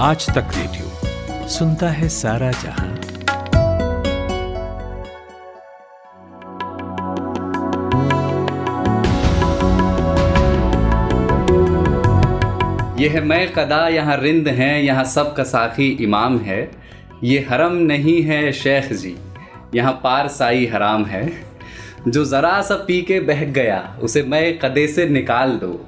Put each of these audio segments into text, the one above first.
आज तक रेडियो सुनता है सारा जहां। ये है मैं कदा, यहाँ रिंद हैं, यहाँ सब का साखी इमाम है। ये हरम नहीं है शेख जी, यहाँ पार साई हराम है। जो ज़रा सा पी के बह गया, उसे मैं कदे से निकाल दो।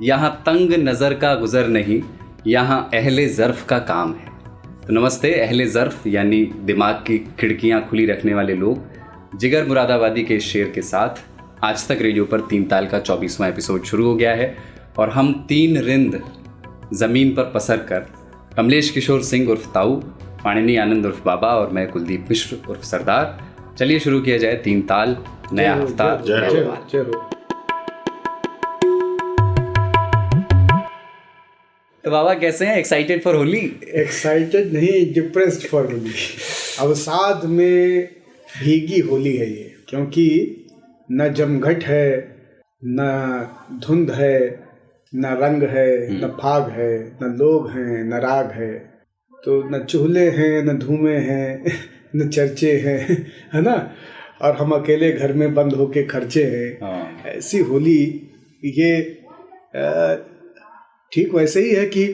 यहाँ तंग नज़र का गुज़र नहीं, यहाँ अहले ज़र्फ़ का काम है। तो नमस्ते अहले ज़र्फ़ यानी दिमाग की खिड़कियाँ खुली रखने वाले लोग। जिगर मुरादाबादी के शेर के साथ आज तक रेडियो पर तीन ताल का 24वां एपिसोड शुरू हो गया है और हम तीन रिंद ज़मीन पर पसर कर कमलेश किशोर सिंह उर्फ ताऊ, पाणिनी आनंद उर्फ बाबा और मैं कुलदीप मिश्र उर्फ सरदार। चलिए शुरू किया जाए तीन ताल, नया हफ्ता। तो बाबा कैसे हैं? Excited for Holi? एक्साइटेड नहीं, डिप्रेस्ड फॉर होली। अब साथ में भीगी होली है ये, क्योंकि न जमघट है, न धुंध है, न रंग है, न फाग है, न लोग हैं, न राग है। तो न चूल्हे हैं, न धुएं हैं, न चर्चे हैं, है ना। और हम अकेले घर में बंद होके खर्चे हैं। ऐसी होली ये ठीक वैसे ही है कि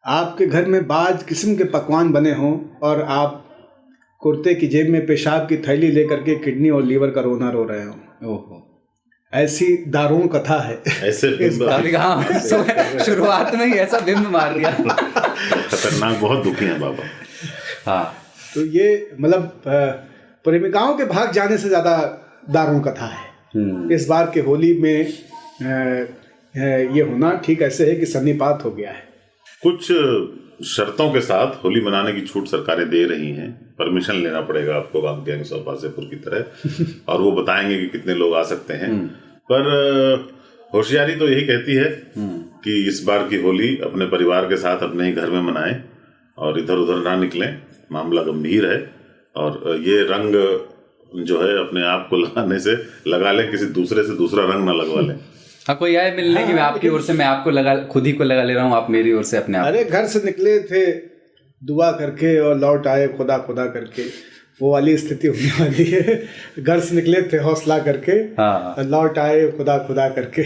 आपके घर में बाज किस्म के पकवान बने हों और आप कुर्ते की जेब में पेशाब की थैली लेकर के किडनी और लीवर का रोना रो रहे हों। ओहो, ऐसी दारुण कथा है। ऐसे शुरुआत में ही ऐसा बिंब मार दिया। खतरनाक, बहुत दुखी है बाबा। हाँ, तो ये मतलब प्रेमिकाओं के भाग जाने से ज़्यादा दारुण कथा है। इस बार के होली में ये होना ठीक ऐसे है कि सन्निपात हो गया है। कुछ शर्तों के साथ होली मनाने की छूट सरकारें दे रही हैं। परमिशन लेना पड़ेगा आपको बाग गैंग्स और पासेपुर की तरह, और वो बताएंगे कि कितने लोग आ सकते हैं। पर होशियारी तो यही कहती है कि इस बार की होली अपने परिवार के साथ अपने ही घर में मनाएं और इधर उधर ना निकलें। मामला गंभीर है और ये रंग जो है अपने आप को लगाने से लगा लें, किसी दूसरे से दूसरा रंग ना लगवा लें। हाँ, कोई आए मिलने की मैं आपकी ओर से मैं आपको लगा, खुद ही को लगा ले रहा हूँ, आप मेरी ओर से अपने आप। अरे घर से निकले थे दुआ करके और लौट आए खुदा खुदा करके, वो वाली स्थिति होने वाली है। घर से निकले थे हौसला करके, हाँ, लौट आए खुदा खुदा करके।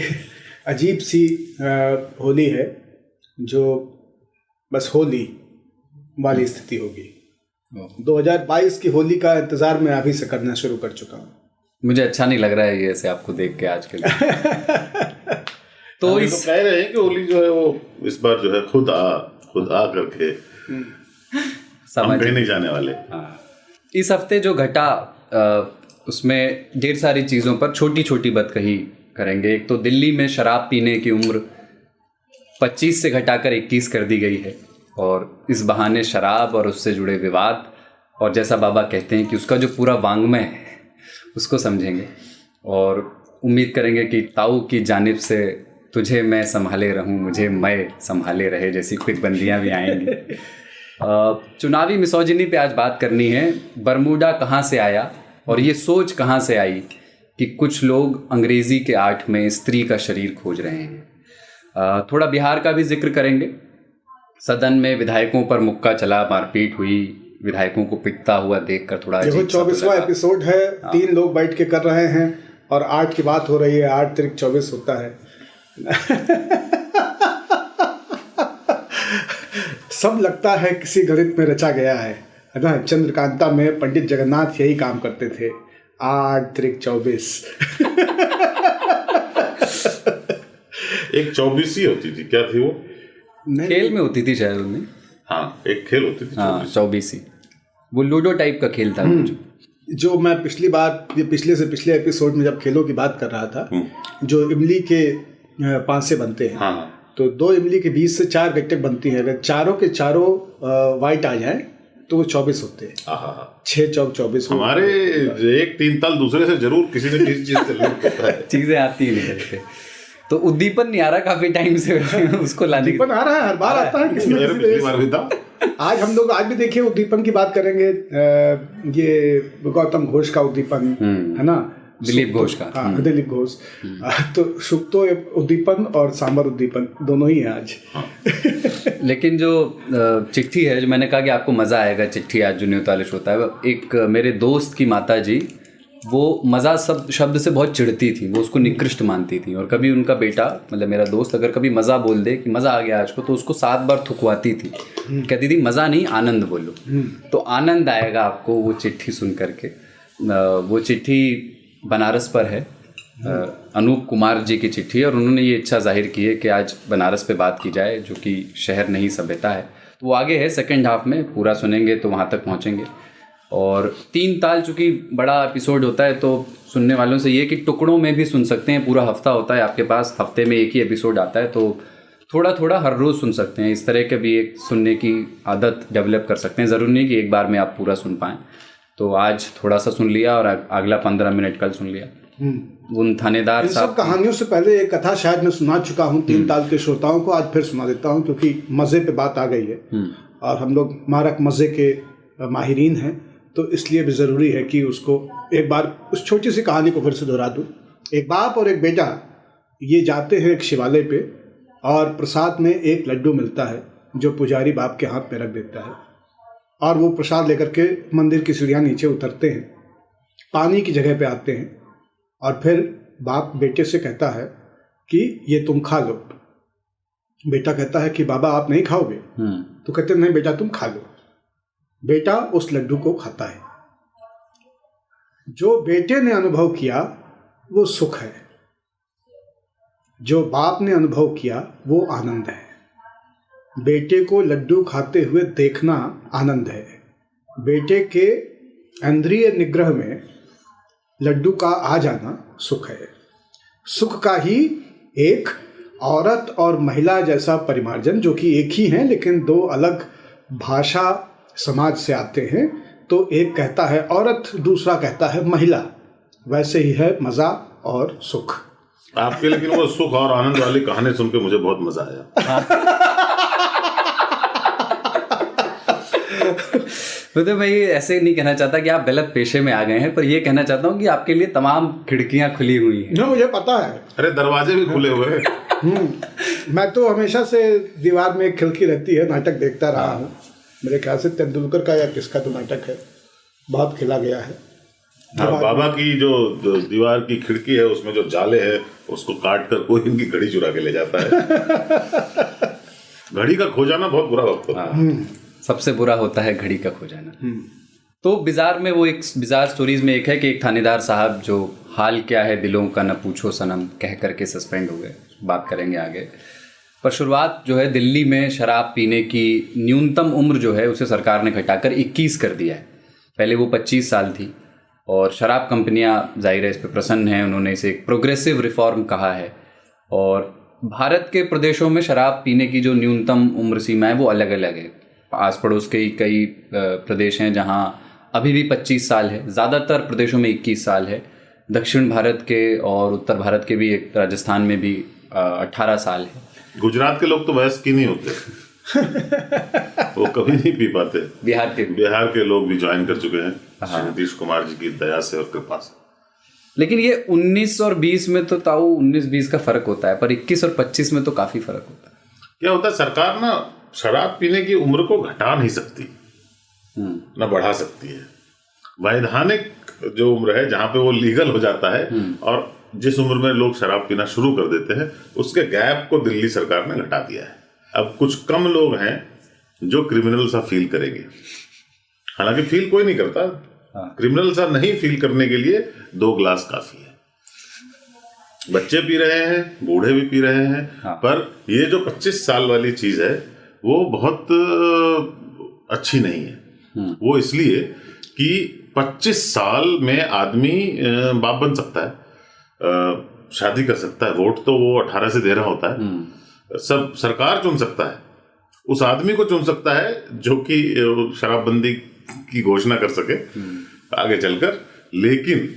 अजीब सी होली है जो बस होली वाली स्थिति होगी। 2022 की होली का इंतजार मैं अभी से करना शुरू कर चुका हूँ। मुझे अच्छा नहीं लग रहा है ये ऐसे आपको देख के आज के लिए। तो इस कह रहे हैं कि होली जो है वो इस बार जो है खुद आ करके हम कहीं नहीं जाने वाले। हाँ, इस हफ्ते जो घटा उसमें ढेर सारी चीज़ों पर छोटी छोटी बात कही करेंगे। एक तो दिल्ली में शराब पीने की उम्र 25 से घटाकर 21 कर दी गई है और इस बहाने शराब और उससे जुड़े विवाद और जैसा बाबा कहते हैं कि उसका जो पूरा वांग्मय है उसको समझेंगे और उम्मीद करेंगे कि ताऊ की जानिब से तुझे मैं संभाले रहूं, मुझे मैं संभाले रहे जैसी फिकबंदियाँ भी आएंगी। चुनावी मिसोजिनी पे आज बात करनी है। बरमूडा कहाँ से आया और ये सोच कहाँ से आई कि कुछ लोग अंग्रेज़ी के आर्ट में स्त्री का शरीर खोज रहे हैं। थोड़ा बिहार का भी जिक्र करेंगे। सदन में विधायकों पर मुक्का चला, मारपीट हुई, विधायकों को पिटता हुआ देखकर थोड़ा देखो 24वां एपिसोड है। हाँ। 3 लोग बैठ के कर रहे हैं और 8 की बात हो रही है। 8 × 24 होता है। सब लगता है किसी गणित में रचा गया है ना। चंद्रकांता में पंडित जगन्नाथ यही काम करते थे। 8 × 24 एक 24 ही होती थी, क्या थी वो? खेल में होती थी शायद उनमें। हाँ, एक खेल होती थी 24 ही। वो लूडो टाइप का खेल था। जो मैं पिछले से पिछले एपिसोड में जब खेलों की बात कर रहा था, जो इमली के पांसे बनते हैं। हाँ। तो 2 इमली के बीच से 4 गट्टे बनती हैं। अगर चारों के चारों वाइट आ जाए तो वो 24 होते हैं। 6 चौक 24। हमारे एक 3 ताल दूसरे से जरूर किसी न किसी चीज से चीजें आती ही नहीं। तो उद्दीपन नहीं आ रहा काफी टाइम से उसको लाने उद्दीपन आ रहा है, हर बार आता है किसी न किसी बार भी था। आज हम लोग आज भी देखिए उद्दीपन की बात करेंगे। ये गौतम घोष का उद्दीपन है ना। दिलीप घोष का। हाँ, दिलीप घोष। तो सुक्तो उद्दीपन और सांबर उद्दीपन दोनों ही हैं आज। लेकिन जो चिट्ठी है, जो मैंने कहा कि आपको मज़ा आएगा चिट्ठी आज जो न्यूतालिश होता है, एक मेरे दोस्त की माता जी, वो मज़ा शब्द से बहुत चिढ़ती थी, वो उसको निकृष्ट मानती थी। और कभी उनका बेटा, मतलब मेरा दोस्त, अगर कभी मज़ा बोल दे कि मज़ा आ गया आज को, तो उसको 7 बार थुकवाती थी। कहती थी मज़ा नहीं, आनंद बोलो। तो आनंद आएगा आपको वो चिट्ठी सुन करके। वो चिट्ठी बनारस पर है, अनूप कुमार जी की चिट्ठी, और उन्होंने ये इच्छा जाहिर की है कि आज बनारस पे बात की जाए, जो कि शहर नहीं सभ्यता है। तो वो आगे है, सेकंड हाफ में पूरा सुनेंगे तो वहाँ तक पहुँचेंगे। और 3 ताल चूँकि बड़ा एपिसोड होता है, तो सुनने वालों से ये कि टुकड़ों में भी सुन सकते हैं। पूरा हफ्ता होता है आपके पास, हफ्ते में एक ही एपिसोड आता है, तो थोड़ा थोड़ा हर रोज़ सुन सकते हैं। इस तरह के भी एक सुनने की आदत डेवलप कर सकते हैं। ज़रूरी नहीं कि एक बार में आप पूरा सुन पाएँ। तो आज थोड़ा सा सुन लिया और अगला 15 मिनट कल सुन लिया। उन थानेदार इन सब कहानियों से पहले एक कथा शायद मैं सुना चुका हूँ 3 ताल के श्रोताओं को, आज फिर सुना देता हूँ क्योंकि मज़े पे बात आ गई है और हम लोग मारक मज़े के माहिरीन हैं, तो इसलिए भी ज़रूरी है कि उसको एक बार उस छोटी सी कहानी को फिर से दोहरा दूँ। एक बाप और एक बेटा ये जाते हैं एक शिवालय पे, और प्रसाद में एक लड्डू मिलता है जो पुजारी बाप के हाथ में रख देता है, और वो प्रसाद लेकर के मंदिर की सीढ़ियाँ नीचे उतरते हैं, पानी की जगह पे आते हैं, और फिर बाप बेटे से कहता है कि ये तुम खा लो। बेटा कहता है कि बाबा आप नहीं खाओगे? तो कहते नहीं बेटा तुम खा लो। बेटा उस लड्डू को खाता है। जो बेटे ने अनुभव किया वो सुख है, जो बाप ने अनुभव किया वो आनंद है। बेटे को लड्डू खाते हुए देखना आनंद है। बेटे के इंद्रिय निग्रह में लड्डू का आ जाना सुख है। सुख का ही एक औरत और महिला जैसा परिमार्जन, जो कि एक ही हैं लेकिन 2 अलग भाषा समाज से आते हैं, तो एक कहता है औरत, दूसरा कहता है महिला। वैसे ही है मज़ा और सुख आपके। लेकिन वो सुख और आनंद वाली कहानी सुन के मुझे बहुत मजा आया। तो भाई ऐसे नहीं कहना चाहता कि आप गलत पेशे में आ गए हैं, पर ये कहना चाहता हूँ कि आपके लिए तमाम खिड़कियां खुली हुई हैं। मुझे पता है। अरे दरवाजे भी खुले हुए हैं। मैं तो हमेशा से दीवार में एक खिड़की रहती है, नाटक देखता रहा हूँ। मेरे ख्याल से तेंदुलकर का या किसका तो नाटक है, बहुत खिला गया है। हाँ, बाबा की जो दीवार की खिड़की है उसमें जो जाले हैं उसको काट कर कोई इनकी घड़ी चुरा के ले जाता है। घड़ी का खो जाना बहुत बुरा वक्त होता है। सबसे बुरा होता है घड़ी का खो जाना। तो बिजार में वो एक बिजार स्टोरीज में एक है कि एक थानेदार साहब जो हाल क्या है दिलों का न पूछो सनम कह करके सस्पेंड हो गए। बात करेंगे आगे। पर शुरुआत जो है, दिल्ली में शराब पीने की न्यूनतम उम्र जो है उसे सरकार ने घटाकर 21 कर दिया है। पहले वो 25 साल थी, और शराब कंपनियां जाहिर है इस पर प्रसन्न हैं। उन्होंने इसे एक प्रोग्रेसिव रिफॉर्म कहा है। और भारत के प्रदेशों में शराब पीने की जो न्यूनतम उम्र सीमा है वो अलग अलग है। आस पड़ोस के कई प्रदेश हैं जहां अभी भी 25 साल है, ज़्यादातर प्रदेशों में 21 साल है। दक्षिण भारत के और उत्तर भारत के भी, एक राजस्थान में भी 18 साल है। गुजरात के लोग तो वयस्क ही नहीं होते। वो कभी नहीं पी पाते। बिहार के लोग भी ज्वाइन कर चुके हैं नीतीश कुमार जी की दया से और कृपा से। लेकिन ये 19 और 20 में तो ताऊ 19-20 का फर्क होता है, पर 21 और 25 में तो काफी फर्क होता है। क्या होता है, सरकार ना शराब पीने की उम्र को घटा नहीं सकती ना बढ़ा सकती है। वैधानिक जो उम्र है जहां पे वो लीगल हो जाता है और जिस उम्र में लोग शराब पीना शुरू कर देते हैं, उसके गैप को दिल्ली सरकार ने घटा दिया है। अब कुछ कम लोग हैं जो क्रिमिनल सा फील करेंगे, हालांकि फील कोई नहीं करता। क्रिमिनल सा नहीं फील करने के लिए 2 ग्लास काफी है। बच्चे पी रहे हैं, बूढ़े भी पी रहे हैं। पर ये जो 25 साल वाली चीज है वो बहुत अच्छी नहीं है। वो इसलिए कि 25 साल में आदमी बाप बन सकता है, शादी कर सकता है, वोट तो वो 18 से दे रहा होता है, सब सरकार चुन सकता है, उस आदमी को चुन सकता है जो कि शराबबंदी की घोषणा कर सके आगे चलकर, लेकिन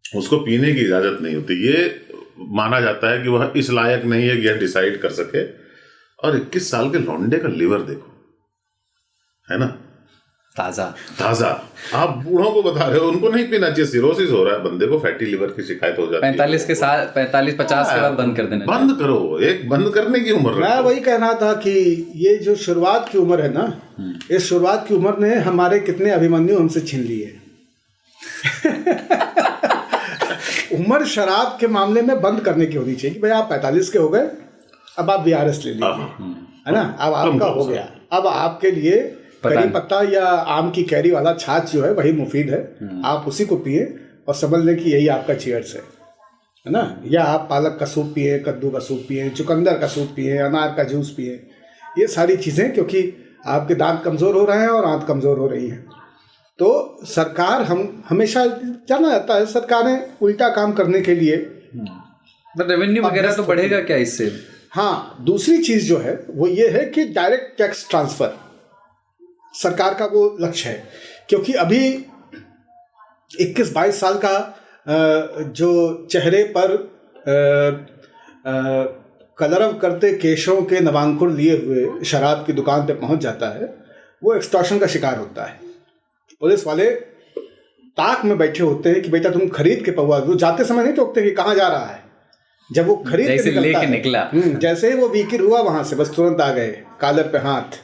उसको पीने की इजाजत नहीं होती। ये माना जाता है कि वह इस लायक नहीं है कि यह डिसाइड कर सके। और 21 साल के लौंडे का लिवर देखो, है ना, ताजा। आप बूढ़ों को बता रहे हो उनको नहीं पीना चाहिए, सिरोसिस हो रहा है बंदे को, फैटी लिवर की शिकायत हो जाती है। 45-50 के बाद बंद कर देना, बंद करो, एक बंद करने की उम्र। मैं वही कहना था कि ये जो शुरुआत की उम्र है ना, इस शुरुआत की उम्र ने हमारे कितने अभिमन्यु हमसे छीन लिए। उम्र शराब के मामले में बंद करने की होनी चाहिए कि भाई आप 45 के हो गए, अब आप BRS ले लीजिए, है ना, अब आपका हो गया, अब आपके लिए करी पत्ता या आम की कैरी वाला छाछ जो है वही मुफीद है, आप उसी को पिए और समझ लें कि यही आपका चीयर्स है ना। या आप पालक का सूप पिए, कद्दू का सूप पिए, चुकंदर का सूप पिए, अनार का जूस पिए, ये सारी चीज़ें, क्योंकि आपके दांत कमज़ोर हो रहे हैं और आंत कमज़ोर हो रही हैं। तो सरकार, हम हमेशा जाना जाता है सरकारें उल्टा काम करने के लिए, रेवेन्यू वगैरह तो बढ़ेगा क्या इससे? हाँ, दूसरी चीज़ जो है वो ये है कि डायरेक्ट टैक्स ट्रांसफ़र सरकार का वो लक्ष्य है, क्योंकि अभी 21-22 साल का जो चेहरे पर कलरव करते केशों के नवांकुर लिए हुए शराब की दुकान पे पहुंच जाता है, वो एक्सटॉर्शन का शिकार होता है। पुलिस वाले ताक में बैठे होते हैं कि बेटा तुम खरीद के पहुआ, वो जाते समय नहीं टोकते कि कहाँ जा रहा है, जब वो खरीद के निकला जैसे ही वो वीकिर हुआ वहां से बस तुरंत आ गए, कॉलर पे हाथ,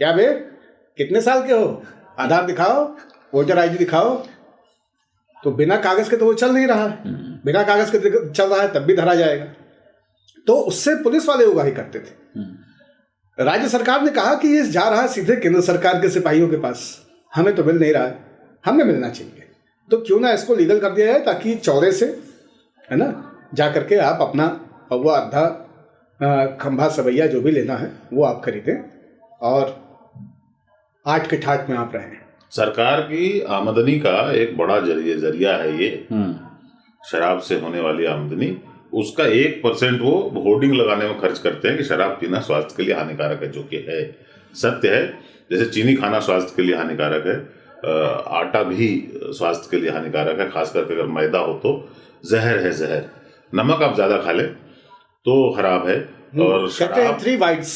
क्या बे कितने साल के हो, आधार दिखाओ, वोटर ID दिखाओ। तो बिना कागज के तो वो चल नहीं रहा है, बिना कागज के चल रहा है तब भी धरा जाएगा। तो उससे पुलिस वाले उगाही करते थे। राज्य सरकार ने कहा कि ये जा रहा है सीधे केंद्र सरकार के सिपाहियों के पास, हमें तो मिल नहीं रहा है, हमें मिलना चाहिए, तो क्यों ना इसको लीगल कर दिया जाए, ताकि चौड़े से, है ना, जा करके आप अपना पौवा अद्धा खंभा सवैया जो भी लेना है वो आप खरीदें और आठ के ठाठ में आप रहें। सरकार की आमदनी का एक बड़ा जरिया है ये शराब से होने वाली आमदनी, उसका 1% वो होर्डिंग लगाने में खर्च करते हैं कि शराब पीना स्वास्थ्य के लिए हानिकारक है, जो कि है, सत्य है। जैसे चीनी खाना स्वास्थ्य के लिए हानिकारक है, आटा भी स्वास्थ्य के लिए हानिकारक है, खास करके अगर मैदा हो तो जहर है, जहर। नमक आप ज्यादा खा लें तो खराब है। और शराब 3 वाइट्स,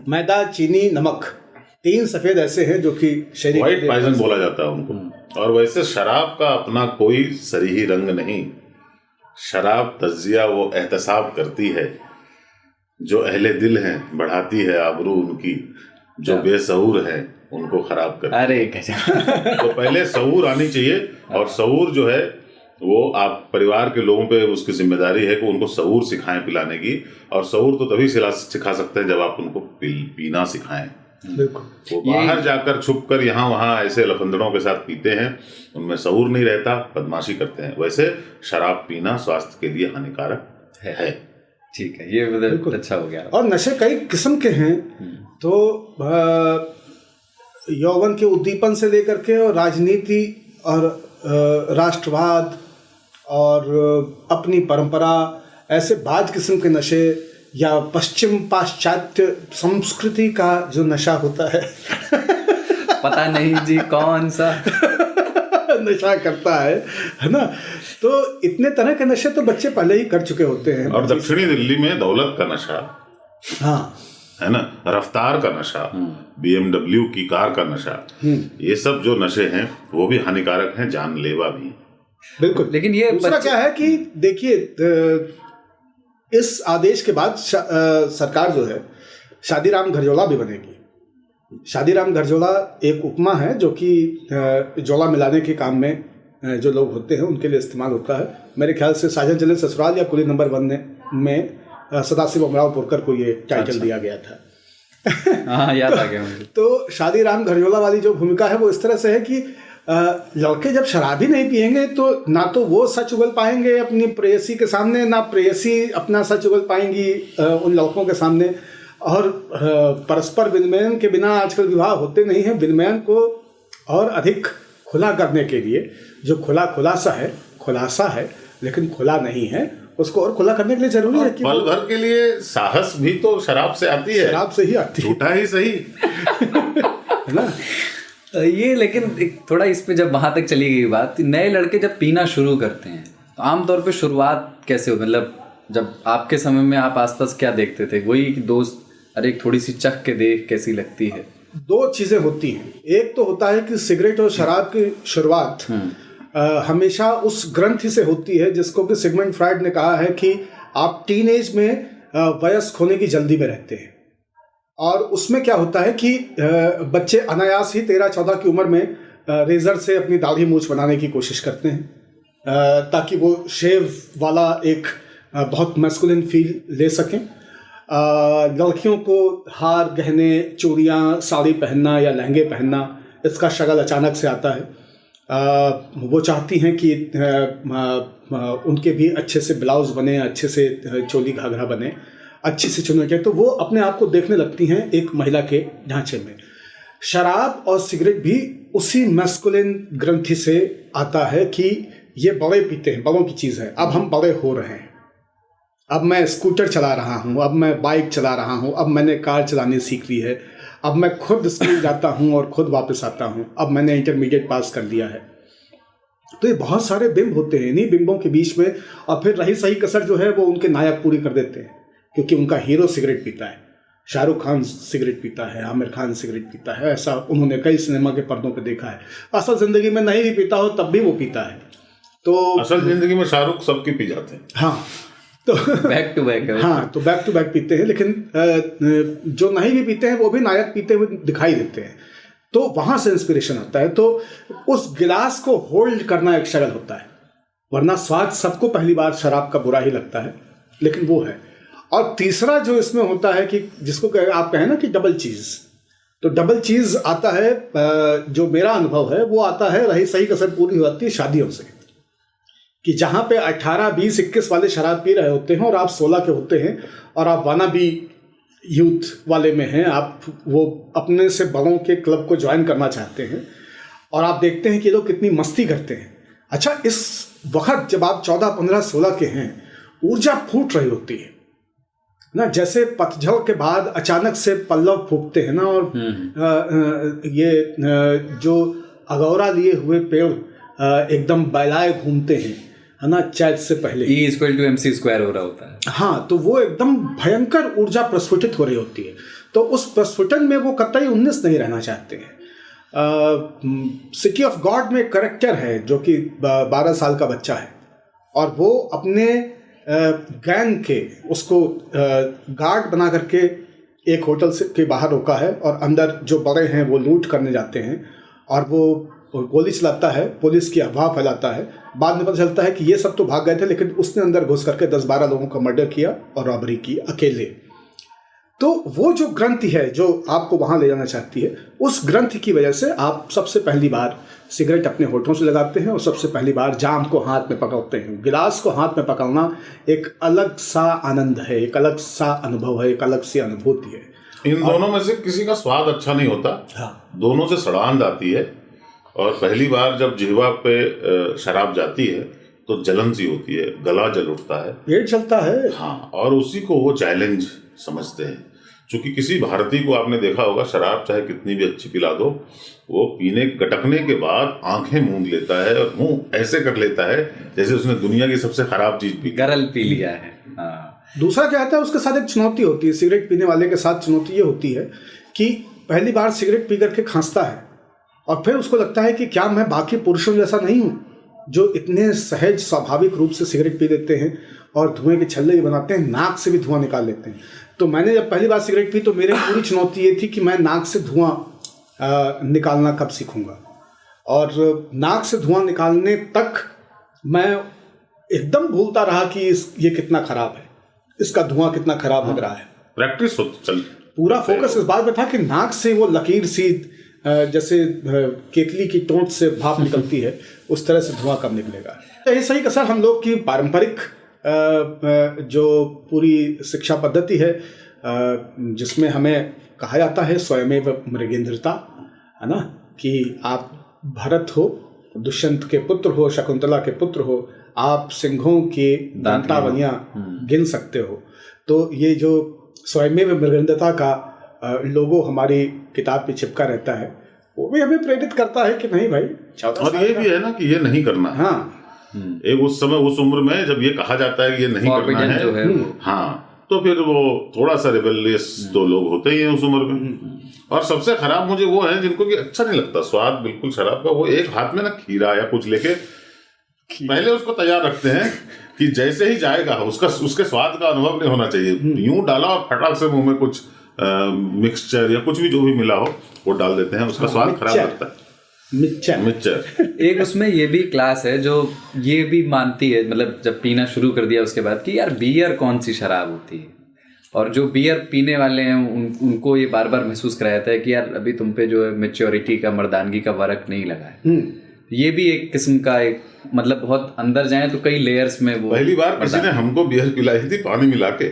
मैदा, चीनी, नमक, 3 सफेद ऐसे हैं जो कि शरीर व्हाइट पॉइजन बोला जाता है उनको। और वैसे शराब का अपना कोई सरीही रंग नहीं, शराब तज्जिया वो एहतसाब करती है, जो अहले दिल हैं बढ़ाती है आबरू उनकी, जो बेसऊर हैं उनको खराब करती है। अरे तो पहले सऊर आनी चाहिए, और सऊर जो है वो आप परिवार के लोगों पे उसकी जिम्मेदारी है कि उनको सऊर सिखाएं पिलाने की, और सऊर तो तभी सिखा सकते हैं जब आप उनको पीना सिखाएं। बिल्कुल। वो बाहर जाकर छुप कर यहाँ वहाँ ऐसे लफंदड़ों के साथ पीते हैं, उनमें सऊर नहीं रहता, बदमाशी करते हैं। वैसे शराब पीना स्वास्थ्य के लिए हानिकारक है। ठीक है, ये मतलब अच्छा हो गया। और नशे कई किस्म के हैं, तो यौवन के उद्दीपन से लेकर के और राजनीति और राष्ट्रवाद और अपनी परंपरा, ऐसे बाज किस्म के नशे, या पश्चिम पाश्चात्य संस्कृति का जो नशा होता है पता नहीं जी कौन सा नशा करता है ना। तो इतने तरह के नशे तो बच्चे पहले ही कर चुके होते हैं। और दक्षिणी दिल्ली में दौलत का नशा, हाँ, है ना, रफ्तार का नशा, BMW की कार का नशा, ये सब जो नशे हैं वो भी हानिकारक हैं, जानलेवा भी। बिल्कुल। लेकिन ये दूसरा क्या है कि देखिए, इस आदेश के बाद सरकार जो है शादीराम घरजोला भी बनेगी। शादीराम घरजोला एक उपमा है जो कि जोला मिलाने के काम में जो लोग होते हैं उनके लिए इस्तेमाल होता है। मेरे ख्याल से साजन चले ससुराल या कुली नंबर 1 में सदाशिव अमरावपुरकर को ये टाइटल दिया गया था। हाँ, याद आ गया मुझे। तो शादीराम घरजोला वाली जो भूमिका है वो इस तरह से है कि लड़के जब शराब ही नहीं पिएंगे तो ना तो वो सच उगल पाएंगे अपनी प्रेयसी के सामने, ना प्रेयसी अपना सच उगल पाएंगी उन लड़कों के सामने। और परस्पर विनिमय के बिना आजकल विवाह होते नहीं हैं। विनिमय को और अधिक खुला करने के लिए, जो खुलासा है लेकिन खुला नहीं है, उसको और खुला करने के लिए जरूरी है कि पल भर के लिए साहस भी तो शराब से आती है, शराब से ही आती है, झूठा ही सही है ना ये। लेकिन थोड़ा इस पे जब वहां तक चली गई बात, नए लड़के जब पीना शुरू करते हैं तो आमतौर पे शुरुआत कैसे हो, मतलब जब आपके समय में आप आसपास क्या देखते थे? वही कि दोस्त अरे थोड़ी सी चख के देख कैसी लगती है, दो चीजें होती हैं। एक तो होता है कि सिगरेट और शराब की शुरुआत हमेशा उस ग्रंथि से होती है जिसको कि सिगमंड फ्रायड ने कहा है कि आप टीन एज में वयस्क होने की जल्दी में रहते हैं, और उसमें क्या होता है कि बच्चे अनायास ही 13-14 की उम्र में रेजर से अपनी दाढ़ी मूछ बनाने की कोशिश करते हैं ताकि वो शेव वाला एक बहुत मैस्कुलिन फील ले सकें। लड़कियों को हार, गहने, चूड़ियाँ, साड़ी पहनना या लहंगे पहनना, इसका शगल अचानक से आता है। वो चाहती हैं कि उनके भी अच्छे से ब्लाउज बने, अच्छे से चोली घाघरा बने, अच्छी से चुने के, तो वो अपने आप को देखने लगती हैं एक महिला के ढांचे में। शराब और सिगरेट भी उसी मैस्कुलिन ग्रंथि से आता है कि ये बड़े पीते हैं, बड़ों की चीज़ है, अब हम बड़े हो रहे हैं, अब मैं स्कूटर चला रहा हूँ, अब मैं बाइक चला रहा हूँ, अब मैंने कार चलानी सीख ली है, अब मैं खुद स्कूल जाता हूँ और खुद वापस आता हूँ, अब मैंने इंटरमीडिएट पास कर लिया है। तो ये बहुत सारे बिंब होते हैं इन्हीं बिंबों के बीच में, और फिर रही सही कसर जो है वो उनके नायक पूरी कर देते हैं, क्योंकि उनका हीरो सिगरेट पीता है, शाहरुख खान सिगरेट पीता है, आमिर खान सिगरेट पीता है, ऐसा उन्होंने कई सिनेमा के पर्दों पे देखा है। असल ज़िंदगी में नहीं भी पीता हो तब भी वो पीता है। तो असल ज़िंदगी में शाहरुख सबके पी जाते हैं। हाँ, तो बैक टू बैक। हाँ, तो बैक टू बैक पीते हैं, लेकिन जो नहीं भी पीते हैं वो भी नायक पीते हुए दिखाई देते हैं, तो वहाँ से इंस्पिरेशन आता है। तो उस गिलास को होल्ड करना एक शगल होता है, वरना स्वाद सबको पहली बार शराब का बुरा ही लगता है, लेकिन वो है। और तीसरा जो इसमें होता है कि जिसको आप कहें ना कि डबल चीज़, तो डबल चीज़ आता है, जो मेरा अनुभव है वो आता है, रही सही कसर पूरी होती है शादियों से, कि जहाँ पे 18, 20, 21 वाले शराब पी रहे होते हैं और आप 16 के होते हैं और आप वाना भी यूथ वाले में हैं, आप वो अपने से बड़ों के क्लब को ज्वाइन करना चाहते हैं, और आप देखते हैं कि लोग कितनी मस्ती करते हैं। अच्छा, इस वक्त जब आप 14, 15, 16 के हैं, ऊर्जा फूट रही होती है ना, जैसे पतझड़ के बाद अचानक से पल्लव फूटते हैं ना, और ये जो अगौरा लिए हुए पेड़ एकदम बैलाए घूमते हैं, है ना, चैत से पहले E = MC² हो रहा होता है। हाँ, तो वो एकदम भयंकर ऊर्जा प्रस्फुटित हो रही होती है। तो उस प्रस्फुटन में वो कतई 19 नहीं रहना चाहते हैं। सिटी ऑफ गॉड में करेक्टर है जो कि 12 साल का बच्चा है, और वो अपने गैंग के उसको गार्ड बना करके एक होटल से के बाहर रोका है, और अंदर जो बड़े हैं वो लूट करने जाते हैं, और वो गोली चलाता है, पुलिस की अफवाह फैलाता है। बाद में पता चलता है कि ये सब तो भाग गए थे, लेकिन उसने अंदर घुस करके 10-12 लोगों का मर्डर किया और रॉबरी की अकेले। तो वो जो ग्रंथि है जो आपको वहाँ ले जाना चाहती है, उस ग्रंथि की वजह से आप सबसे पहली बार सिगरेट अपने होठों से लगाते हैं, और सबसे पहली बार जाम को हाथ में पकड़ते हैं। गिलास को हाथ में पकड़ना एक अलग सा आनंद है, एक अलग सा अनुभव है, एक अलग सी अनुभूति है। इन दोनों में से किसी का स्वाद अच्छा नहीं होता। हाँ, दोनों से सड़ांध आती है, और पहली बार जब जिह्वा पे शराब जाती है तो जलन सी होती है, गला जल उठता है, पेट चलता है। हाँ, और उसी को वो चैलेंज समझते हैं। क्योंकि किसी भारतीय को आपने देखा होगा, शराब चाहे कितनी भी अच्छी पिला दो, वो पीने गटकने के बाद आंखें मूंद लेता है और मुंह ऐसे कर लेता है जैसे उसने दुनिया की सबसे खराब चीज पी, गरल पी लिया है। हाँ। दूसरा क्या होता है, उसके साथ एक चुनौती होती है। सिगरेट पीने वाले के साथ चुनौती ये होती है कि पहली बार सिगरेट पी करके खांसता है, और फिर उसको लगता है कि क्या मैं बाकी पुरुषों जैसा नहीं हूँ जो इतने सहज स्वाभाविक रूप से सिगरेट पी लेते हैं और धुएं के छल्ले भी बनाते हैं, नाक से भी धुआं निकाल लेते हैं। तो मैंने जब पहली बार सिगरेट पी तो मेरी पूरी चुनौती ये थी कि मैं नाक से धुआं निकालना कब सीखूंगा, और नाक से धुआं निकालने तक मैं एकदम भूलता रहा कि ये कितना खराब है, इसका धुआं कितना खराब लग रहा है। प्रैक्टिस हो चल, पूरा फोकस इस बात में था कि नाक से वो लकीर सी जैसे केतली की टोंट से भाप निकलती है, उस तरह से धुआं कब निकलेगा। यही सही कसर हम लोग की पारंपरिक जो पूरी शिक्षा पद्धति है, जिसमें हमें कहा जाता है स्वयमेव मृगेंद्रता, है ना, कि आप भरत हो, दुष्यंत के पुत्र हो, शकुंतला के पुत्र हो, आप सिंहों के दांतावनियाँ गिन सकते हो। तो ये जो स्वयमेव मृगेंद्रता का लोगो हमारी किताब पे चिपका रहता है, वो भी हमें प्रेरित करता है कि नहीं भाई। और ये भी है ना कि ये नहीं करना है। हाँ, एक उस समय उस उम्र में जब ये कहा जाता है कि ये नहीं करना है, जो है हाँ, तो फिर वो थोड़ा सा रिबेलियस तो लोग होते ही हैं उस उम्र में। और सबसे खराब मुझे वो है जिनको कि अच्छा नहीं लगता स्वाद बिल्कुल शराब का, वो एक हाथ में ना खीरा या कुछ लेके पहले उसको तैयार रखते हैं कि जैसे ही जाएगा उसके स्वाद का अनुभव नहीं होना चाहिए, यूं डाला और फटाक से मुंह में कुछ मिक्सचर या कुछ भी जो भी मिला हो वो डाल देते हैं, उसका स्वाद खराब लगता है। मिक्सचर एक उसमें ये भी क्लास है जो ये भी मानती है, मतलब जब पीना शुरू कर दिया उसके बाद, कि यार बियर कौन सी शराब होती है, और जो बियर पीने वाले हैं उनको ये बार बार महसूस कराया जाता है कि यार अभी तुम पे जो है मैच्योरिटी का, मर्दानगी का वर्क नहीं लगा है। ये भी एक किस्म का एक, मतलब बहुत अंदर जाए तो कई लेयर्स में वो। पहली बार किसी ने हमको बियर पिलाई थी पानी मिला के।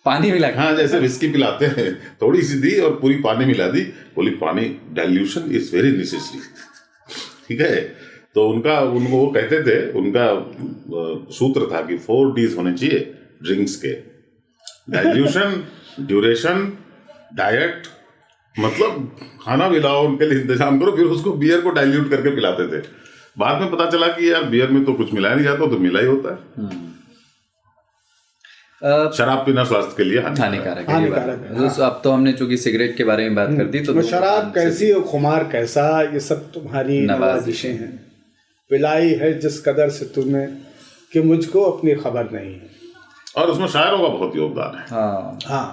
हाँ, जैसे विस्की पिलाते हैं, थोड़ी सी दी और पूरी पानी मिला दी, बोली पानी डाइल्यूशन इज वेरी नेसेसरी। ठीक है, तो उनको वो कहते थे, उनका सूत्र था कि 4 Ds होने चाहिए ड्रिंक्स के, डाइल्यूशन, ड्यूरेशन, डाइट, मतलब खाना मिलाओ उनके लिए इंतजाम करो, फिर उसको बियर को डाइल्यूट करके पिलाते थे। बाद में पता चला कि यार बियर में तो कुछ मिलाया नहीं जाता, तो मिला ही होता है। शराब पीना स्वास्थ्य के लिए हानिकारक है। अब तो हमने चूंकि सिगरेट के बारे में बात कर दी, तो शराब कैसी और खुमार कैसा, ये सब तुम्हारी नवाजिशें हैं। पिलाई है जिस कदर से तुम्हें कि मुझको अपनी खबर नहीं है। और उसमें शायरों का बहुत योगदान है। हाँ,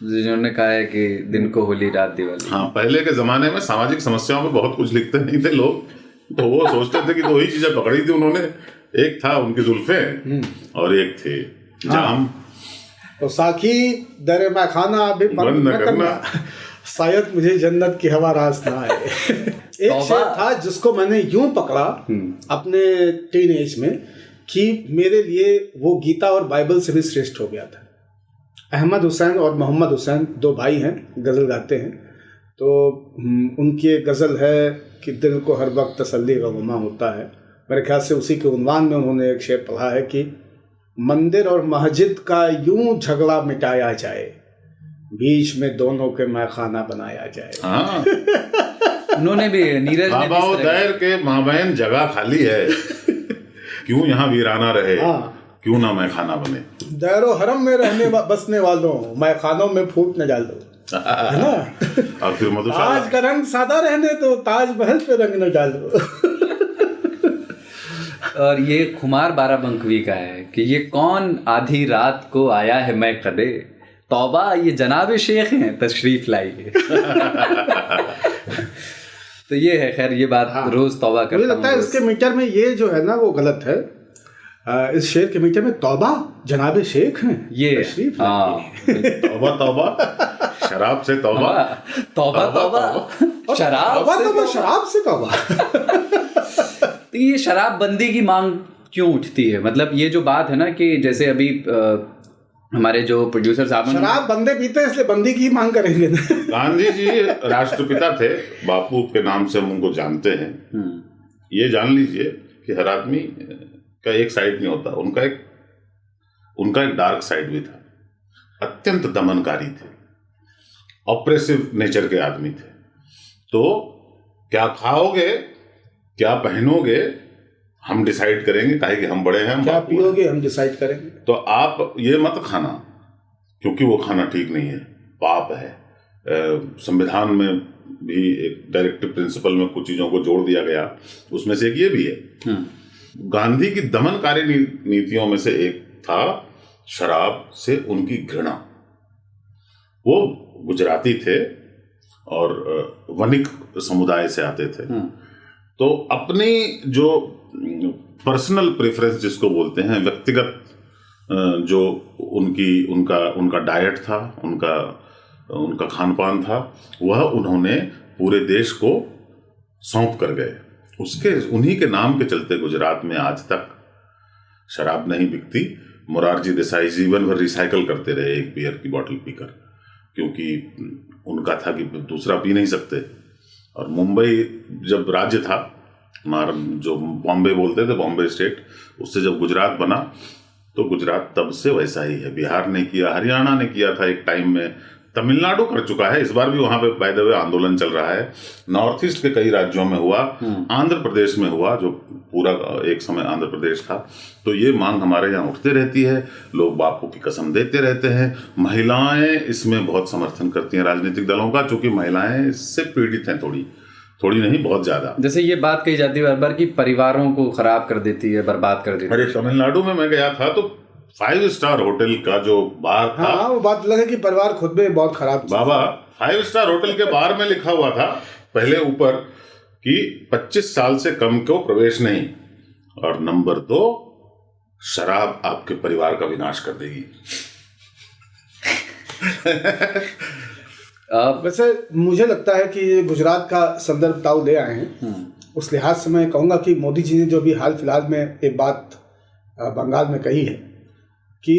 जिन्होंने कहा है कि दिन को होली रात दिवाली। हाँ, पहले के जमाने में सामाजिक समस्याओं में बहुत कुछ लिखते नहीं थे लोग, तो वो सोचते थे कि 2 ही चीजें पकड़ी थी उन्होंने, एक था उनकी जुल्फे और एक थे जाम। तो साखी दरे मैं खाना अभी बंद न करना, शायद मुझे जन्नत की हवा रास ना आए। एक शेर था जिसको मैंने यूं पकड़ा अपने टीन एज में कि मेरे लिए वो गीता और बाइबल से भी श्रेष्ठ हो गया था। अहमद हुसैन और मोहम्मद हुसैन 2 भाई हैं, गज़ल गाते हैं। तो उनकी एक गज़ल है कि दिल को हर वक्त तसल्ली का गुमा होता है। मेरे ख्याल से उसी के उन्वान में उन्होंने एक शेर पढ़ा है कि मंदिर और मस्जिद का यूं झगड़ा मिटाया जाए, बीच में दोनों के मैखाना बनाया जाए। हाँ। उन्होंने भी, नीरज ने भी दैर के माबैन जगह खाली है, क्यों यहाँ वीराना रहे, क्यों ना मैखाना बने। दैरो हरम में रहने बसने वालों, मैखानों में फूट न डाल दो, है ना। और फिर मधुशाला, ताज का रंग सादा रहने दो, ताज महल पे रंग न डाल दो। और ये खुमार बाराबंकवी का है कि ये कौन आधी रात को आया है मैं कदे, तौबा ये जनाब शेख हैं तशरीफ लाइए। तो ये है, खैर ये बात रोज तौबा करता हूं। मुझे लगता है इसके मीटर में ये जो है ना वो गलत है। इस शेर के मीटर में तौबा जनाब शेख हैं ये तशरीफ तौबा तौबा, शराब से तौबा, तौबा तौबा, शराब से तौबा। तो ये शराबबंदी की मांग क्यों उठती है? मतलब ये जो बात है ना कि जैसे अभी हमारे जो प्रोड्यूसर साहब, शराब बंदे पीते हैं इसलिए बंदी की मांग करेंगे। गांधी जी राष्ट्रपिता थे, बापू के नाम से हम उनको जानते हैं। ये जान लीजिए कि हर आदमी का एक साइड नहीं होता, उनका एक डार्क साइड भी था। अत्यंत दमनकारी थे, ऑपरेसिव नेचर के आदमी थे। तो क्या खाओगे, क्या पहनोगे, हम डिसाइड करेंगे, काहे कि हम बड़े हैं। क्या पियोगे, हम डिसाइड करेंगे। तो आप ये मत खाना, क्योंकि वो खाना ठीक नहीं है, पाप है। संविधान में भी एक डायरेक्टिव प्रिंसिपल में कुछ चीजों को जोड़ दिया गया, उसमें से एक ये भी है। गांधी की दमनकारी नीतियों में से एक था शराब से उनकी घृणा। वो गुजराती थे और वणिक समुदाय से आते थे। तो अपनी जो पर्सनल प्रेफरेंस जिसको बोलते हैं, व्यक्तिगत जो उनका डाइट था, उनका खान पान था, वह उन्होंने पूरे देश को सौंप कर गए। उन्हीं के नाम के चलते गुजरात में आज तक शराब नहीं बिकती। मोरारजी देसाई जीवन भर रिसाइकल करते रहे एक बियर की बोतल पीकर, क्योंकि उनका था कि दूसरा पी नहीं सकते। और मुंबई जब राज्य था, हमारा जो बॉम्बे बोलते थे, बॉम्बे स्टेट, उससे जब गुजरात बना तो गुजरात तब से वैसा ही है। बिहार ने किया, हरियाणा ने किया था एक टाइम में, तमिलनाडु कर चुका है, इस बार भी वहां पे बाय द वे आंदोलन चल रहा है। नॉर्थ ईस्ट के कई राज्यों में हुआ, आंध्र प्रदेश में हुआ, जो पूरा एक समय आंध्र प्रदेश था। तो ये मांग हमारे यहाँ उठती रहती है, लोग बापू की कसम देते रहते हैं। महिलाएं इसमें बहुत समर्थन करती हैं राजनीतिक दलों का, चूंकि महिलाएं इससे पीड़ित हैं, थोड़ी नहीं, बहुत ज्यादा। जैसे ये बात कही जाती है बार बार कि परिवारों को खराब कर देती है, बर्बाद कर देती है। अरे तमिलनाडु में मैं गया था तो 5 स्टार होटल का जो बार था, हाँ, वो बात लगे कि परिवार खुद में बहुत खराब बाबा, 5 स्टार होटल के बार में लिखा हुआ था पहले ऊपर कि 25 साल से कम को प्रवेश नहीं, और नंबर 2, शराब आपके परिवार का विनाश कर देगी। वैसे मुझे लगता है कि ये गुजरात का संदर्भ ताऊ ले आए हैं। उस लिहाज से मैं कहूँगा कि मोदी जी ने जो भी हाल फिलहाल में एक बात बंगाल में कही है कि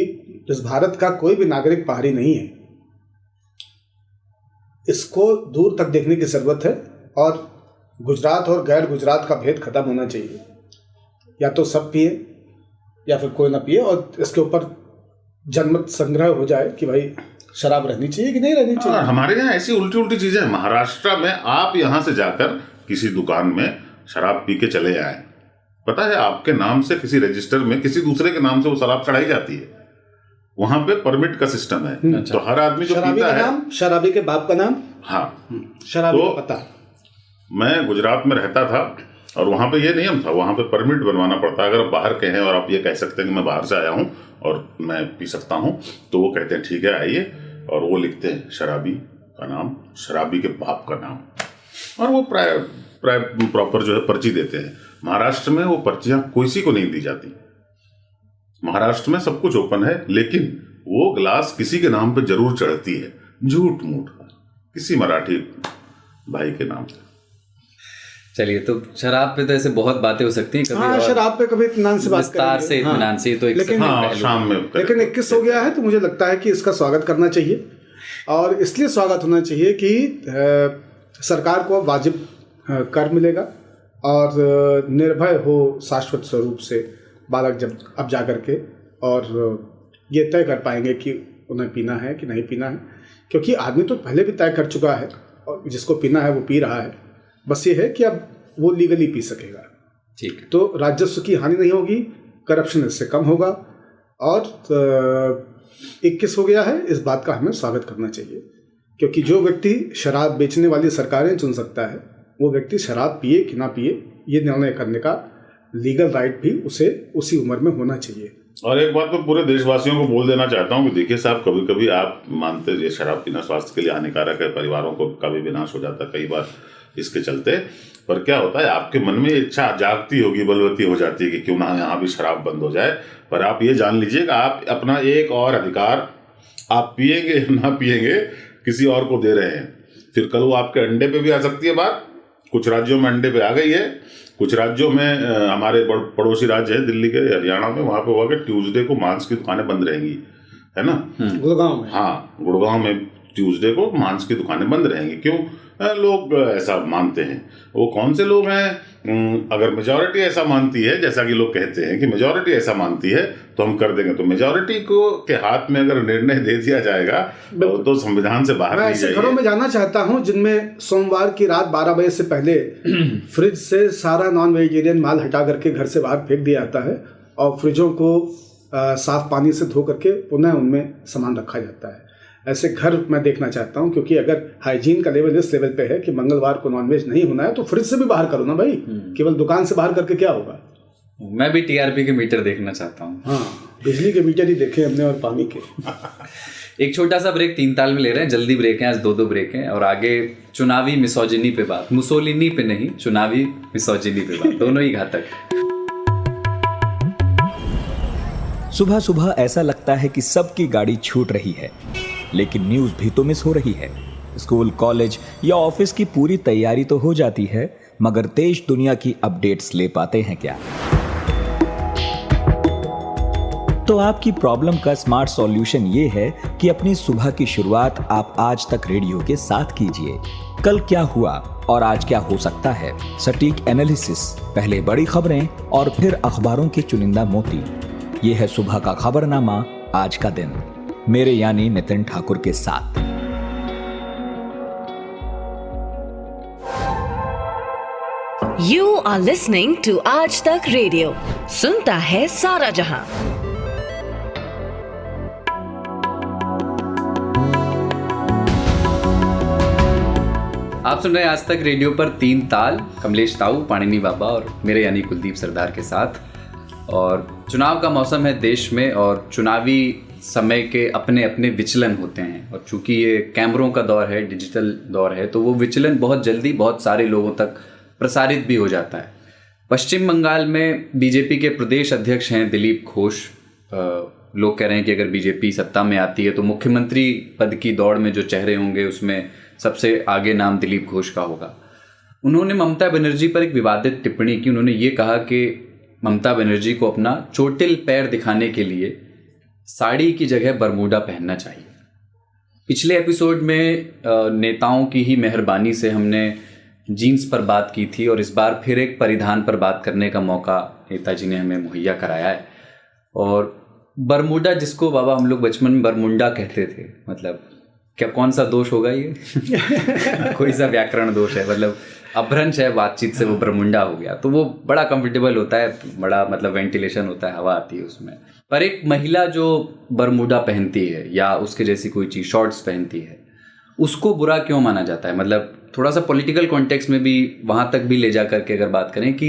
इस भारत का कोई भी नागरिक बाहरी नहीं है, इसको दूर तक देखने की जरूरत है और गुजरात और गैर गुजरात का भेद खत्म होना चाहिए। या तो सब पिए या फिर कोई ना पिए, और इसके ऊपर जनमत संग्रह हो जाए कि भाई शराब रहनी चाहिए कि नहीं रहनी चाहिए। हमारे यहाँ ऐसी उल्टी चीजें, महाराष्ट्र में आप यहाँ से जाकर किसी दुकान में शराब पी के चले आए, पता है आपके नाम से किसी रजिस्टर में किसी दूसरे के नाम से वो शराब चढ़ाई जाती है। वहां पे परमिट का सिस्टम है। तो हर आदमी जो पीता है, शराबी के बाप का नाम, हाँ, शराबी तो का पता। मैं गुजरात में रहता था और वहां पे ये नियम था, वहां पे परमिट बनवाना पड़ता है। अगर आप बाहर के हैं और आप ये कह सकते हैं कि मैं बाहर से आया हूँ और मैं पी सकता हूँ, तो वो कहते हैं ठीक है आइए, और वो लिखते हैं शराबी का नाम, शराबी के बाप का नाम, और वो प्रॉपर जो है पर्ची देते हैं। महाराष्ट्र में वो पर्चियां किसी को नहीं दी जाती। महाराष्ट्र में सब कुछ ओपन है, लेकिन वो ग्लास किसी के नाम पे जरूर चढ़ती है, झूठ मूठ किसी मराठी भाई के नाम से। चलिए, तो शराब पे तो ऐसे बहुत बातें हो सकती हैं कभी। हाँ, शराब पे कभी इत्मीनान से बात विस्तार से इत्मीनान से तो लेकिन शाम में, लेकिन 21 हो गया है, तो मुझे लगता है कि इसका स्वागत करना चाहिए। और इसलिए स्वागत होना चाहिए कि सरकार को वाजिब कर मिलेगा और निर्भय हो शाश्वत स्वरूप से बालक जब अब जा कर के और ये तय कर पाएंगे कि उन्हें पीना है कि नहीं पीना है। क्योंकि आदमी तो पहले भी तय कर चुका है और जिसको पीना है वो पी रहा है, बस ये है कि अब वो लीगली पी सकेगा। ठीक, तो राजस्व की हानि नहीं होगी, करप्शन इससे कम होगा। और 21 हो गया है, इस बात का हमें स्वागत करना चाहिए। क्योंकि जो व्यक्ति शराब बेचने वाली सरकारें चुन सकता है, वो व्यक्ति शराब पिए कि ना पिए ये निर्णय करने का लीगल राइट भी उसे उसी उम्र में होना चाहिए। और एक बात मैं पूरे देशवासियों को बोल देना चाहता हूँ कि देखिए साहब, कभी कभी आप मानते ये शराब पीना स्वास्थ्य के लिए हानिकारक है, परिवारों को का भी विनाश हो जाता है कई बार इसके चलते। पर क्या होता है, आपके मन में इच्छा जागती होगी, बलवती हो जाती है कि क्यों ना यहाँ भी शराब बंद हो जाए। पर आप ये जान लीजिए कि आप अपना एक और अधिकार, आप पिएंगे ना पिएंगे, किसी और को दे रहे हैं। फिर कल वो आपके अंडे पे भी आ सकती है बात। कुछ राज्यों में अंडे पे आ गई है, कुछ राज्यों में हमारे पड़ोसी राज्य है दिल्ली के, हरियाणा में, वहां पे हुआ कि ट्यूसडे को मांस की दुकानें बंद रहेंगी, है ना। गुड़गांव में, हाँ, गुड़गांव में ट्यूसडे को मांस की दुकानें बंद रहेंगी। क्यों? लोग ऐसा मानते हैं। वो कौन से लोग हैं? अगर मेजॉरिटी ऐसा मानती है, जैसा कि लोग कहते हैं कि मेजॉरिटी ऐसा मानती है तो हम कर देंगे, तो मेजॉरिटी को के हाथ में अगर निर्णय दे दिया जाएगा तो संविधान से बाहर नहीं जाएगा। मैं ऐसे घरों में जाना चाहता हूं जिनमें सोमवार की रात 12 बजे से पहले फ्रिज से सारा नॉन वेजिटेरियन माल हटा करके घर से बाहर फेंक दिया जाता है और फ्रिजों को साफ पानी से धो करके पुनः उनमें सामान रखा जाता है। ऐसे घर मैं देखना चाहता हूं, क्योंकि अगर हाइजीन का लेवल इस लेवल पे है कि मंगलवार को नॉनवेज नहीं होना है तो फ्रिज से भी बाहर करो ना भाई। केवल दुकान से बाहर करके क्या होगा? मैं भी टीआरपी के मीटर देखना चाहता हूँ। हाँ, बिजली के मीटर ही देखे हमने और पानी के। एक छोटा सा ब्रेक 3 ताल में ले रहे हैं, जल्दी ब्रेक है, आज 2 ब्रेक हैं, और आगे चुनावी मिसोजिनी पे बात, मुसोलिनी पे नहीं, चुनावी मिसोजिनी पे बात, दोनों ही घातक। सुबह सुबह ऐसा लगता है कि सबकी गाड़ी छूट रही है, लेकिन न्यूज़ भी तो मिस हो रही है। स्कूल, कॉलेज या ऑफिस की पूरी तैयारी तो हो जाती है, मगर देश दुनिया की अपडेट्स ले पाते हैं क्या? तो आपकी प्रॉब्लम का स्मार्ट सॉल्यूशन ये है कि अपनी सुबह की शुरुआत आप आज तक रेडियो के साथ कीजिए। कल क्या हुआ और आज क्या हो सकता है, सटीक एनालिसिस, पहले बड़ी खबरें और फिर अखबारों के चुनिंदा मोती। ये है सुबह का खबरनामा, आज का दिन, मेरे यानी नितिन ठाकुर के साथ। You are listening to आज तक रेडियो, सुनता है सारा जहां। आप सुन रहे हैं आज तक रेडियो पर तीन ताल, कमलेश ताऊ, पाणिनी बाबा और मेरे यानी कुलदीप सरदार के साथ। और चुनाव का मौसम है देश में और चुनावी समय के अपने अपने विचलन होते हैं। और चूंकि ये कैमरों का दौर है, डिजिटल दौर है, तो वो विचलन बहुत जल्दी बहुत सारे लोगों तक प्रसारित भी हो जाता है। पश्चिम बंगाल में बीजेपी के प्रदेश अध्यक्ष हैं दिलीप घोष। लोग कह रहे हैं कि अगर बीजेपी सत्ता में आती है तो मुख्यमंत्री पद की दौड़ में जो चेहरे होंगे उसमें सबसे आगे नाम दिलीप घोष का होगा। उन्होंने ममता बनर्जी पर एक विवादित टिप्पणी की। उन्होंने ये कहा कि ममता बनर्जी को अपना चोटिल पैर दिखाने के लिए साड़ी की जगह बरमूडा पहनना चाहिए। पिछले एपिसोड में नेताओं की ही मेहरबानी से हमने जीन्स पर बात की थी और इस बार फिर एक परिधान पर बात करने का मौका नेताजी ने हमें मुहैया कराया है। और बरमूडा, जिसको बाबा हम लोग बचपन में बरमुंडा कहते थे, मतलब क्या कौन सा दोष होगा ये? कोई सा व्याकरण दोष है, मतलब अपभ्रंश है बातचीत से, वो बरमुंडा हो गया। तो वो बड़ा कंफर्टेबल होता है, बड़ा मतलब वेंटिलेशन होता है, हवा आती है उसमें। पर एक महिला जो बरमूडा पहनती है या उसके जैसी कोई चीज़ शॉर्ट्स पहनती है, उसको बुरा क्यों माना जाता है? मतलब थोड़ा सा पॉलिटिकल कॉन्टेक्स्ट में भी वहाँ तक भी ले जा करके अगर बात करें कि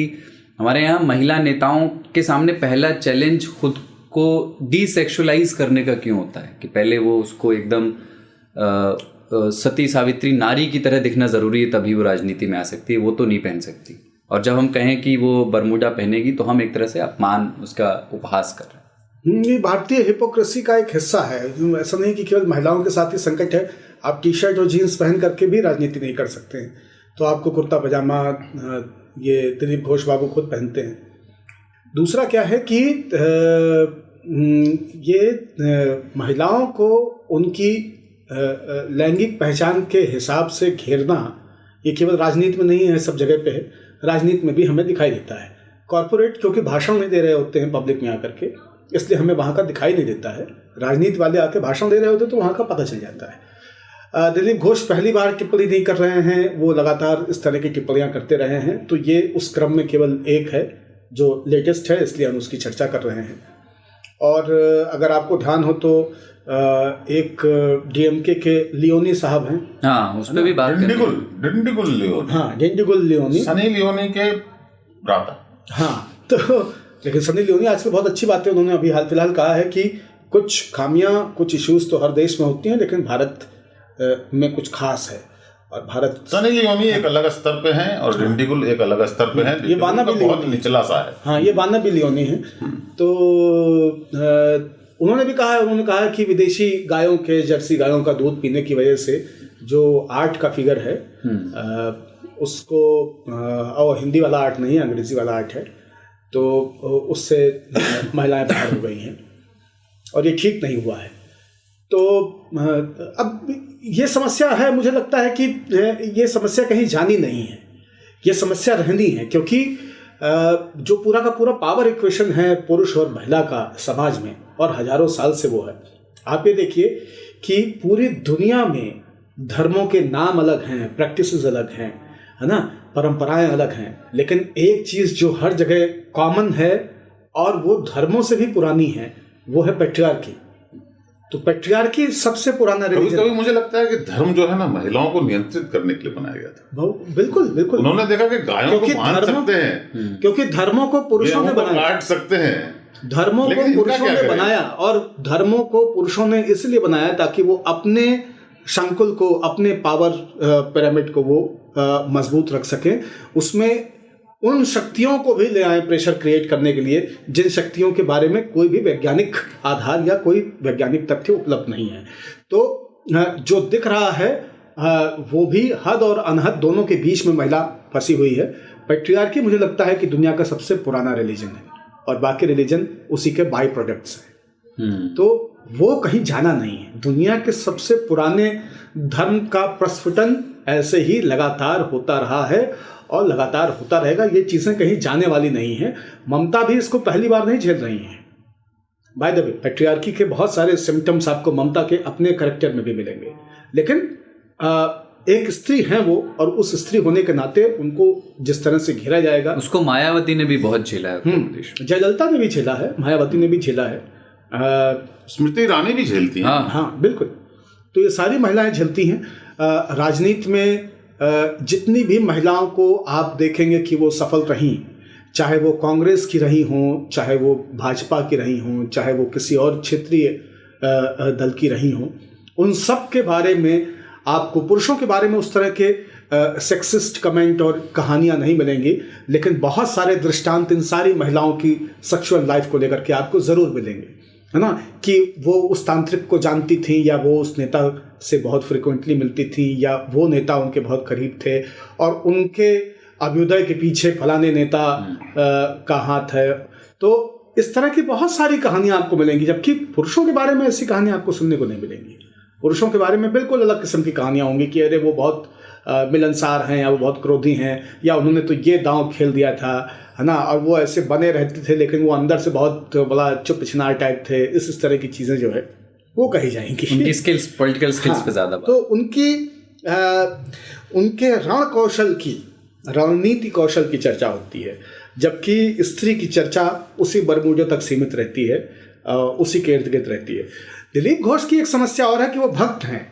हमारे यहाँ महिला नेताओं के सामने पहला चैलेंज खुद को डीसेक्सुअलाइज करने का क्यों होता है कि पहले वो उसको एकदम सती सावित्री नारी की तरह दिखना ज़रूरी है तभी वो राजनीति में आ सकती है, वो तो नहीं पहन सकती। और जब हम कहें कि वो बरमूडा पहनेगी तो हम एक तरह से अपमान, उसका उपहास कर रहे हैं। ये भारतीय हिपोक्रेसी का एक हिस्सा है। ऐसा नहीं कि केवल महिलाओं के साथ ही संकट है, आप टी शर्ट और जीन्स पहन करके भी राजनीति नहीं कर सकते हैं। तो आपको कुर्ता पजामा ये दिलीप घोष बाबू खुद पहनते हैं। दूसरा क्या है कि ये महिलाओं को उनकी लैंगिक पहचान के हिसाब से घेरना, ये केवल राजनीति में नहीं है, सब जगह पे है। राजनीति में भी हमें दिखाई देता है। कॉरपोरेट क्योंकि भाषण नहीं दे रहे होते हैं पब्लिक में आकर के, इसलिए हमें वहाँ का दिखाई नहीं देता है। राजनीति वाले आके भाषण दे रहे होते तो वहाँ का पता चल जाता है। दिलीप घोष पहली बार टिप्पणी नहीं कर रहे हैं, वो लगातार इस तरह की टिप्पणियाँ करते रहे हैं। तो ये उस क्रम में केवल एक है जो लेटेस्ट है, इसलिए हम उसकी चर्चा कर रहे हैं। और अगर आपको ध्यान हो तो एक डीएमके के लियोनी साहब हैं, हाँ, उस पर भी बात डिंडिगुल लियोनी, हाँ डिंडिगुल लियोनी, सनी लियोनी के भ्राता। हाँ, तो लेकिन सनी लियोनी आजकल बहुत अच्छी बातें उन्होंने अभी हाल फिलहाल कहा है कि कुछ खामियां, कुछ इश्यूज तो हर देश में होती हैं, लेकिन भारत में कुछ खास है। और भारत, सनी लियोनी एक अलग स्तर पे हैं और डिंडिगुल एक अलग स्तर पे हैं। ये वाना भी बहुत निचला सा है। हाँ, ये वाना भी लियोनी है। तो उन्होंने भी कहा है, उन्होंने कहा कि विदेशी गायों के, जर्सी गायों का दूध पीने की वजह से जो आर्ट का फिगर है उसको, और हिंदी वाला आर्ट नहीं है, अंग्रेजी वाला आर्ट है, तो उससे महिलाएं बाहर हो गई हैं और ये ठीक नहीं हुआ है। तो अब ये समस्या है, मुझे लगता है कि ये समस्या कहीं जानी नहीं है, ये समस्या रहनी है। क्योंकि जो पूरा का पूरा पावर इक्वेशन है पुरुष और महिला का समाज में, और हजारों साल से वो है। आप ये देखिए कि पूरी दुनिया में धर्मों के नाम अलग हैं, प्रैक्टिसेस अलग हैं, है ना, परंपराएं अलग हैं, लेकिन एक चीज़ जो हर जगह कॉमन है और वो धर्मों से भी पुरानी है, वो है पैट्रियार्की। तो पैट्रियार्की सबसे पुराना रिलीजन। कभी मुझे लगता है कि धर्म जो है ना, महिलाओं को नियंत्रित करने के लिए बनाया गया था। बिल्कुल बिल्कुल। उन्होंने देखा कि गायों को बांध सकते हैं, क्योंकि धर्मों को पुरुषों ने बनाया, काट सकते हैं, धर्मों को पुरुषों ने बनाया। और धर्मों को पुरुषों ने इसलिए बनाया ताकि वो अपने संकुल को, अपने पावर पिरामिड को वो मजबूत रख सके। उसमें उन शक्तियों को भी ले आए प्रेशर क्रिएट करने के लिए जिन शक्तियों के बारे में कोई भी वैज्ञानिक आधार या कोई वैज्ञानिक तथ्य उपलब्ध नहीं है। तो जो दिख रहा है वो भी हद और अनहद दोनों के बीच में महिला फंसी हुई है। पैट्रियार्की मुझे लगता है कि दुनिया का सबसे पुराना रिलीजन है और बाकी रिलीजन उसी के बाई प्रोडक्ट्स हैं। तो वो कहीं जाना नहीं है। दुनिया के सबसे पुराने धर्म का प्रस्फुटन ऐसे ही लगातार होता रहा है और लगातार होता रहेगा। ये चीज़ें कहीं जाने वाली नहीं है। ममता भी इसको पहली बार नहीं झेल रही हैं। बाय द वे, पैट्रियार्की के बहुत सारे सिम्टम्स आपको ममता के अपने कैरेक्टर में भी मिलेंगे, लेकिन एक स्त्री हैं वो, और उस स्त्री होने के नाते उनको जिस तरह से घेरा जाएगा, उसको मायावती ने भी बहुत झेला है उत्तर प्रदेश में। जयललिता ने भी झेला है, मायावती ने भी झेला है, स्मृति ईरानी भी झेलती है। हाँ बिल्कुल। तो ये सारी महिलाएं झेलती हैं। राजनीति में जितनी भी महिलाओं को आप देखेंगे कि वो सफल रहीं, चाहे वो कांग्रेस की रही हों, चाहे वो भाजपा की रही हों, चाहे वो किसी और क्षेत्रीय दल की रही हों, उन सब के बारे में आपको, पुरुषों के बारे में उस तरह के सेक्सिस्ट कमेंट और कहानियां नहीं मिलेंगी, लेकिन बहुत सारे दृष्टांत इन सारी महिलाओं की सेक्सुअल लाइफ को लेकर के आपको ज़रूर मिलेंगे, है ना, कि वो उस तांत्रिक को जानती थी, या वो उस नेता से बहुत फ्रिक्वेंटली मिलती थी, या वो नेता उनके बहुत करीब थे और उनके अभ्युदय के पीछे फलाने नेता का हाथ है। तो इस तरह की बहुत सारी कहानियां आपको मिलेंगी, जबकि पुरुषों के बारे में ऐसी कहानियां आपको सुनने को नहीं मिलेंगी। पुरुषों के बारे में बिल्कुल अलग किस्म की कहानियां होंगी कि अरे वो बहुत मिलनसार हैं, या वो बहुत क्रोधी हैं, या उन्होंने तो ये दांव खेल दिया था, है ना, और वो ऐसे बने रहते थे लेकिन वो अंदर से बहुत बड़ा चुप छिनार टाइप थे। इस तरह की चीज़ें जो है वो कही जाएंगी। उनकी स्किल्स, पॉलिटिकल स्किल्स पे ज़्यादा। तो उनके रण कौशल की, रणनीति कौशल की चर्चा होती है, जबकि स्त्री की चर्चा उसी बरमूडे तक सीमित रहती है, उसी के इर्द गिर्द रहती है। दिलीप घोष की एक समस्या और है कि वो भक्त हैं,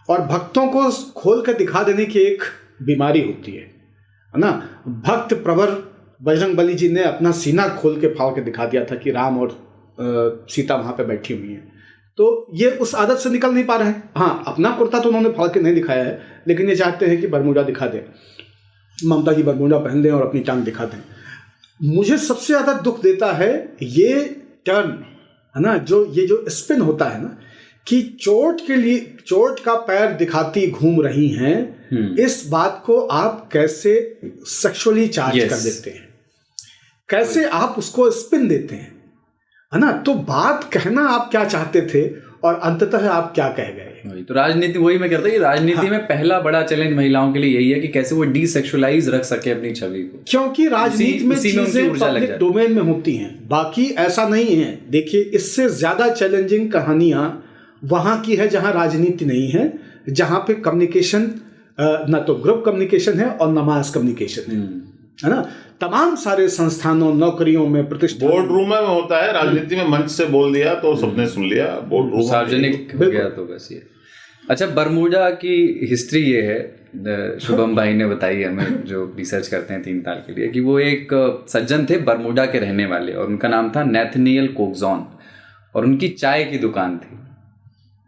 और भक्तों को खोल कर दिखा देने की एक बीमारी होती है ना। भक्त प्रवर बजरंगबली जी ने अपना सीना खोल के फाड़ के दिखा दिया था कि राम और सीता वहाँ पे बैठी हुई हैं, तो ये उस आदत से निकल नहीं पा रहे हैं। हाँ, अपना कुर्ता तो उन्होंने फाड़ के नहीं दिखाया है, लेकिन ये चाहते हैं कि बरमूडा दिखा दें, ममता जी बरमूडा पहन दें और अपनी टांग दिखा दें। मुझे सबसे ज़्यादा दुख देता है ये टर्न, है ना, जो ये जो स्पिन होता है ना, कि चोट के लिए चोट का पैर दिखाती घूम रही हैं, इस बात को आप कैसे सेक्सुअली चार्ज कर देते हैं, कैसे आप उसको स्पिन देते हैं, है ना। तो बात कहना आप क्या चाहते थे और अंततः आप क्या कह गए। तो राजनीति, वही मैं कहता हूँ, राजनीति में पहला बड़ा चैलेंज महिलाओं के लिए यही है कि कैसे वो डीसेक्सुअलाइज रख सके अपनी छवि को, क्योंकि राजनीति में चीजें पब्लिक डोमेन में होती हैं, बाकी ऐसा नहीं है। देखिए, इससे ज्यादा चैलेंजिंग कहानियां वहां की है जहां राजनीति नहीं है, जहां पे कम्युनिकेशन न तो ग्रुप कम्युनिकेशन है और न मास कम्युनिकेशन है ना। तमाम सारे संस्थानों, नौकरियों में, प्रतिष्ठान, बोर्ड रूम में होता है, राजनीति में मंच से बोल दिया तो सबने सुन लिया, बोर्ड रूम सार्वजनिक हो गया तो बस ये। अच्छा, बरमूडा की हिस्ट्री ये है, शुभम भाई ने बताई हमें, जो रिसर्च करते हैं 3 साल के लिए, कि वो एक सज्जन थे बरमूडा के रहने वाले, और उनका नाम था नेथनियल कोक्सॉन, और उनकी चाय की दुकान थी।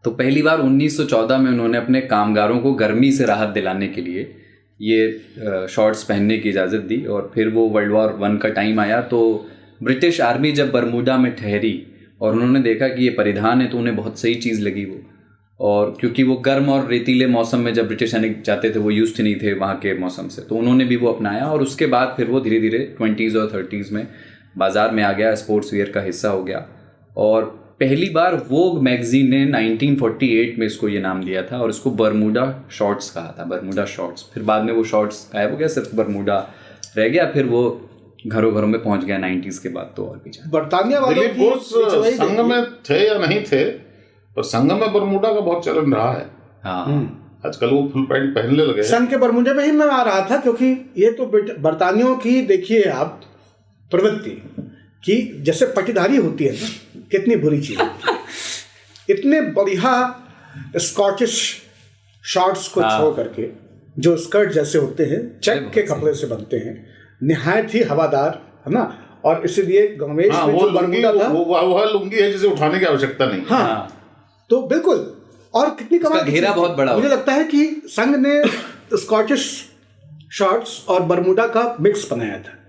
तो पहली बार 1914 में उन्होंने अपने कामगारों को गर्मी से राहत दिलाने के लिए ये शॉर्ट्स पहनने की इजाज़त दी। और फिर वो वर्ल्ड वॉर 1 का टाइम आया, तो ब्रिटिश आर्मी जब बरमूडा में ठहरी और उन्होंने देखा कि ये परिधान है, तो उन्हें बहुत सही चीज़ लगी वो। और क्योंकि वो गर्म और रेतीले मौसम में जब ब्रिटिश सैनिक जाते थे, वो यूज्ड नहीं थे वहाँ के मौसम से, तो उन्होंने भी वो अपनाया। और उसके बाद फिर वो धीरे धीरे 20s और 30s में बाज़ार में आ गया, स्पोर्ट्स वियर का हिस्सा हो गया। और पहली बार वोग मैगजीन ने 1948 में इसको ये नाम दिया था, और इसको बरमूडा शॉर्ट्स कहा था, बरमूडा शॉर्ट्स। फिर बाद में वो शॉर्ट्स गायब हो गया, सिर्फ बरमूडा रह गया। फिर वो घरों घरों में पहुंच गया 90s के बाद, तो और भी बरतानिया वालों दिलीप घोष संघ में थे या नहीं थे, पर संघ में बरमूडा का बहुत चलन रहा है। हाँ, आजकल वो फुल पैंट पहनने लगे। संघ के बरमूडे में ही मैं आ रहा था, क्योंकि ये तो बरतानियों की देखिए आप प्रवृत्ति कि जैसे पटीदारी होती है ना, कितनी बुरी चीज होती है। इतने बढ़िया स्कॉटिश शॉर्ट्स को छोड़ करके, जो स्कर्ट जैसे होते हैं, चेक के कपड़े से बनते हैं, निहायत ही हवादार, है ना। और इसीलिए गणवेश में जो बरमूडा था, वो लुंगी है जिसे उठाने की आवश्यकता नहीं। हाँ, तो बिल्कुल। और कितनी कमाल की घेरा बहुत बड़ा, मुझे लगता है कि संघ ने स्कॉटिश शॉर्ट्स और बरमूडा का मिक्स बनाया था,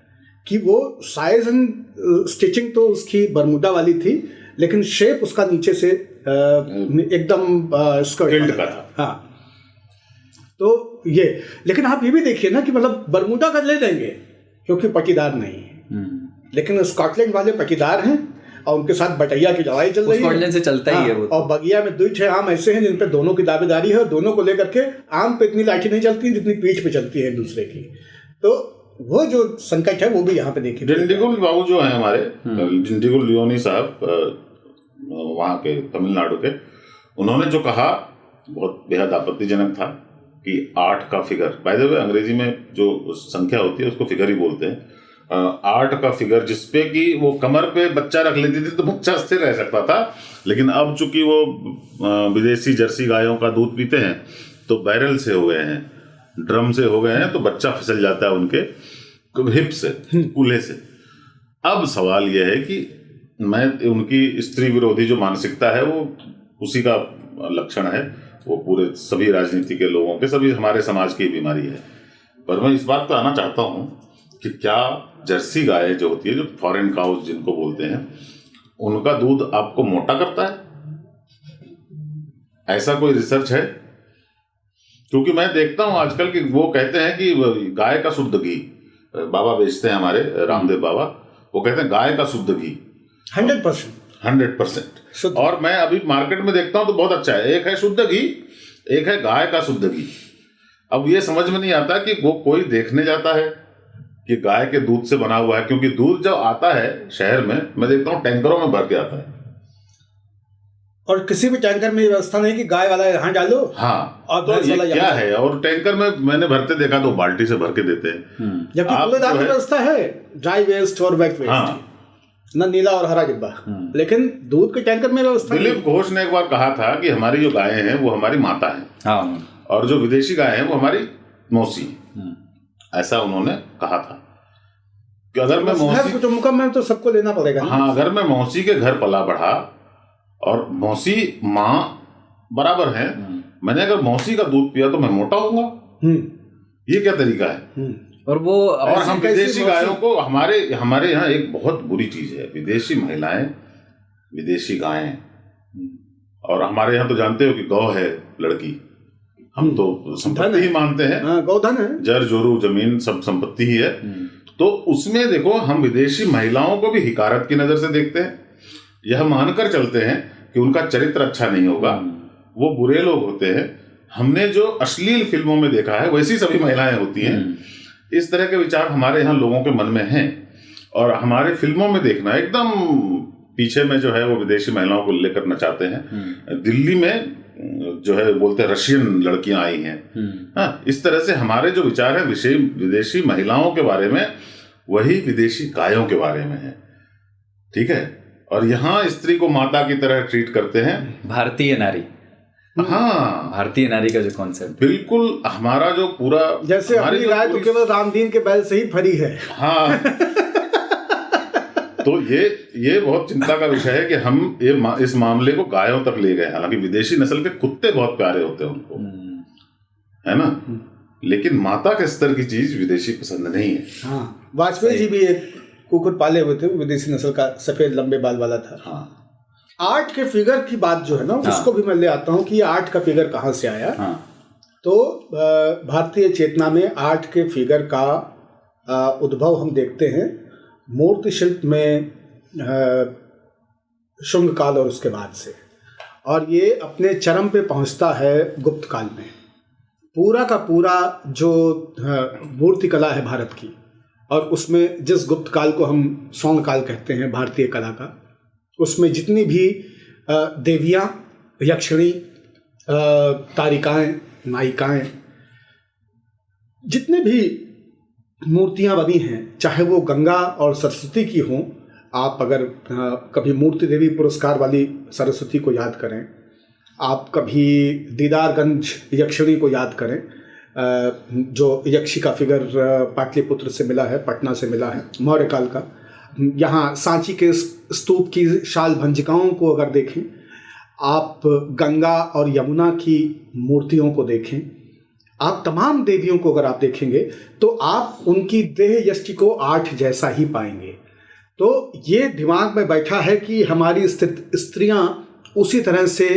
कि वो साइज एंड स्टिचिंग तो उसकी बरमूडा वाली थी, लेकिन शेप उसका नीचे से एकदम स्कर्ट का था। हाँ, तो ये, लेकिन आप ये भी देखिए ना कि मतलब बरमूडा का ले लेंगे क्योंकि पटीदार नहीं है, लेकिन स्कॉटलैंड वाले पटीदार हैं, और उनके साथ बटैया की लड़ाई चल रही है। स्कॉटलैंड से चलता ही है वो। और बगिया में 2 आम ऐसे हैं जिन पे दोनों की दावेदारी है, और दोनों को लेकर के आम पे इतनी लाठी नहीं चलती जितनी पीठ पे चलती है दूसरे की। तो वो जो संकट है वो भी यहाँ पे देखिए। डिंडीगुल बाबू जो है हमारे, डिंडीगुल लियोनी साहब, वहाँ के तमिलनाडु के, उन्होंने जो कहा बहुत बेहद आपत्तिजनक था कि 8 का फिगर, बाय द वे अंग्रेजी में जो संख्या होती है उसको फिगर ही बोलते हैं, 8 का फिगर जिसपे कि वो कमर पे बच्चा रख लेती थी तो बच्चा स्थिर रह सकता था, लेकिन अब चूंकि वो विदेशी जर्सी गायों का दूध पीते हैं तो बैरल से हो गए हैं, ड्रम से हो गए हैं, तो बच्चा फिसल जाता है उनके हिप से, कूल्हे से। अब सवाल यह है कि उनकी स्त्री विरोधी जो मानसिकता है वो उसी का लक्षण है, वो पूरे सभी राजनीति के लोगों के, सभी हमारे समाज की बीमारी है। पर मैं इस बात पर आना चाहता हूँ कि क्या जर्सी गाय जो होती है, जो फॉरेन काउज जिनको बोलते हैं, उनका दूध आपको मोटा करता है? ऐसा कोई रिसर्च है? क्योंकि मैं देखता हूं आजकल कि वो कहते हैं कि गाय का शुद्ध घी, बाबा बेचते हैं हमारे रामदेव बाबा, वो कहते हैं गाय का शुद्ध घी 100%। और मैं अभी मार्केट में देखता हूं तो बहुत अच्छा है, एक है शुद्ध घी, एक है गाय का शुद्ध घी। अब ये समझ में नहीं आता कि वो कोई देखने जाता है कि गाय के दूध से बना हुआ है, क्योंकि दूध जब आता है शहर में, मैं देखता हूँ टैंकरों में भर के आता है, और किसी भी टैंकर में व्यवस्था नहीं कि गाय वाला यहाँ डालो, हाँ, और तो ये क्या है। और टैंकर में मैंने भरते देखा तो बाल्टी से भर के देते हैं, जबकि कूड़ेदान की व्यवस्था है, ड्राई वेस्ट और वेट वेस्ट, ना नीला और हरा डिब्बा, लेकिन दूध के टैंकर में व्यवस्था। दिलीप घोष ने एक बार कहा था कि हमारी जो गायें हैं वो हमारी माता है, और जो विदेशी गायें हैं वो हमारी मौसी, ऐसा उन्होंने कहा था कि अगर मैं मौसी कुटुंब में तो सबको लेना पड़ेगा। हाँ, अगर मैं मौसी के घर पला बढ़ा और मौसी माँ बराबर है, मैंने अगर मौसी का दूध पिया तो मैं मोटा होऊंगा। ये क्या तरीका है? और हम विदेशी गायों को, हमारे यहाँ एक बहुत बुरी चीज है, विदेशी महिलाएं, विदेशी गायें। और हमारे यहाँ तो जानते हो कि गौ है लड़की, हम तो संपत्ति ही मानते हैं, गौधन है, जर जोरू जमीन सब संपत्ति ही है। तो उसमें देखो, हम विदेशी महिलाओं को भी हिकारत की नजर से देखते हैं, यह मानकर चलते हैं कि उनका चरित्र अच्छा नहीं होगा, वो बुरे लोग होते हैं। हमने जो अश्लील फिल्मों में देखा है वैसी सभी महिलाएं होती हैं। इस तरह के विचार हमारे यहाँ लोगों के मन में हैं, और हमारे फिल्मों में देखना एकदम पीछे में जो है वो विदेशी महिलाओं को लेकर नचाते हैं। दिल्ली में जो है बोलते हैं रशियन लड़कियां आई हैं। हाँ, इस तरह से हमारे जो विचार है विदेशी महिलाओं के बारे में वही विदेशी गायों के बारे में है, ठीक है। और यहाँ स्त्री को माता की तरह ट्रीट करते हैं, भारतीय नारी। हाँ, भारतीय नारी का जो कॉन्सेप्ट, बिल्कुल हमारा जो पूरा, जैसे हमारी गाय तो केवल रामदीन के बैल से ही फरी है। हाँ तो ये बहुत चिंता का विषय है कि हम इस मामले को गायों तक ले गए। हालांकि विदेशी नस्ल के कुत्ते बहुत प्यारे होते हैं उनको, है ना, लेकिन माता के स्तर की चीज विदेशी पसंद नहीं है। हाँ, वाजपेयी जी भी एक कुकुर पाले हुए थे, विदेशी नस्ल का, सफेद लंबे बाल वाला था। हाँ। 8 के फिगर की बात जो है ना, उसको भी मैं ले आता हूँ कि 8 का फिगर कहाँ से आया। तो भारतीय चेतना में 8 के फिगर का उद्भव हम देखते हैं मूर्ति शिल्प में शुंग काल और उसके बाद से, और ये अपने चरम पे पहुंचता है गुप्त काल में। पूरा का पूरा जो मूर्ति कला है भारत की, और उसमें जिस गुप्त काल को हम स्वर्ण काल कहते हैं भारतीय कला का, उसमें जितनी भी देवियाँ, यक्षिणी, तारिकाएं, नायिकाएं, जितने भी मूर्तियां बनी हैं, चाहे वो गंगा और सरस्वती की हों। आप अगर कभी मूर्ति देवी पुरस्कार वाली सरस्वती को याद करें, आप कभी दीदारगंज यक्षिणी को याद करें, जो यक्षी का फिगर पाटलिपुत्र से मिला है, पटना से मिला है, मौर्य काल का। यहाँ सांची के स्तूप की शाल भंजिकाओं को अगर देखें, आप गंगा और यमुना की मूर्तियों को देखें, आप तमाम देवियों को अगर आप देखेंगे तो आप उनकी देह यष्टि को 8 जैसा ही पाएंगे। तो ये दिमाग में बैठा है कि हमारी स्त्रियां उसी तरह से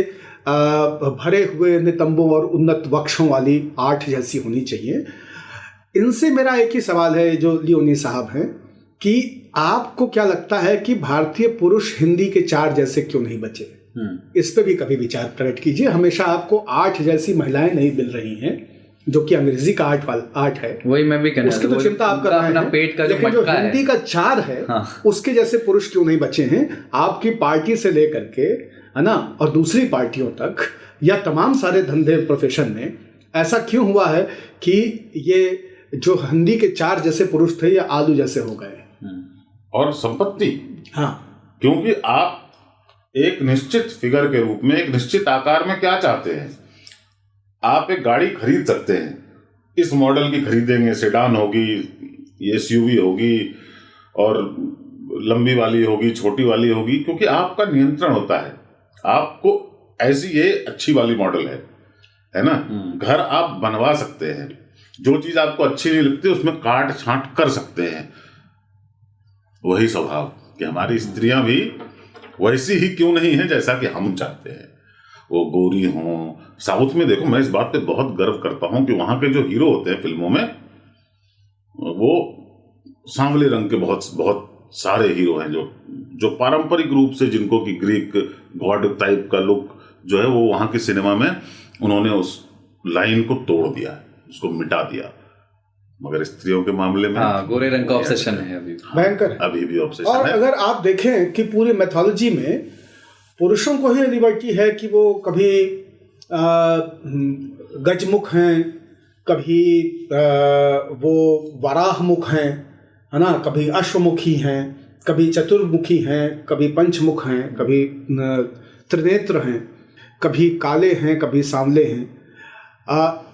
भरे हुए नितंबों और उन्नत वक्षों वाली 8 जैसी होनी चाहिए। इनसे मेरा एक ही सवाल है, जो लियोनी साहब हैं, कि आपको क्या लगता है कि भारतीय पुरुष हिंदी के 4 जैसे क्यों नहीं बचे? इस पे भी कभी विचार प्रकट कीजिए। हमेशा आपको 8 जैसी महिलाएं नहीं मिल रही हैं, जो कि अंग्रेजी का 8 है, वही मैं भी कहना, उसकी तो चिंता आप कर रहे हैं, पेट का जो लेकिन जो हिंदी का 4 है, उसके जैसे पुरुष क्यों नहीं बचे हैं? आपकी पार्टी से लेकर के, है ना, और दूसरी पार्टियों तक, या तमाम सारे धंधे प्रोफेशन में ऐसा क्यों हुआ है कि ये जो हंडी के 4 जैसे पुरुष थे ये आलू जैसे हो गए? और संपत्ति, हाँ, क्योंकि आप एक निश्चित फिगर के रूप में, एक निश्चित आकार में क्या चाहते हैं? आप एक गाड़ी खरीद सकते हैं, इस मॉडल की खरीदेंगे, सेडान होगी, एसयूवी होगी, और लंबी वाली होगी, छोटी वाली होगी, क्योंकि आपका नियंत्रण होता है। आपको ऐसी ये अच्छी वाली मॉडल है ना। घर आप बनवा सकते हैं, जो चीज आपको अच्छी नहीं लगती उसमें काट छांट कर सकते हैं। वही स्वभाव कि हमारी स्त्रियां भी वैसी ही क्यों नहीं है जैसा कि हम चाहते हैं। वो गोरी हों, साउथ में देखो, मैं इस बात पे बहुत गर्व करता हूं कि वहां के जो हीरो होते हैं फिल्मों में, वो सांवले रंग के बहुत बहुत सारे हीरो हैं जो पारंपरिक रूप से, जिनको कि ग्रीक गॉड टाइप का लुक जो है वो वहां के सिनेमा में उन्होंने उस लाइन को तोड़ दिया, उसको मिटा दिया। मगर स्त्रियों के मामले में गोरे रंग का ऑब्सेशन है अभी, भयंकर है, अभी भी ऑब्सेशन और है। अगर आप देखें कि पूरी मैथोलॉजी में पुरुषों को ही लिबर्टी है कि वो कभी गजमुख हैं, कभी वो वराहमुख हैं, है ना, कभी अश्वमुखी हैं, कभी चतुर्मुखी हैं, कभी पंचमुख हैं, कभी त्रिनेत्र हैं, कभी काले हैं, कभी सांवले हैं।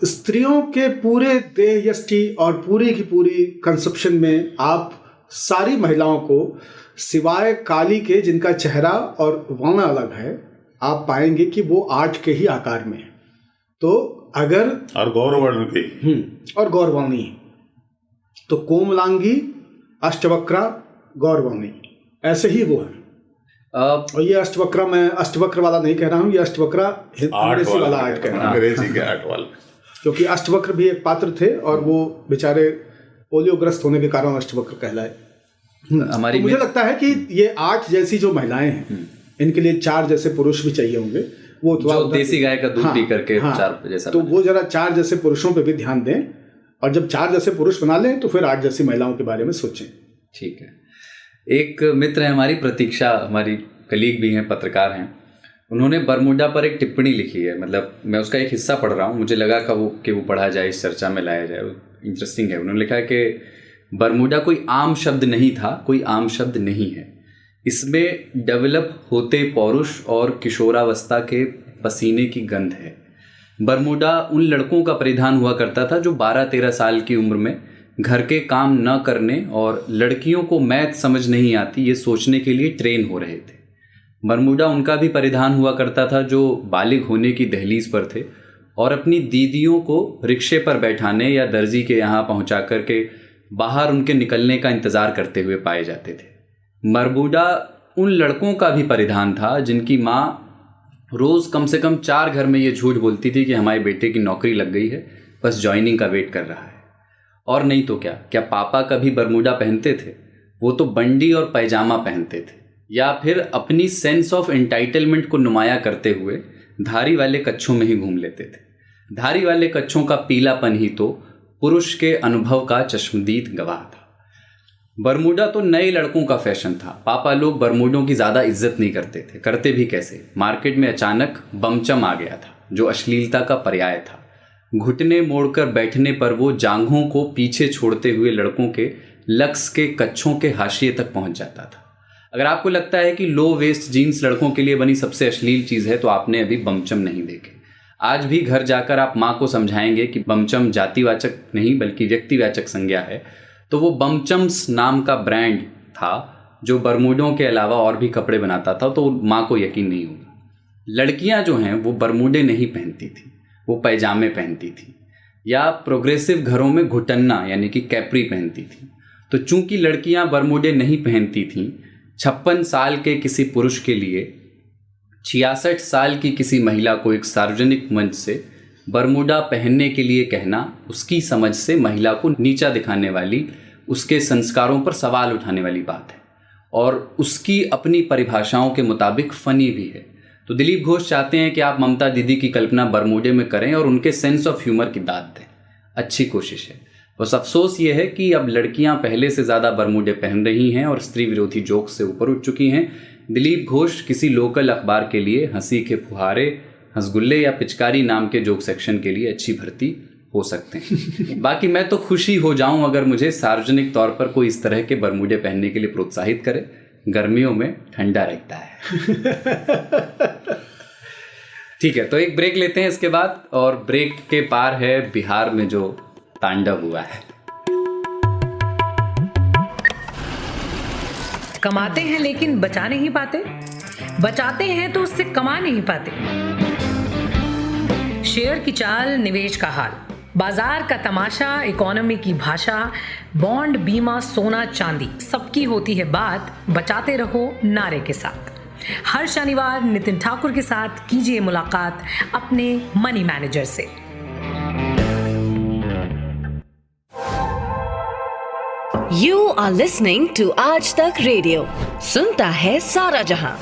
स्त्रियों के पूरे देह यष्टि और पूरी की पूरी कंसेप्शन में आप सारी महिलाओं को सिवाय काली के, जिनका चेहरा और वर्ण अलग है, आप पाएंगे कि वो 8 के ही आकार में है। तो अगर और गौरवर्ण के और गौरवर्णी, तो कोमलांगी, अष्टवक्रा, गौरवर्णी, ऐसे ही वो है। और ये अष्टवक्रा, मैं अष्टवक्र वाला नहीं कह रहा हूँ, ये अष्टवक्रा अंग्रेजी वाला 8 कह रहा हूँ, अंग्रेजी के 8 वाला, क्योंकि अष्टवक्र भी एक पात्र थे और वो बेचारे पोलियोग्रस्त होने के कारण अष्टवक्र कहलाए। हमारी तो मुझे लगता है कि ये 8 जैसी जो महिलाएं हैं, इनके लिए 4 जैसे पुरुष भी चाहिए होंगे। वो जो देसी गाय का दूध पी करके 4 जैसा, तो वो जरा 4 जैसे पुरुषों पे भी ध्यान दें, और जब 4 जैसे पुरुष बना लें तो फिर 8 जैसी महिलाओं के बारे में सोचें। ठीक है। एक मित्र है हमारी, प्रतीक्षा, हमारी कलीग भी हैं, पत्रकार हैं, उन्होंने बरमूडा पर एक टिप्पणी लिखी है। मतलब मैं उसका एक हिस्सा पढ़ रहा हूँ, मुझे लगा कि वो पढ़ा जाए, इस चर्चा में लाया जाए, इंटरेस्टिंग है। उन्होंने लिखा है कि बरमूडा कोई आम शब्द नहीं था, कोई आम शब्द नहीं है। इसमें डेवलप होते पौरुष और किशोरावस्था के पसीने की गंध है। बरमूडा उन लड़कों का परिधान हुआ करता था जो 12-13 साल की उम्र में घर के काम न करने और लड़कियों को मैथ समझ नहीं आती ये सोचने के लिए ट्रेन हो रहे थे। बरमूडा उनका भी परिधान हुआ करता था जो बालिग होने की दहलीज पर थे और अपनी दीदियों को रिक्शे पर बैठाने या दर्जी के यहाँ पहुँचा कर के बाहर उनके निकलने का इंतज़ार करते हुए पाए जाते थे। बरमूडा उन लड़कों का भी परिधान था जिनकी माँ रोज़ कम से कम 4 घर में ये झूठ बोलती थी कि हमारे बेटे की नौकरी लग गई है, बस ज्वाइनिंग का वेट कर रहा है। और नहीं तो क्या पापा कभी बरमूडा पहनते थे? वो तो बंडी और पैजामा पहनते थे, या फिर अपनी सेंस ऑफ एंटाइटलमेंट को नुमाया करते हुए धारी वाले कच्छों में ही घूम लेते थे। धारी वाले कच्छों का पीलापन ही तो पुरुष के अनुभव का चश्मदीद गवाह था। बरमूडा तो नए लड़कों का फैशन था। पापा लोग बरमूडों की ज़्यादा इज्जत नहीं करते थे, करते भी कैसे। मार्केट में अचानक बमचम आ गया था जो अश्लीलता का पर्याय था। घुटने मोड़कर बैठने पर वो जांघों को पीछे छोड़ते हुए लड़कों के लक्स के कच्छों के हाशिए तक पहुंच जाता था। अगर आपको लगता है कि लो वेस्ट जीन्स लड़कों के लिए बनी सबसे अश्लील चीज़ है तो आपने अभी बमचम नहीं देखे। आज भी घर जाकर आप माँ को समझाएंगे कि बमचम जातिवाचक नहीं बल्कि व्यक्तिवाचक संज्ञा है, तो वो बमचम्स नाम का ब्रांड था जो बरमूडों के अलावा और भी कपड़े बनाता था, तो माँ को यकीन नहीं होगा। लड़कियाँ जो हैं वो बरमूडे नहीं पहनती थी, वो पैजामे पहनती थी या प्रोग्रेसिव घरों में घुटन्ना यानी कि कैप्री पहनती थी। तो चूंकि लड़कियां बरमूडे नहीं पहनती थीं, 56 साल के किसी पुरुष के लिए 66 साल की किसी महिला को एक सार्वजनिक मंच से बरमूडा पहनने के लिए कहना उसकी समझ से महिला को नीचा दिखाने वाली, उसके संस्कारों पर सवाल उठाने वाली बात है और उसकी अपनी परिभाषाओं के मुताबिक फ़नी भी है। तो दिलीप घोष चाहते हैं कि आप ममता दीदी की कल्पना बरमूडे में करें और उनके सेंस ऑफ ह्यूमर की दाद दें। अच्छी कोशिश है, बस अफसोस ये है कि अब लड़कियां पहले से ज़्यादा बरमूडे पहन रही हैं और स्त्री विरोधी जोक से ऊपर उठ चुकी हैं। दिलीप घोष किसी लोकल अखबार के लिए हंसी के फुहारे, हंसगुल्ले या पिचकारी नाम के जोक सेक्शन के लिए अच्छी भर्ती हो सकते हैं। बाकी मैं तो खुशी हो जाऊं अगर मुझे सार्वजनिक तौर पर कोई इस तरह के बरमूडे पहनने के लिए प्रोत्साहित करे, गर्मियों में ठंडा रहता है। ठीक है, तो एक ब्रेक लेते हैं इसके बाद, और ब्रेक के पार है बिहार में जो तांडव हुआ है। कमाते हैं लेकिन बचा नहीं पाते, बचाते हैं तो उससे कमा नहीं पाते। शेयर की चाल, निवेश का हाल, बाजार का तमाशा, इकोनॉमी की भाषा, बॉन्ड, बीमा, सोना, चांदी, सबकी होती है बात बचाते रहो नारे के साथ। हर शनिवार नितिन ठाकुर के साथ कीजिए मुलाकात अपने मनी मैनेजर से। You are listening to आज तक रेडियो, सुनता है सारा जहां।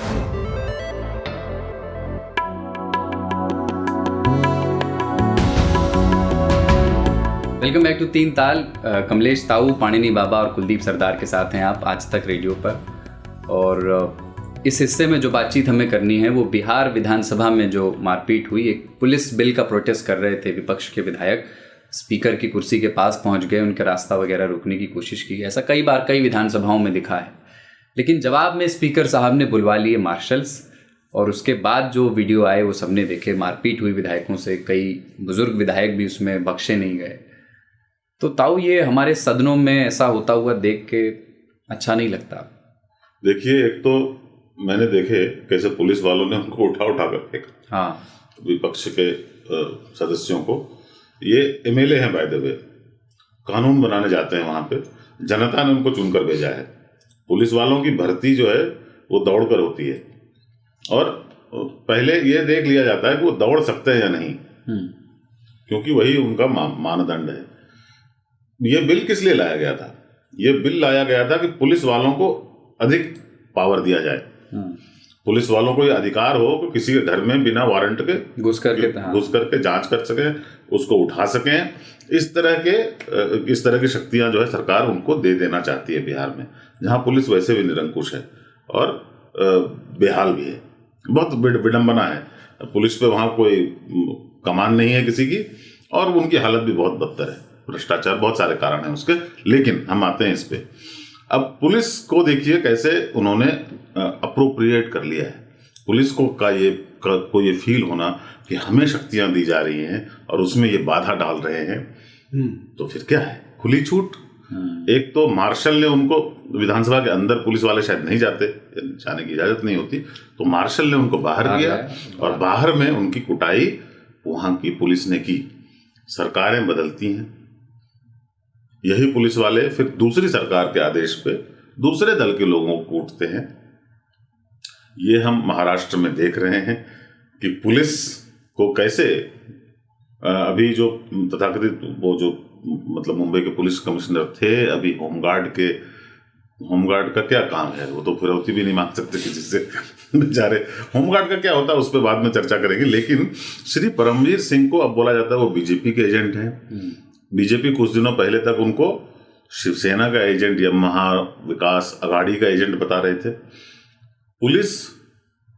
वेलकम बैक टू तीन ताल। कमलेश ताऊ, पाणिनी बाबा और कुलदीप सरदार के साथ हैं आप आज तक रेडियो पर। और इस हिस्से में जो बातचीत हमें करनी है वो बिहार विधानसभा में जो मारपीट हुई, एक पुलिस बिल का प्रोटेस्ट कर रहे थे विपक्ष के विधायक, स्पीकर की कुर्सी के पास पहुंच गए, उनका रास्ता वगैरह रोकने की कोशिश की। ऐसा कई बार कई विधानसभाओं में दिखा है, लेकिन जवाब में स्पीकर साहब ने बुलवा लिए मार्शल्स, और उसके बाद जो वीडियो आए वो सबने देखे। मारपीट हुई विधायकों से, कई बुजुर्ग विधायक भी उसमें बख्शे नहीं गए। तो ताऊ, ये हमारे सदनों में ऐसा होता हुआ देख के अच्छा नहीं लगता। देखिए, एक तो मैंने देखे कैसे पुलिस वालों ने उनको उठा कर फेंका। हाँ, विपक्ष के सदस्यों को। ये एमएलए हैं बाय द वे, कानून बनाने जाते हैं वहां पे, जनता ने उनको चुनकर भेजा है। पुलिस वालों की भर्ती जो है वो दौड़ कर होती है, और पहले ये देख लिया जाता है कि वो दौड़ सकते हैं या नहीं, क्योंकि वही उनका मानदंड है। ये बिल किस लिए लाया गया था? ये बिल लाया गया था कि पुलिस वालों को अधिक पावर दिया जाए, पुलिस वालों को ये अधिकार हो कि किसी के घर में बिना वारंट के घुस करके जांच कर सकें, उसको उठा सकें। इस तरह की शक्तियां जो है सरकार उनको दे देना चाहती है बिहार में, जहां पुलिस वैसे भी निरंकुश है और बेहाल भी है। बहुत विडंबना है, पुलिस पे वहां कोई कमान नहीं है किसी की, और उनकी हालत भी बहुत बदतर है। भ्रष्टाचार, बहुत सारे कारण हैं उसके, लेकिन हम आते हैं इस पे। अब पुलिस को देखिए कैसे उन्होंने अप्रोप्रिएट कर लिया है। पुलिस को ये फील होना कि हमें शक्तियां दी जा रही हैं और उसमें ये बाधा डाल रहे हैं, तो फिर क्या है? खुली छूट। एक तो मार्शल ने उनको, विधानसभा के अंदर पुलिस वाले शायद नहीं जाने की इजाजत नहीं होती, तो मार्शल ने उनको बाहर किया, और बाहर में उनकी कुटाई वहां की पुलिस ने की। सरकारें बदलती हैं, यही पुलिस वाले फिर दूसरी सरकार के आदेश पे दूसरे दल के लोगों को कूटते हैं। ये हम महाराष्ट्र में देख रहे हैं कि पुलिस को कैसे अभी जो तथाकथित वो जो मतलब मुंबई के पुलिस कमिश्नर थे, अभी होमगार्ड का क्या काम है? वो तो फिरौती भी नहीं मांग सकते किसी से बेचारे। होमगार्ड का क्या होता है उस पर बाद में चर्चा करेंगे। लेकिन श्री परमवीर सिंह को अब बोला जाता है वो बीजेपी के एजेंट हैं। बीजेपी कुछ दिनों पहले तक उनको शिवसेना का एजेंट या महाविकास अघाड़ी का एजेंट बता रहे थे। पुलिस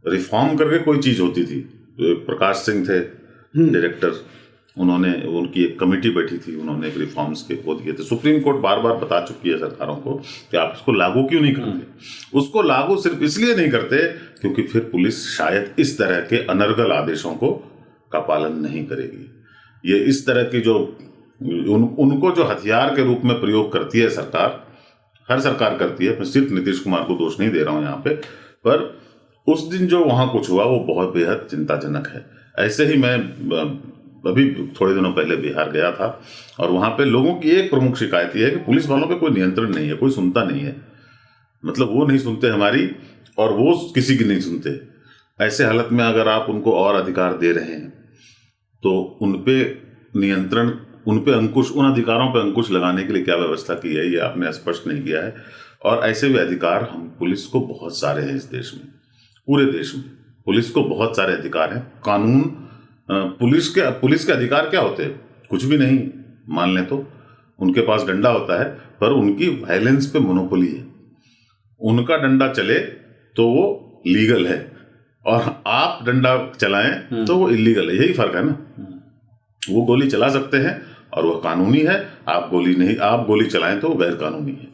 रिफॉर्म करके कोई चीज होती थी। प्रकाश सिंह थे डायरेक्टर, उन्होंने, उनकी एक कमेटी बैठी थी, उन्होंने एक रिफॉर्म्स के वो दिए थे। सुप्रीम कोर्ट बार बार बता चुकी है सरकारों को कि आप इसको लागू क्यों नहीं करते। उसको लागू सिर्फ इसलिए नहीं करते क्योंकि फिर पुलिस शायद इस तरह के अनर्गल आदेशों का पालन नहीं करेगी। ये इस तरह की जो उनको जो हथियार के रूप में प्रयोग करती है सरकार, हर सरकार करती है, मैं सिर्फ नीतीश कुमार को दोष नहीं दे रहा हूं यहाँ पे, पर उस दिन जो वहां कुछ हुआ वो बहुत बेहद चिंताजनक है। ऐसे ही मैं अभी थोड़े दिनों पहले बिहार गया था, और वहां पे लोगों की एक प्रमुख शिकायत ये है कि पुलिस वालों पे कोई नियंत्रण नहीं है, कोई सुनता नहीं है। मतलब वो नहीं सुनते हमारी, और वो किसी की नहीं सुनते। ऐसे हालत में अगर आप उनको और अधिकार दे रहे हैं तो उनपे नियंत्रण, उनपे अंकुश, उन अधिकारों पर अंकुश लगाने के लिए क्या व्यवस्था की है ये आपने स्पष्ट नहीं किया है। और ऐसे भी अधिकार हम पुलिस को बहुत सारे हैं इस देश में, पूरे देश में पुलिस को बहुत सारे अधिकार हैं। कानून, पुलिस के अधिकार क्या होते हैं? कुछ भी नहीं, मान लें तो उनके पास डंडा होता है, पर उनकी वायलेंस पे मोनोपोली है। उनका डंडा चले तो वो लीगल है, और आप डंडा चलाएं तो वो इलीगल है। यही फर्क है ना। वो गोली चला सकते हैं और वह कानूनी है, आप गोली चलाएं तो वो गैर कानूनी है।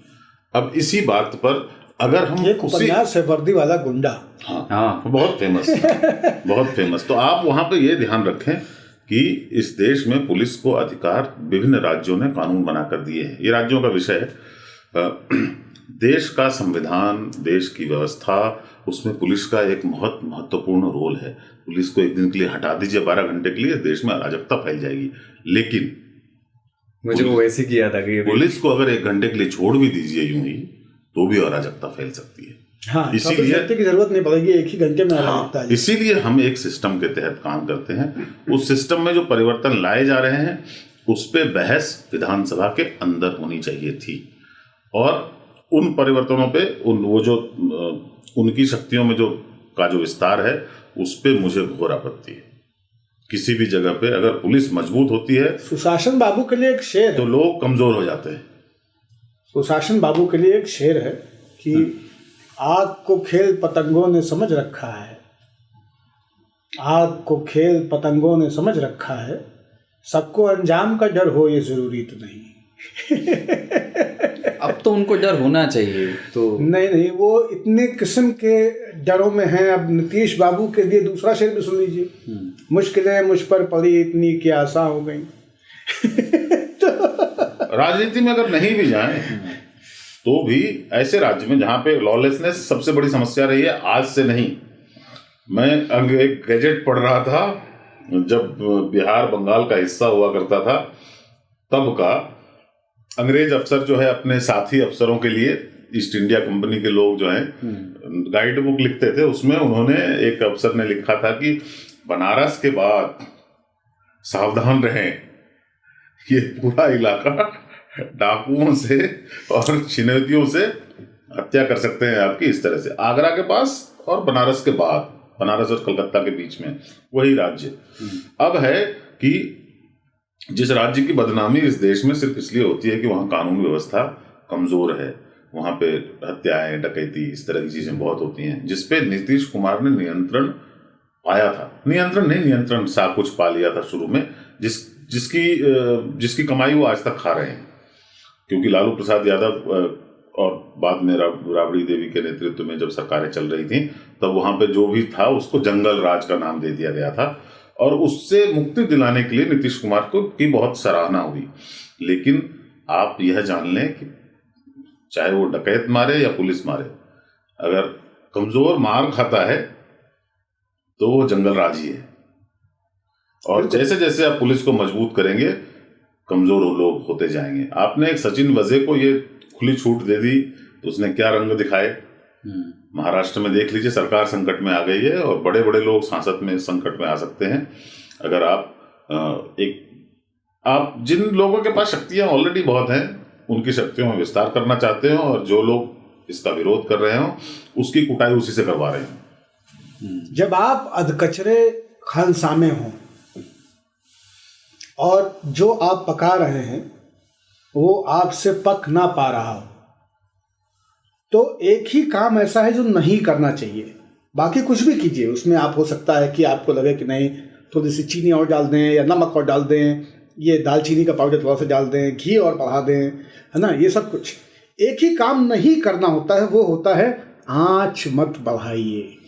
अब इसी बात पर अगर हम एक उपन्यास है वर्दी वाला गुंडा, हाँ बहुत फेमस बहुत फेमस। तो आप वहां पे ये ध्यान रखें कि इस देश में पुलिस को अधिकार विभिन्न राज्यों ने कानून बनाकर दिए हैं। ये राज्यों का विषय है। देश का संविधान, देश की व्यवस्था, उसमें पुलिस का एक बहुत महत्वपूर्ण रोल है। पुलिस को एक दिन के लिए हटा दीजिए 12 घंटे के लिए, देश में अराजकता फैल जाएगी। लेकिन मुझे वो वैसे किया था कि पुलिस को अगर 1 घंटे के लिए छोड़ भी दीजिए यूं ही, तो भी अराजकता फैल सकती है। हाँ, इसीलिए की जरूरत नहीं पड़ेगी, एक ही घंटे में अराजकता है। इसीलिए हम एक सिस्टम के तहत काम करते हैं। उस सिस्टम में जो परिवर्तन लाए जा रहे हैं उस पे बहस विधानसभा के अंदर होनी चाहिए थी, और उन परिवर्तनों पे उनकी शक्तियों में जो विस्तार है उस पे मुझे घोर आपत्ति है। किसी भी जगह पे अगर पुलिस मजबूत होती है, सुशासन बाबू के लिए एक शेर है, तो लोग कमजोर हो जाते हैं। सुशासन बाबू के लिए एक शेर है कि आग को खेल पतंगों ने समझ रखा है, आग को खेल पतंगों ने समझ रखा है, सबको अंजाम का डर हो ये जरूरी तो नहीं। अब तो उनको डर होना चाहिए। तो नहीं, वो इतने किस्म के डरों में हैं। अब नीतीश बाबू के लिए दूसरा शेर भी सुन लीजिए, मुश्किलें मुझ पर पड़ी इतनी कि आसा हो गई। राजनीति में अगर नहीं भी जाएं तो भी ऐसे राज्य में जहां पे लॉलेसनेस सबसे बड़ी समस्या रही है, आज से नहीं। मैं एक गैजेट पढ़ रहा था जब बिहार बंगाल का हिस्सा हुआ करता था, तब का अंग्रेज अफसर जो है अपने साथी अफसरों के लिए, ईस्ट इंडिया कंपनी के लोग जो हैं गाइड बुक लिखते थे, उसमें उन्होंने, एक अफसर ने लिखा था कि बनारस के बाद सावधान रहें, ये पूरा इलाका डाकुओं से और छिनौतियों से हत्या कर सकते हैं आपकी। इस तरह से आगरा के पास और बनारस के बाद, बनारस और कलकत्ता के बीच में वही राज्य। अब है कि जिस राज्य की बदनामी इस देश में सिर्फ इसलिए होती है कि वहाँ कानून व्यवस्था कमजोर है, वहाँ पे हत्याएं, डकैती, इस तरह की चीजें बहुत होती हैं, जिसपे नीतीश कुमार ने नियंत्रण पाया था। नियंत्रण सा कुछ पा लिया था शुरू में, जिसकी कमाई वो आज तक खा रहे हैं। क्योंकि लालू प्रसाद यादव और बाद में राबड़ी देवी के नेतृत्व में जब सरकारें चल रही थी, तब वहां पे जो भी था उसको जंगल राज का नाम दे दिया गया था, और उससे मुक्ति दिलाने के लिए नीतीश कुमार की बहुत सराहना हुई। लेकिन आप यह जान लें कि चाहे वो डकैत मारे या पुलिस मारे, अगर कमजोर मार खाता है तो वो जंगल राज ही है। और जैसे जैसे आप पुलिस को मजबूत करेंगे, कमजोर लोग होते जाएंगे। आपने एक सचिन वजे को ये खुली छूट दे दी तो उसने क्या रंग दिखाए। महाराष्ट्र में देख लीजिए, सरकार संकट में आ गई है और बड़े बड़े लोग सांसद में संकट में आ सकते हैं। अगर आप जिन लोगों के पास शक्तियां ऑलरेडी बहुत हैं, उनकी शक्तियों में विस्तार करना चाहते हो, और जो लोग इसका विरोध कर रहे हो उसकी कुटाई उसी से करवा रहे हैं। जब आप अधकचरे खानसामे हों और जो आप पका रहे हैं वो आपसे पक ना पा रहा हो, तो एक ही काम ऐसा है जो नहीं करना चाहिए। बाकी कुछ भी कीजिए, उसमें आप हो सकता है कि आपको लगे कि नहीं थोड़ी सी चीनी और डाल दें या नमक और डाल दें, ये दालचीनी का पाउडर थोड़ा सा डाल दें, घी और बढ़ा दें, है ना, ये सब कुछ। एक ही काम नहीं करना होता है, वो होता है आँच मत बढ़ाइए।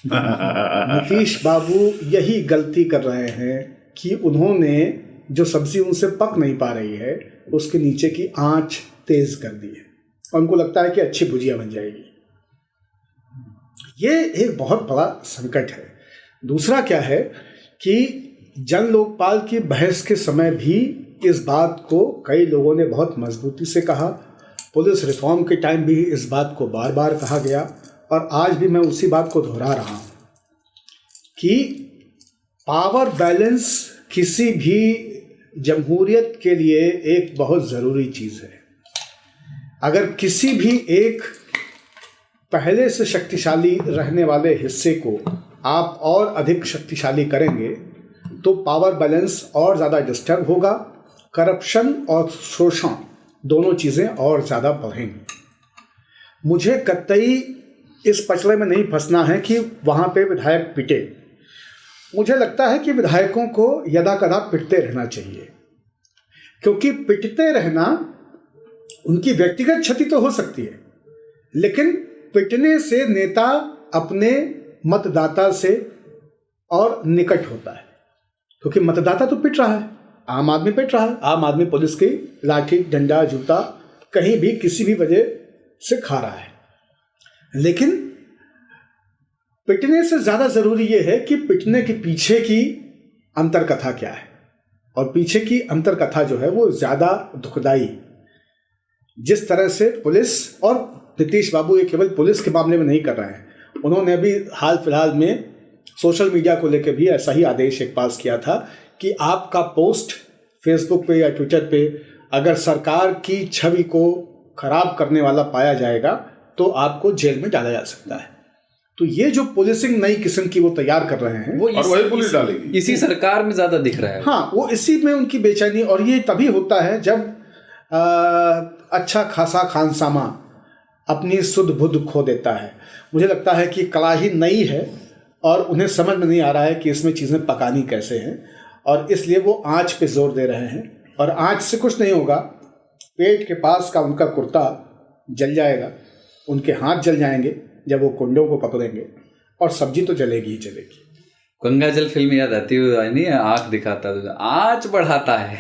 नीतीश बाबू यही गलती कर रहे हैं कि उन्होंने जो सब्जी उनसे पक नहीं पा रही है उसके नीचे की आँच तेज कर दी है, और उनको लगता है कि अच्छी भुजिया बन जाएगी। ये एक बहुत बड़ा संकट है। दूसरा क्या है कि जन लोकपाल की बहस के समय भी इस बात को कई लोगों ने बहुत मजबूती से कहा। पुलिस रिफॉर्म के टाइम भी इस बात को बार बार कहा गया, और आज भी मैं उसी बात को दोहरा रहा हूँ कि पावर बैलेंस किसी भी जमहूरियत के लिए एक बहुत ज़रूरी चीज़ है। अगर किसी भी एक पहले से शक्तिशाली रहने वाले हिस्से को आप और अधिक शक्तिशाली करेंगे तो पावर बैलेंस और ज़्यादा डिस्टर्ब होगा, करप्शन और शोषण दोनों चीज़ें और ज़्यादा बढ़ेंगी। मुझे कतई इस पचड़े में नहीं फंसना है कि वहाँ पे विधायक पिटे। मुझे लगता है कि विधायकों को यदा कदा पिटते रहना चाहिए, क्योंकि पिटते रहना उनकी व्यक्तिगत क्षति तो हो सकती है, लेकिन पिटने से नेता अपने मतदाता से और निकट होता है, क्योंकि मतदाता तो पिट रहा है, आम आदमी पिट रहा है, आम आदमी पुलिस की लाठी डंडा जूता कहीं भी किसी भी वजह से खा रहा है। लेकिन पिटने से ज़्यादा ज़रूरी यह है कि पिटने के पीछे की अंतरकथा क्या है, और पीछे की अंतरकथा जो है वो ज़्यादा दुखदाई। जिस तरह से पुलिस, और नीतीश बाबू ये केवल पुलिस के मामले में नहीं कर रहे हैं, उन्होंने भी हाल फिलहाल में सोशल मीडिया को लेकर भी ऐसा ही आदेश एक पास किया था कि आपका पोस्ट फेसबुक पे या ट्विटर पे अगर सरकार की छवि को खराब करने वाला पाया जाएगा तो आपको जेल में डाला जा सकता है। तो ये जो पुलिसिंग नई किस्म की वो तैयार कर रहे हैं, वो और वही पुलिस डालेगी, इसी सरकार में ज्यादा दिख रहा है। हाँ, वो इसी में उनकी बेचैनी, और ये तभी होता है जब अच्छा खासा खानसामा अपनी सुध बुध खो देता है। मुझे लगता है कि कड़ाही नई है और उन्हें समझ में नहीं आ रहा है कि इसमें चीज़ें पकानी कैसे हैं, और इसलिए वो आँच पे जोर दे रहे हैं। और आँच से कुछ नहीं होगा, पेट के पास का उनका कुर्ता जल जाएगा, उनके हाथ जल जाएंगे जब वो कुंडों को पकड़ेंगे, और सब्जी तो जलेगी ही जलेगी। गंगा जल फिल्म याद आती है नहीं, आँख दिखाता तो आँच बढ़ाता है।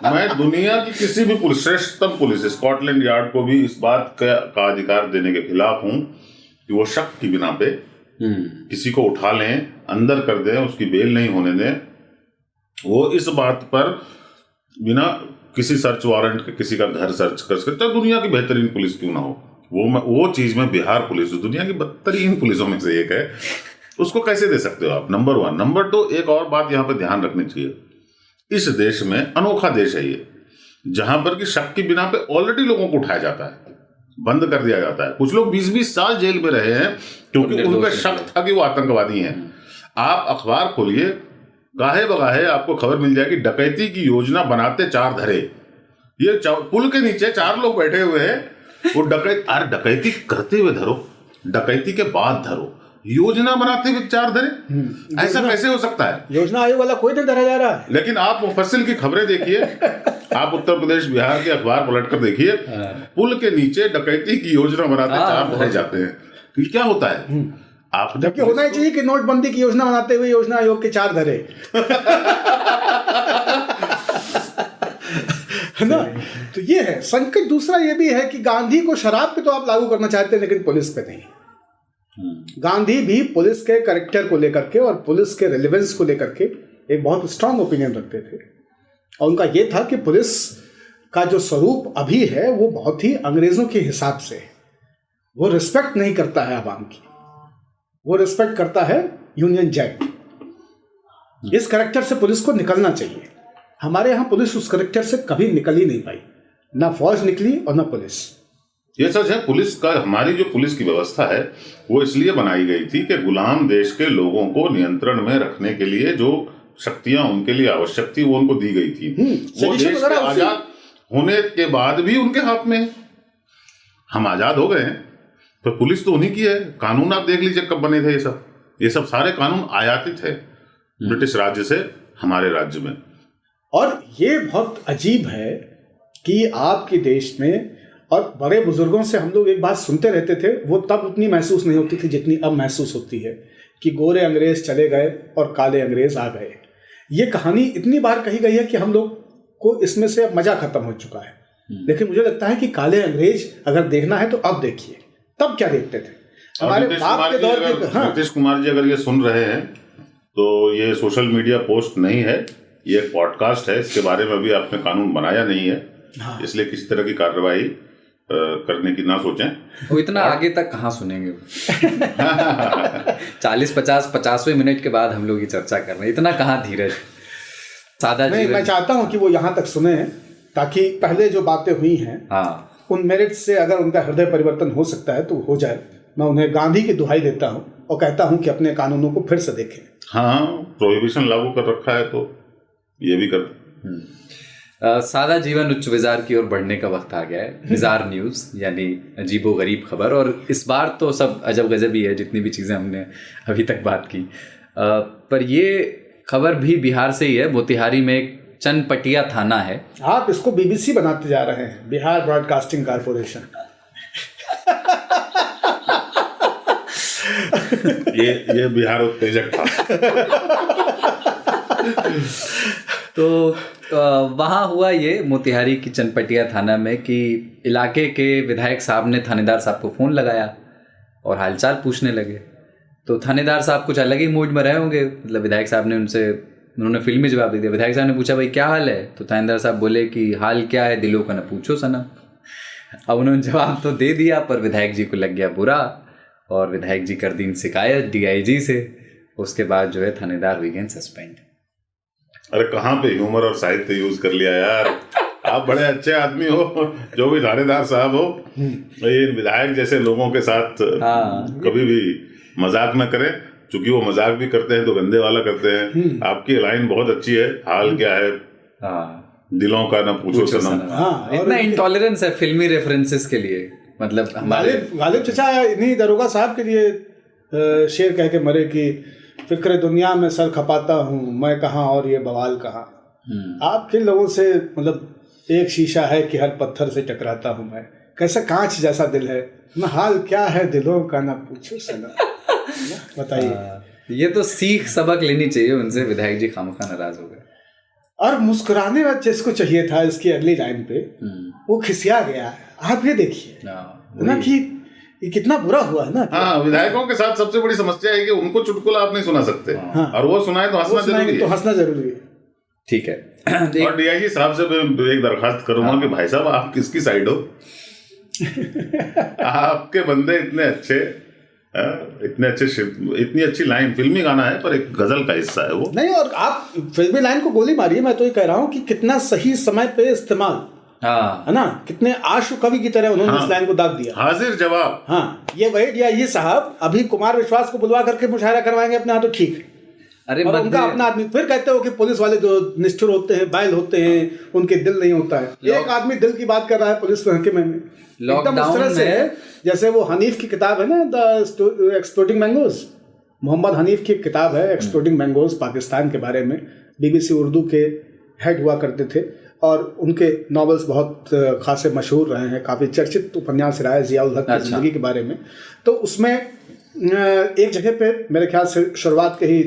मैं दुनिया की किसी भी पुलिस, श्रेष्ठतम पुलिस स्कॉटलैंड यार्ड को भी इस बात का अधिकार देने के खिलाफ हूँ कि वो शक की बिना पे किसी को उठा लें, अंदर कर दें, उसकी बेल नहीं होने दें। वो इस बात पर बिना किसी सर्च वारंट के किसी का घर सर्च कर सकते, चाहे दुनिया की बेहतरीन पुलिस क्यों ना हो। वो चीज में बिहार पुलिस जो दुनिया की बदतरीन पुलिसों में से एक है, उसको कैसे दे सकते हो आप? नंबर 1। नंबर 2, एक और बात यहाँ पे ध्यान रखनी चाहिए, इस देश में अनोखा देश है ये, जहां पर कि शक की बिना पे ऑलरेडी लोगों को उठाया जाता है, बंद कर दिया जाता है। कुछ लोग 20-20 साल जेल में रहे हैं क्योंकि उन पर शक था कि वो आतंकवादी हैं। आप अखबार खोलिए, गाहे बगाहे आपको खबर मिल जाएगी, डकैती की योजना बनाते 4 धरे। ये पुल के नीचे 4 लोग बैठे हुए हैं, वो डकैती करते हुए धरो, डकैती के बाद धरो, योजना बनाते हुए 4 धरे। ऐसा कैसे हो सकता है? योजना आयोग वाला कोई नहीं धरा जा रहा है। लेकिन आप मुफस्सिल की खबरें देखिए, आप उत्तर प्रदेश बिहार के अखबार पलट कर देखिए, पुल के नीचे डकैती की योजना बनाते 4 धरे जाते हैं। तो क्या होता है? आप जबकि होना ही चाहिए कि नोटबंदी की योजना बनाते हुए योजना आयोग के 4 धरे, है ना? तो ये है संकट। दूसरा ये भी है कि गांधी को शराब पे तो आप लागू करना चाहते हैं, लेकिन पुलिस पे नहीं। गांधी भी पुलिस के कैरेक्टर को लेकर के और पुलिस के रिलेवेंस को लेकर के एक बहुत स्ट्रांग ओपिनियन रखते थे, और उनका ये था कि पुलिस का जो स्वरूप अभी है वो बहुत ही अंग्रेजों के हिसाब से, वो रिस्पेक्ट नहीं करता है आवाम की, वो रिस्पेक्ट करता है यूनियन जैक। इस कैरेक्टर से पुलिस को निकलना चाहिए। हमारे यहाँ पुलिस उस कैरेक्टर से कभी निकल ही नहीं पाई, ना फौज निकली और ना पुलिस। ये सच है। पुलिस का, हमारी जो पुलिस की व्यवस्था है वो इसलिए बनाई गई थी कि गुलाम देश के लोगों को नियंत्रण में रखने के लिए जो शक्तियां उनके लिए आवश्यक थी वो उनको दी गई थी। वो देश के आजाद होने के बाद भी उनके हाथ में है। हम आजाद हो गए हैं तो पुलिस तो उन्हीं की है। कानून आप देख लीजिए कब बने थे ये सब सारे कानून आयातित है ब्रिटिश राज्य से हमारे राज्य में। और ये बहुत अजीब है कि आपके देश में, और बड़े बुजुर्गों से हम लोग एक बात सुनते रहते थे, वो तब उतनी महसूस नहीं होती थी जितनी अब महसूस होती है, कि गोरे अंग्रेज चले गए और काले अंग्रेज आ गए। ये कहानी इतनी बार कही गई है कि हम लोग को इसमें से अब मजा खत्म हो चुका है। लेकिन मुझे लगता है कि काले अंग्रेज अगर देखना है तो अब देखिए, तब क्या देखते थे हमारे बाप के दौर के। हाँ, नीतीश कुमार जी अगर ये सुन रहे हैं तो ये सोशल मीडिया पोस्ट नहीं है, ये एक पॉडकास्ट है, इसके बारे में अभी आपने कानून बनाया नहीं है। हाँ। इसलिए किसी तरह की कार्रवाई करने की ना सोचें। वो इतना आगे तक कहाँ सुनेंगे? 40-50-50वें मिनट के बाद हम लोग ये चर्चा कर रहे हैं, इतना कहाँ धीरज, सादा नहीं। मैं चाहता हूँ कि वो यहाँ तक सुने, ताकि पहले जो बातें हुई हैं उन मेरिट से अगर उनका हृदय परिवर्तन हो सकता है तो हो जाए। मैं उन्हें गांधी की दुहाई देता हूँ और कहता हूँ कि अपने कानूनों को फिर से देखें। हाँ, प्रोहिबिशन लागू कर रखा है तो ये भी कर। सादा जीवन उच्च विजार की ओर बढ़ने का वक्त आ गया है। विजार न्यूज़ यानी अजीबो गरीब खबर, और इस बार तो सब अजब गजब ही है जितनी भी चीज़ें हमने अभी तक बात की। पर ये खबर भी बिहार से ही है। मोतिहारी में एक चनपटिया थाना है। आप इसको बीबीसी बनाते जा रहे हैं, बिहार ब्रॉडकास्टिंग कारपोरेशन। ये बिहार उत्तेजक था। तो वहाँ हुआ ये मोतिहारी की चनपटिया थाना में कि इलाके के विधायक साहब ने थानेदार साहब को फ़ोन लगाया और हालचाल पूछने लगे। तो थानेदार साहब कुछ अलग ही मूड में रहे होंगे, मतलब विधायक साहब ने उन्होंने फिल्मी जवाब दे दिया। विधायक साहब ने पूछा भाई क्या हाल है, तो थानेदार साहब बोले कि हाल क्या है, दिलों का न पूछो सनम। अब उन्होंने जवाब तो दे दिया, पर विधायक जी को लग गया बुरा और विधायक जी कर दी शिकायत DIG से। उसके बाद जो है थानेदार हुई गए सस्पेंड। अरे कहाँ पे ह्यूमर और साहित्य यूज कर लिया यार। आप बड़े अच्छे आदमी हो, जो भी थानेदार साहब हो, ये विधायक जैसे लोगों के साथ कभी भी मजाक न करें, क्योंकि वो मजाक भी करते हैं तो गंदे वाला करते हैं। आपकी लाइन बहुत अच्छी है, हाल क्या है दिलों का न पूछो सनम। इतना इंटॉलरेंस है फिल्मी रेफरेंसेस के लिए। मतलब हमारे गालिब चचा इन्हीं दरोगा साहब के लिए शेर कह के मरे कि फिक्र दुनिया में सर खपाता हूँ मैं कहाँ और ये बवाल कहाँ। आप किन लोगों से, मतलब एक शीशा है कि हर पत्थर से टकराता हूँ मैं, कैसा कांच जैसा दिल है ना, हाल क्या है दिलों का ना पूछो सनम। बताइए। ये तो सीख सबक लेनी चाहिए उनसे। विधायक जी खामखा नाराज हो गए। और मुस्कुराने वाला जिसको चाहिए था इसकी अगली लाइन पे वो खिसिया गया। आप ये देखिए ना कि ये कितना बुरा हुआ है ना। हाँ, विधायकों के साथ सबसे बड़ी समस्या है कि उनको चुटकुला आप नहीं सुना सकते। और वो सुनाए तो हंसना जरूरी है। ठीक है। और DIG साहब से मैं एक दरखास्त करूंगा कि भाई साहब आप किसकी साइड हो। आपके बंदे इतने अच्छे, इतनी अच्छी लाइन, फिल्मी गाना है पर एक गजल का हिस्सा है वो। नहीं, और आप फिल्मी लाइन को गोली मारिए। मैं तो ये कह रहा हूँ कि कितना सही समय पे इस्तेमाल है ना, कितने आशु कवि की तरह उन्होंने इस लाइन को दाग दिया। हाजिर जवाब। हाँ, ये वही DIG साहब अभी कुमार विश्वास को बुलवा करके मुशायरा करवाएंगे अपने हाथों, ठीक। अरे और उनका अपना आदमी। फिर कहते हो कि पुलिस वाले जो निष्ठुर होते हैं, बैल होते हैं, उनके दिल नहीं होता है। एक आदमी दिल की बात कर रहा है पुलिस महकमे में, एकदम उस तरह से है जैसे वो हनीफ की किताब है ना, the exploding mangoes. Mohammed Hanif की किताब है एक्सप्लोडिंग मैंगोज, पाकिस्तान के बारे में। BBC उर्दू के हेड हुआ करते थे और उनके नॉवेल्स बहुत खासे मशहूर रहे हैं, काफ़ी चर्चित उपन्यास रहा है ज़ियाउल हक की ज़िंदगी के बारे में। तो उसमें एक जगह पे मेरे ख्याल से शुरुआत के ही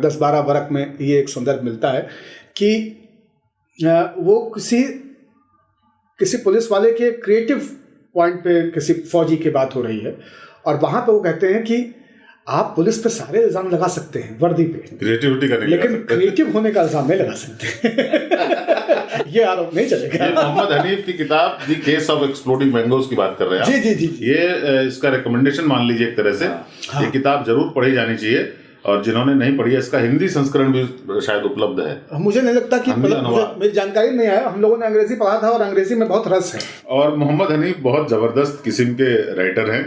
10-12 वर्ष में ये एक संदर्भ मिलता है कि वो किसी पुलिस वाले के क्रिएटिव पॉइंट पे किसी फौजी की बात हो रही है और वहाँ पे वो कहते हैं कि आप पुलिस पे सारे इल्जाम लगा सकते हैं वर्दी पे, क्रिएटिविटी करने, लेकिन क्रिएटिव होने का इल्जाम नहीं लगा सकते। ये आरोप नहीं चलेगा। ये मोहम्मद हनीफ की किताब the case of exploding mangoes की बात कर रहे हैं। जी। ये इसका रिकमेंडेशन मान लीजिए एक तरह से। ये किताब जरूर पढ़ी जानी चाहिए और जिन्होंने नहीं पढ़ी है इसका हिंदी संस्करण भी शायद उपलब्ध है। मुझे नहीं लगता कि मेरी जानकारी नहीं है। हम लोगों ने अंग्रेजी पढ़ा था और अंग्रेजी में बहुत रस है। और मोहम्मद हनीफ बहुत जबरदस्त किस्म के राइटर हैं।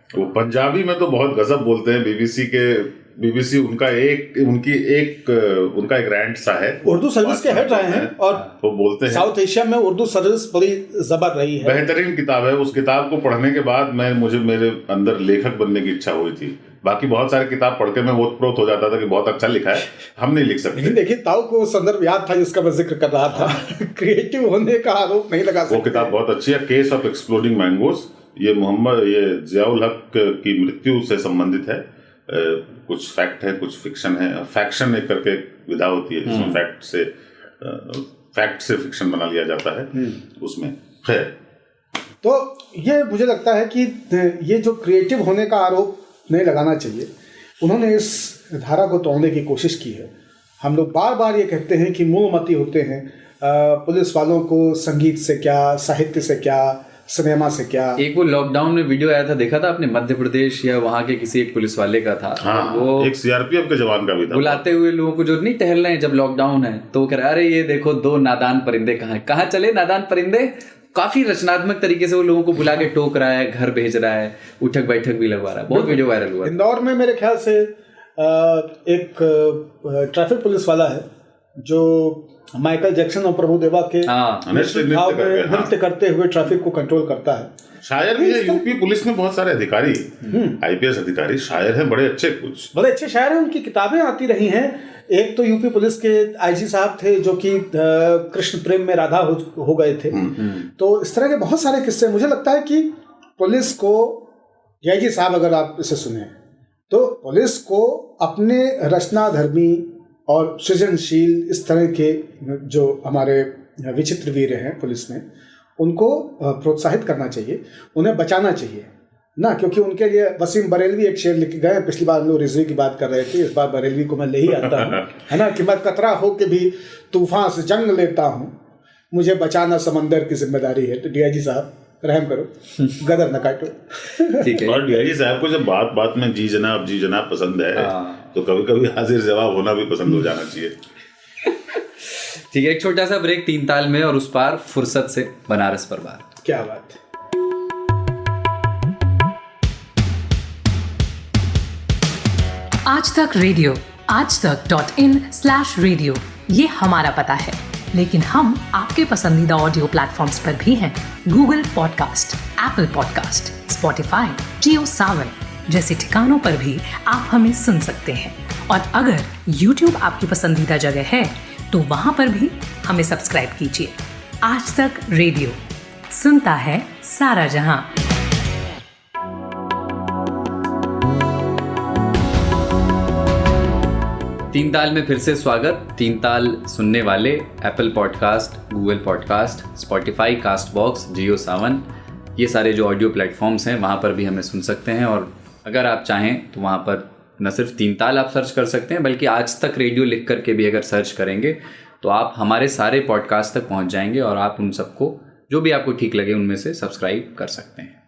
वो पंजाबी में तो बहुत गजब बोलते हैं। बीबीसी उनका एक रैंट सा है। उर्दू सर्विस के हेड रहे हैं और वो बोलते हैं साउथ एशिया में उर्दू सर्विस बड़ी जबर रही है। बेहतरीन किताब है। उस किताब को पढ़ने के बाद मुझे मेरे अंदर लेखक बनने की इच्छा हुई थी। बाकी बहुत सारे किताब पढ़ के मैं ओतप्रोत हो जाता था कि बहुत अच्छा लिखा है, हम नहीं लिख सकते। लेकिन देखिए ताऊ को संदर्भ याद था जिसका मैं जिक्र कर रहा था। क्रिएटिव होने का आरोप नहीं लगा सकते। वो किताब बहुत अच्छी है, केस ऑफ एक्सप्लोडिंग मैंगोज। ये ज़ियाउल हक की मृत्यु से संबंधित है। कुछ फैक्ट है, कुछ फिक्शन है। फैक्शन एक करके विधा होती है जिसमें फैक्ट से फिक्शन बना लिया जाता है उसमें। खैर, तो ये मुझे लगता है कि ये जो क्रिएटिव होने का आरोप नहीं लगाना चाहिए, उन्होंने इस धारा को तोड़ने की कोशिश की है। हम लोग बार बार ये कहते हैं कि मूलमती होते हैं पुलिस वालों को, संगीत से क्या, साहित्य से क्या, सिनेमा से क्या। एक वो लॉकडाउन में वीडियो आया था, देखा था आपने? मध्य प्रदेश या वहाँ के किसी एक पुलिस वाले का था। हाँ, वो एक CRPF के जवान का भी था। बुलाते हुए लोगों को जो नहीं टहल रहे हैं जब लॉकडाउन है, तो वो कह रहे अरे ये देखो 2 नादान परिंदे कहाँ चले नादान परिंदे। काफी रचनात्मक तरीके से वो लोगों को बुला के टोक रहा है, घर भेज रहा है, उठक बैठक भी लगवा रहा है। बहुत वीडियो वायरल हुआ। इंदौर में मेरे ख्याल से एक ट्रैफिक पुलिस वाला है जो माइकल जैक्सन और प्रभुदेवा के नृत्य नृत्य करते हुए ट्रैफिक को कंट्रोल करता है। शायर भी है, यूपी पुलिस में बहुत सारे अधिकारी, आईपीएस अधिकारी शायर हैं, बड़े अच्छे शायर हैं। उनकी किताबें आती रही हैं। एक तो यूपी पुलिस के आईजी साहब थे जो कि कृष्ण प्रेम में राधा हो गए थे। तो इस तरह के बहुत सारे किस्से। मुझे लगता है कि पुलिस को, आईजी साहब अगर आप इसे सुने तो पुलिस को अपने रचनाधर्मी और सृजनशील इस तरह के जो हमारे विचित्र वीर हैं पुलिस में, उनको प्रोत्साहित करना चाहिए, उन्हें बचाना चाहिए ना, क्योंकि उनके लिए वसीम बरेलवी एक शेर लिख गए। पिछली बार हम लोग रिजवी की बात कर रहे थे, इस बार बरेलवी को मैं ले ही आता हूँ, है ना, कि मैं कतरा हो के भी तूफान से जंग लेता हूँ, मुझे बचाना समंदर की जिम्मेदारी है। तो डीआईजी साहब रहम करो, गदर न काटो। ठीक है। और डीआईजी साहब को जब बात बात में जी जनाब पसंद है तो कभी कभी हाजिर जवाब होना भी पसंद हो जाना चाहिए। ठीक है, एक छोटा सा ब्रेक 3 ताल में और उस पार फुर्सत से बनारस पर बार। क्या बात है। आज तक रेडियो, aajtak.in/radio, ये हमारा पता है, लेकिन हम आपके पसंदीदा ऑडियो प्लेटफॉर्म्स पर भी हैं। Google podcast, Apple podcast, Spotify, Jio Saavn जैसे ठिकानों पर भी आप हमें सुन सकते हैं। और अगर YouTube आपकी पसंदीदा जगह है तो वहां पर भी हमें सब्सक्राइब कीजिए। आज तक रेडियो, सुनता है सारा जहां। 3 ताल में फिर से स्वागत। 3 ताल सुनने वाले Apple podcast, Google podcast, Spotify, Castbox, Jio Saavn, ये सारे जो ऑडियो प्लेटफॉर्म्स हैं वहाँ पर भी हमें सुन सकते हैं। और अगर आप चाहें तो वहाँ पर न सिर्फ 3 ताल आप सर्च कर सकते हैं, बल्कि आज तक रेडियो लिख करके भी अगर सर्च करेंगे तो आप हमारे सारे पॉडकास्ट तक पहुँच जाएंगे और आप उन सबको जो भी आपको ठीक लगे उनमें से सब्सक्राइब कर सकते हैं।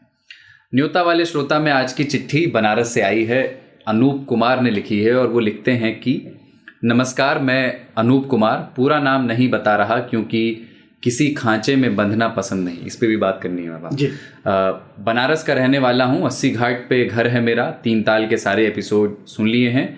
न्योता वाले श्रोता में आज की चिट्ठी बनारस से आई है, अनूप कुमार ने लिखी है और वो लिखते हैं कि नमस्कार, मैं अनूप कुमार, पूरा नाम नहीं बता रहा क्योंकि किसी खांचे में बंधना पसंद नहीं, इस पे भी बात करनी है बाबा। बनारस का रहने वाला हूँ, 80 घाट पे घर है मेरा। 3 ताल के सारे एपिसोड सुन लिए हैं।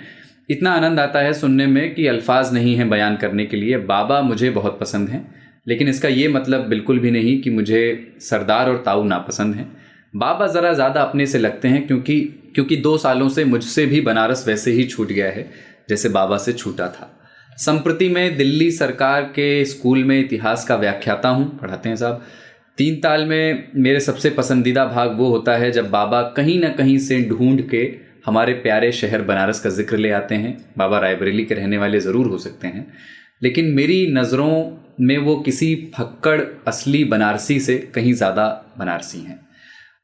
इतना आनंद आता है सुनने में कि अल्फाज नहीं हैं बयान करने के लिए। बाबा मुझे बहुत पसंद हैं, लेकिन इसका ये मतलब बिल्कुल भी नहीं कि मुझे सरदार और ताऊ नापसंद हैं। बाबा ज़रा ज़्यादा अपने से लगते हैं क्योंकि 2 सालों से मुझसे भी बनारस वैसे ही छूट गया है जैसे बाबा से छूटा था। संप्रति में दिल्ली सरकार के स्कूल में इतिहास का व्याख्याता हूँ, पढ़ाते हैं साहब। 3 ताल में मेरे सबसे पसंदीदा भाग वो होता है जब बाबा कहीं ना कहीं से ढूंढ के हमारे प्यारे शहर बनारस का जिक्र ले आते हैं। बाबा रायबरेली के रहने वाले ज़रूर हो सकते हैं, लेकिन मेरी नज़रों में वो किसी फक्कड़ असली बनारसी से कहीं ज़्यादा बनारसी हैं।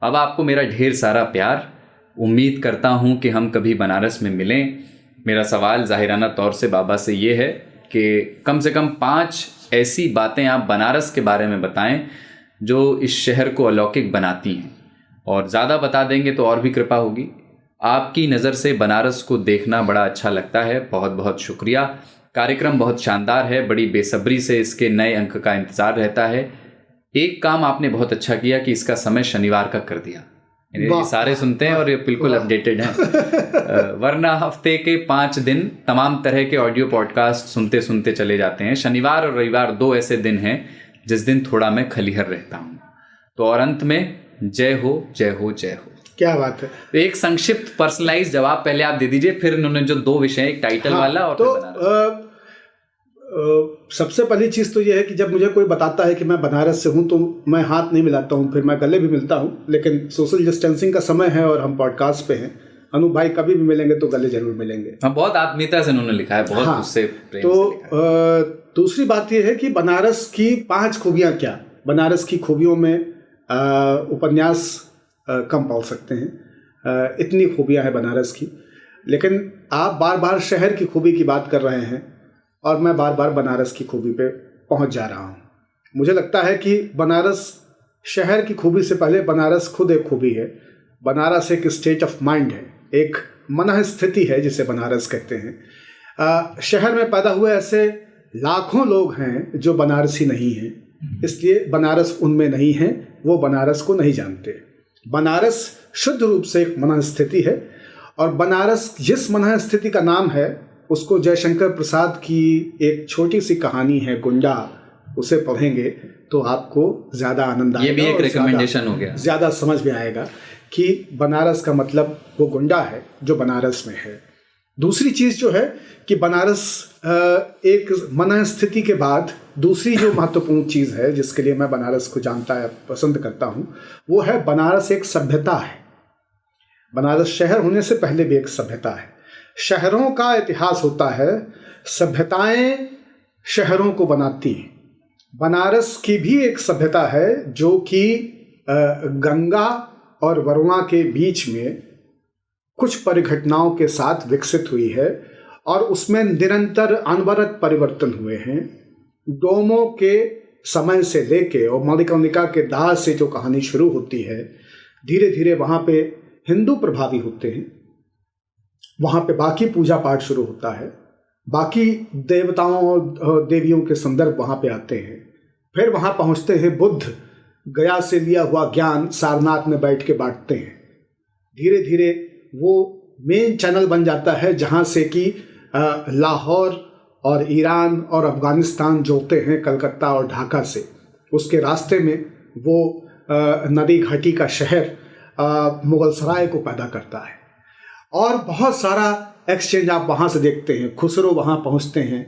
बाबा आपको मेरा ढेर सारा प्यार। उम्मीद करता हूँ कि हम कभी बनारस में मिलें। मेरा सवाल ज़ाहिराना तौर से बाबा से ये है कि कम से कम 5 ऐसी बातें आप बनारस के बारे में बताएं जो इस शहर को अलौकिक बनाती हैं, और ज़्यादा बता देंगे तो और भी कृपा होगी। आपकी नज़र से बनारस को देखना बड़ा अच्छा लगता है। बहुत बहुत शुक्रिया। कार्यक्रम बहुत शानदार है, बड़ी बेसब्री से इसके नए अंक का इंतज़ार रहता है। एक काम आपने बहुत अच्छा किया कि इसका समय शनिवार का कर दिया। ये सारे सुनते हैं और ये बिल्कुल अपडेटेड हैं। वरना हफ्ते के 5 दिन तमाम तरह के ऑडियो पॉडकास्ट सुनते सुनते चले जाते हैं। शनिवार और रविवार 2 ऐसे दिन हैं जिस दिन थोड़ा मैं खलिहर रहता हूँ। तो और अंत में जय हो जय हो जय हो। क्या बात है। तो एक संक्षिप्त पर्सनलाइज जवाब पहले आप दे दीजिए, फिर उन्होंने जो 2 विषय, एक टाइटल वाला और तो फिर बनारस। सबसे पहली चीज़ तो ये है कि जब मुझे कोई बताता है कि मैं बनारस से हूँ तो मैं हाथ नहीं मिलाता हूँ, फिर मैं गले भी मिलता हूँ। लेकिन सोशल डिस्टेंसिंग का समय है और हम पॉडकास्ट पे हैं। अनूप भाई कभी भी मिलेंगे तो गले जरूर मिलेंगे। हाँ, बहुत आत्मीयता से उन्होंने लिखा है, बहुत उससे प्रेम तो से लिखा है। दूसरी बात ये है कि बनारस की 5 खूबियाँ क्या। बनारस की खूबियों में उपन्यास कम पाल सकते हैं, इतनी खूबियाँ हैं बनारस की। लेकिन आप बार बार शहर की खूबी की बात कर रहे हैं और मैं बार बार बनारस की खूबी पे पहुंच जा रहा हूं। मुझे लगता है कि बनारस शहर की खूबी से पहले बनारस खुद एक खूबी है। बनारस एक स्टेट ऑफ माइंड है, एक मन स्थिति है जिसे बनारस कहते हैं। शहर में पैदा हुए ऐसे लाखों लोग हैं जो बनारसी नहीं हैं, इसलिए बनारस उनमें नहीं है, वो बनारस को नहीं जानते। बनारस शुद्ध रूप से एक मन स्थिति है और बनारस जिस मन स्थिति का नाम है उसको जयशंकर प्रसाद की एक छोटी सी कहानी है गुंडा, उसे पढ़ेंगे तो आपको ज़्यादा आनंद आएगा। ये भी एक रिकमेंडेशन हो गया, ज़्यादा समझ में आएगा कि बनारस का मतलब वो गुंडा है जो बनारस में है। दूसरी चीज़ जो है कि बनारस एक मनस्थिति के बाद दूसरी जो महत्वपूर्ण चीज़ है जिसके लिए मैं बनारस को जानता है पसंद करता हूँ, वो है बनारस एक सभ्यता है। बनारस शहर होने से पहले भी एक सभ्यता है। शहरों का इतिहास होता है, सभ्यताएं शहरों को बनाती हैं। बनारस की भी एक सभ्यता है जो कि गंगा और वरुणा के बीच में कुछ परिघटनाओं के साथ विकसित हुई है और उसमें निरंतर अनवरत परिवर्तन हुए हैं। डोमो के समय से लेके और मणिकर्णिका के दाह से जो कहानी शुरू होती है, धीरे धीरे वहाँ पे हिंदू प्रभावी होते हैं, वहाँ पे बाकी पूजा पाठ शुरू होता है, बाकी देवताओं और देवियों के संदर्भ वहाँ पे आते हैं। फिर वहाँ पहुँचते हैं बुद्ध, गया से लिया हुआ ज्ञान सारनाथ में बैठ के बांटते हैं। धीरे धीरे वो मेन चैनल बन जाता है जहाँ से कि लाहौर और ईरान और अफ़गानिस्तान जोड़ते हैं कलकत्ता और ढाका से। उसके रास्ते में वो नदी घाटी का शहर मुगल सराय को पैदा करता है और बहुत सारा एक्सचेंज आप वहाँ से देखते हैं। खुसरो वहाँ पहुँचते हैं,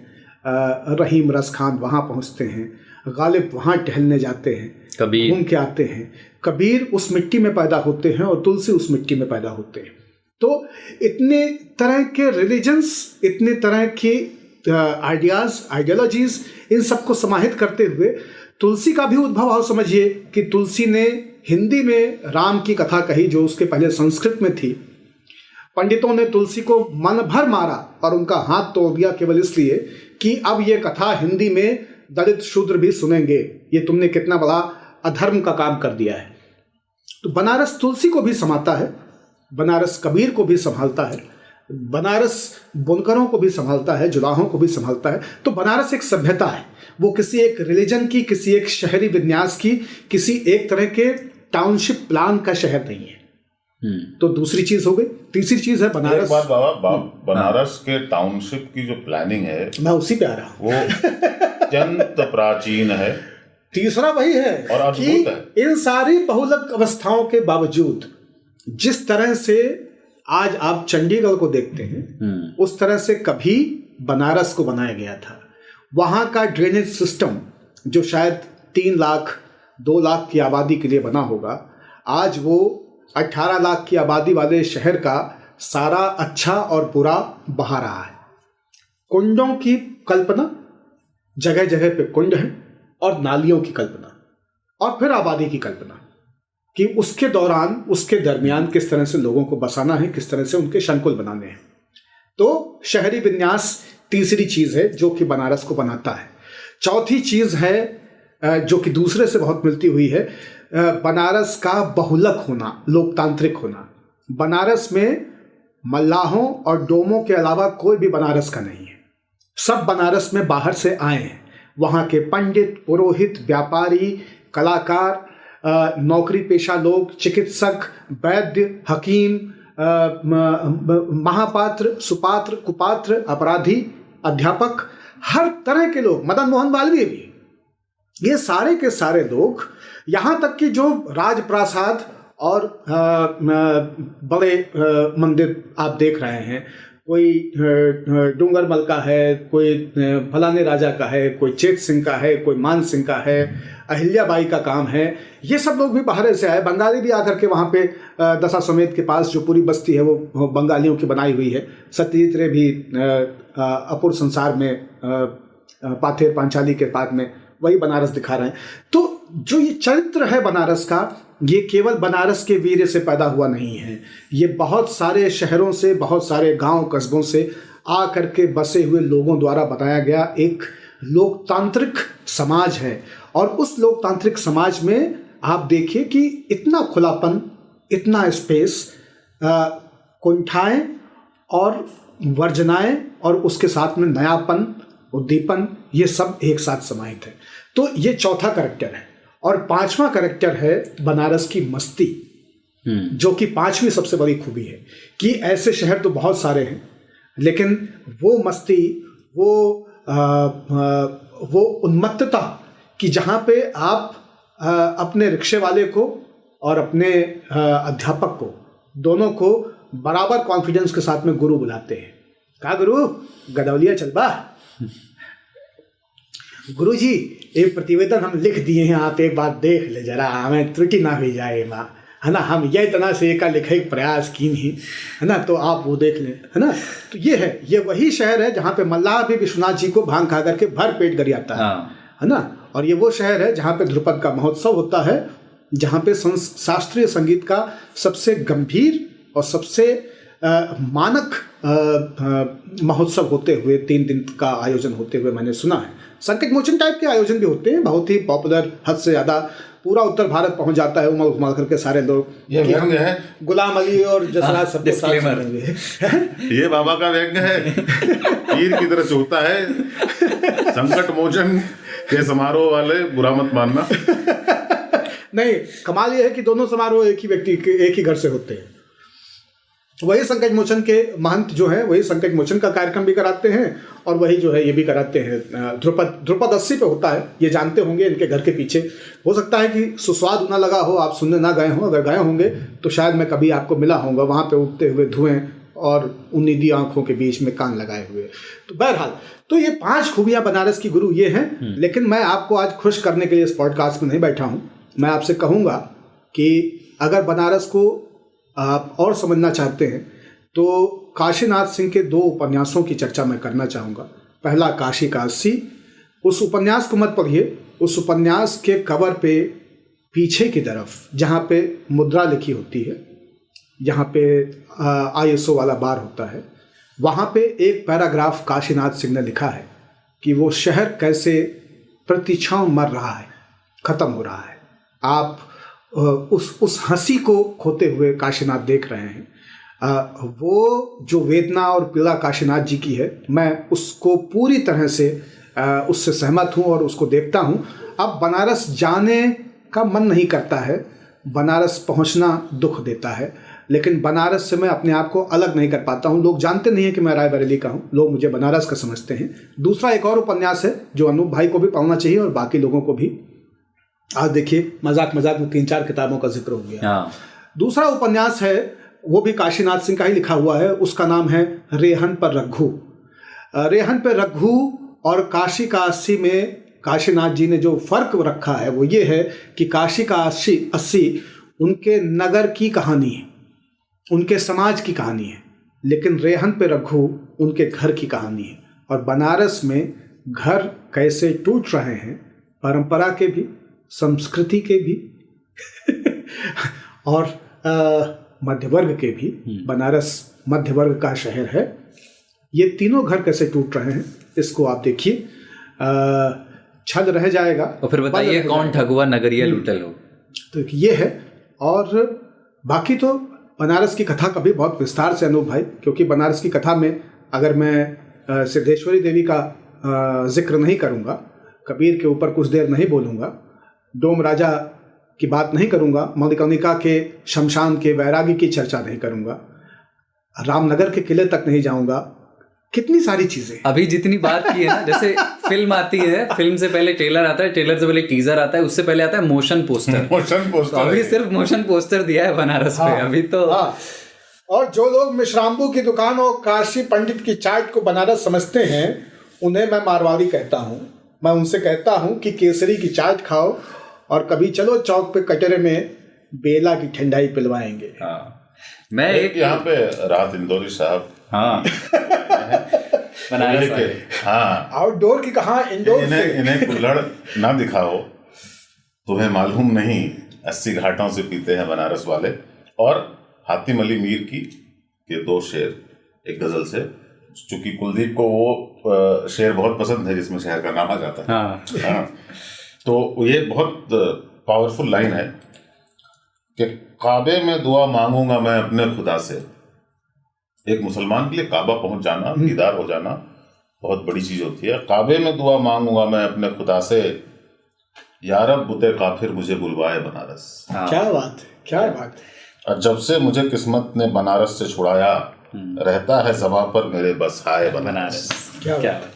रहीम रस खान वहाँ पहुँचते हैं, गालिब वहाँ टहलने जाते हैं, कबीर घूम के आते हैं, कबीर उस मिट्टी में पैदा होते हैं और तुलसी उस मिट्टी में पैदा होते हैं। तो इतने तरह के रिलीजन्स, इतने तरह के आइडियाज़, आइडियोलॉजीज़, इन सबको समाहित करते हुए तुलसी का भी उद्भव आप समझिए कि तुलसी ने हिंदी में राम की कथा कही जो उसके पहले संस्कृत में थी। पंडितों ने तुलसी को मन भर मारा और उनका हाथ तोड़ दिया केवल इसलिए कि अब ये कथा हिंदी में दलित शूद्र भी सुनेंगे, ये तुमने कितना बड़ा अधर्म का काम कर दिया है। तो बनारस तुलसी को भी समाता है, बनारस कबीर को भी संभालता है, बनारस बुनकरों को भी संभालता है, जुलाहों को भी संभालता है। तो बनारस एक सभ्यता है, वो किसी एक रिलीजन की, किसी एक शहरी विन्यास की, किसी एक तरह के टाउनशिप प्लान का शहर नहीं है। तो दूसरी चीज हो गई। तीसरी चीज है बनारस। एक बात बाबा, बनारस के टाउनशिप की जो प्लानिंग है, मैं उसी पे आ रहा हूँ, वो अत्यंत प्राचीन है। तीसरा वही है और अद्भुत है। इन सारी बहुलक अवस्थाओं के बावजूद जिस तरह से आज आप चंडीगढ़ को देखते हैं, उस तरह से कभी बनारस को बनाया गया था। वहाँ का ड्रेनेज सिस्टम जो शायद 3 लाख 2 लाख की आबादी के लिए बना होगा, आज वो 18 लाख की आबादी वाले शहर का सारा अच्छा और बुरा बहा रहा है। कुंडों की कल्पना, जगह जगह पे कुंड है, और नालियों की कल्पना, और फिर आबादी की कल्पना कि उसके दौरान, उसके दरमियान किस तरह से लोगों को बसाना है, किस तरह से उनके शंकुल बनाने हैं। तो शहरी विन्यास तीसरी चीज़ है जो कि बनारस को बनाता है। चौथी चीज़ है जो कि दूसरे से बहुत मिलती हुई है, बनारस का बहुलक होना, लोकतांत्रिक होना। बनारस में मल्लाहों और डोमों के अलावा कोई भी बनारस का नहीं है। सब बनारस में बाहर से आए हैं। वहाँ के पंडित, पुरोहित, व्यापारी, कलाकार, नौकरी पेशा लोग, चिकित्सक, वैद्य, हकीम, महापात्र, सुपात्र, कुपात्र, अपराधी, अध्यापक, हर तरह के लोग, मदन मोहन मालवीय भी, ये सारे के सारे लोग, यहाँ तक कि जो राजप्रासाद और बड़े मंदिर आप देख रहे हैं, कोई डूंगरमल का है, कोई फलाने राजा का है, कोई चेत सिंह का है, कोई मान सिंह का है, अहिल्याबाई का काम है, ये सब लोग भी बाहर से आए। बंगाली भी आकर के वहाँ पे दशाश्वमेध के पास जो पूरी बस्ती है वो बंगालियों की बनाई हुई है। सत्यजीत रे भी अपूर्व संसार में पाथेर पांचाली के बाद में वही बनारस दिखा रहे हैं। तो जो ये चरित्र है बनारस का, ये केवल बनारस के वीर से पैदा हुआ नहीं है, ये बहुत सारे शहरों से, बहुत सारे गांव कस्बों से आ करके बसे हुए लोगों द्वारा बनाया गया एक लोकतांत्रिक समाज है। और उस लोकतांत्रिक समाज में आप देखिए कि इतना खुलापन, इतना स्पेस, कुंठाएं और वर्जनाएं और उसके साथ में नयापन, उद्दीपन, ये सब एक साथ समाहित है। तो ये चौथा करैक्टर है। और पांचवा करैक्टर है बनारस की मस्ती, जो कि पांचवी सबसे बड़ी खूबी है कि ऐसे शहर तो बहुत सारे हैं लेकिन वो मस्ती, वो उन्मत्तता कि जहाँ पे आप अपने रिक्शे वाले को और अपने अध्यापक को, दोनों को बराबर कॉन्फिडेंस के साथ में गुरु बुलाते हैं। कहा गुरु गदौलिया चल बा, गुरु जी एक प्रतिवेदन हम लिख दिए हैं, आप एक बार देख ले जरा, हमें त्रुटि ना हो जाए माँ, है ना, हम यह इतना से का लिखे प्रयास की नहीं, है ना, तो आप वो देख लें, है ना। तो ये वही शहर है जहाँ पे मल्लाह भी विश्वनाथ जी को भांग खा करके भर पेट गरियाता है ना। और ये वो शहर है जहाँ पे ध्रुपद का महोत्सव होता है, जहाँ पे शास्त्रीय संगीत का सबसे गंभीर और सबसे मानक महोत्सव होते हुए 3 दिन का आयोजन होते हुए मैंने सुना है। संकट मोचन टाइप के आयोजन भी होते हैं, बहुत ही पॉपुलर, हद से ज़्यादा पूरा उत्तर भारत पहुंच जाता है उमल घुमा करके सारे लोग। ये व्यंग्य है, गुलाम अली और जसराज सबके साथ ये बाबा का व्यंग्य है, पीर की तरह चूता है, संकट मोचन के समारोह वाले बुरा मत मानना। नहीं, कमाल ये है कि दोनों समारोह एक ही व्यक्ति के एक ही घर से होते हैं। वही संकट मोचन के महंत जो हैं वही संकट मोचन का कार्यक्रम भी कराते हैं, और वही जो है ये भी कराते हैं। ध्रुपद 80 पे होता है, ये जानते होंगे, इनके घर के पीछे। हो सकता है कि सुस्वाद ना लगा हो, आप सुनने ना गए हो, अगर गए होंगे तो शायद मैं कभी आपको मिला होऊंगा वहाँ पे उठते हुए धुएं और उन्नीदी आंखों के बीच में कान लगाए हुए। तो बहरहाल, तो ये 5 खूबियाँ बनारस की गुरु ये हैं। लेकिन मैं आपको आज खुश करने के लिए इस पॉडकास्ट में नहीं बैठा हूँ। मैं आपसे कहूँगा कि अगर बनारस को आप और समझना चाहते हैं तो काशीनाथ सिंह के 2 उपन्यासों की चर्चा मैं करना चाहूँगा। पहला काशी का 80, उस उपन्यास को मत पढ़िए, उस उपन्यास के कवर पे पीछे की तरफ जहाँ पे मुद्रा लिखी होती है, जहाँ पे ISO वाला बार होता है, वहाँ पे एक पैराग्राफ काशीनाथ सिंह ने लिखा है कि वो शहर कैसे प्रतिक्षण मर रहा है, ख़त्म हो रहा है। आप उस हंसी को खोते हुए काशीनाथ देख रहे हैं। वो जो वेदना और पीड़ा काशीनाथ जी की है, मैं उसको पूरी तरह से उससे सहमत हूँ और उसको देखता हूँ। अब बनारस जाने का मन नहीं करता है, बनारस पहुँचना दुख देता है, लेकिन बनारस से मैं अपने आप को अलग नहीं कर पाता हूँ। लोग जानते नहीं हैं कि मैं रायबरेली का हूँ, लोग मुझे बनारस का समझते हैं। दूसरा एक और उपन्यास है जो अनूप भाई को भी पढ़ना चाहिए और बाकी लोगों को भी। आज देखिए मजाक में 3-4 किताबों का जिक्र हो गया। दूसरा उपन्यास है, वो भी काशीनाथ सिंह का ही लिखा हुआ है, उसका नाम है रेहन पर रघु। रेहन पर रघु और काशी का 80 में काशीनाथ जी ने जो फर्क रखा है वो ये है कि काशी का 80 उनके नगर की कहानी है, उनके समाज की कहानी है, लेकिन रेहन पे रघु उनके घर की कहानी है। और बनारस में घर कैसे टूट रहे हैं, परंपरा के भी, संस्कृति के भी और मध्यवर्ग के भी। बनारस मध्यवर्ग का शहर है। ये तीनों घर कैसे टूट रहे हैं इसको आप देखिए, छल रह जाएगा। और फिर बताइए कौन ठगुआ नगरिया लूटे लोग, तो ये है। और बाकी तो बनारस की कथा का भी बहुत विस्तार से अनूप भाई, क्योंकि बनारस की कथा में अगर मैं सिद्धेश्वरी देवी का जिक्र नहीं करूँगा, कबीर के ऊपर कुछ देर नहीं बोलूँगा, डोम राजा की बात नहीं करूँगा, मणिकर्णिका के शमशान के वैरागी की चर्चा नहीं करूँगा, रामनगर के किले तक नहीं जाऊँगा, कितनी सारी चीज़ें अभी जितनी बात की है ना, जैसे फिल्म आती है, फिल्म से पहले ट्रेलर आता है, ट्रेलर से पहले टीजर आता है, उससे पहले आता है मोशन पोस्टर। तो अभी सिर्फ मोशन पोस्टर दिया है बनारस पे अभी तो। और जो लोग मिश्राम्बू की दुकान और काशी पंडित की चाट को बनारस समझते हैं, उन्हें मैं मारवाड़ी कहता हूँ। मैं उनसे कहता हूँ कि केसरी की चाट खाओ और कभी चलो चौक पे कटरे में बेला की ठंडाई पिलवाएंगे। मैं एक यहाँ पे राहत इंदौरी साहब बनारस वाले, आउटडोर की कहाँ, इंडोर से। इन्हें कुल्हड़ ना दिखाओ, तुम्हें मालूम नहीं 80 घाटों से पीते हैं बनारस वाले। और हातिम अली मीर की के 2 शेर एक गजल से, चूंकि कुलदीप को वो शेर बहुत पसंद है जिसमें शहर का नाम आ जाता है। तो ये बहुत पावरफुल लाइन है कि काबे में दुआ मांगूंगा मैं अपने खुदा से। एक मुसलमान के लिए काबा पहुंच जाना, दीदार हो जाना बहुत बड़ी चीज होती है। काबे में दुआ मांगूंगा मैं अपने खुदा से, यारब बुते काफिर मुझे बुलवाए बनारस। क्या बात है, क्या बात है। और जब से मुझे किस्मत ने बनारस से छुड़ाया, रहता है सभा पर मेरे बस हाय बनारस। क्या बात।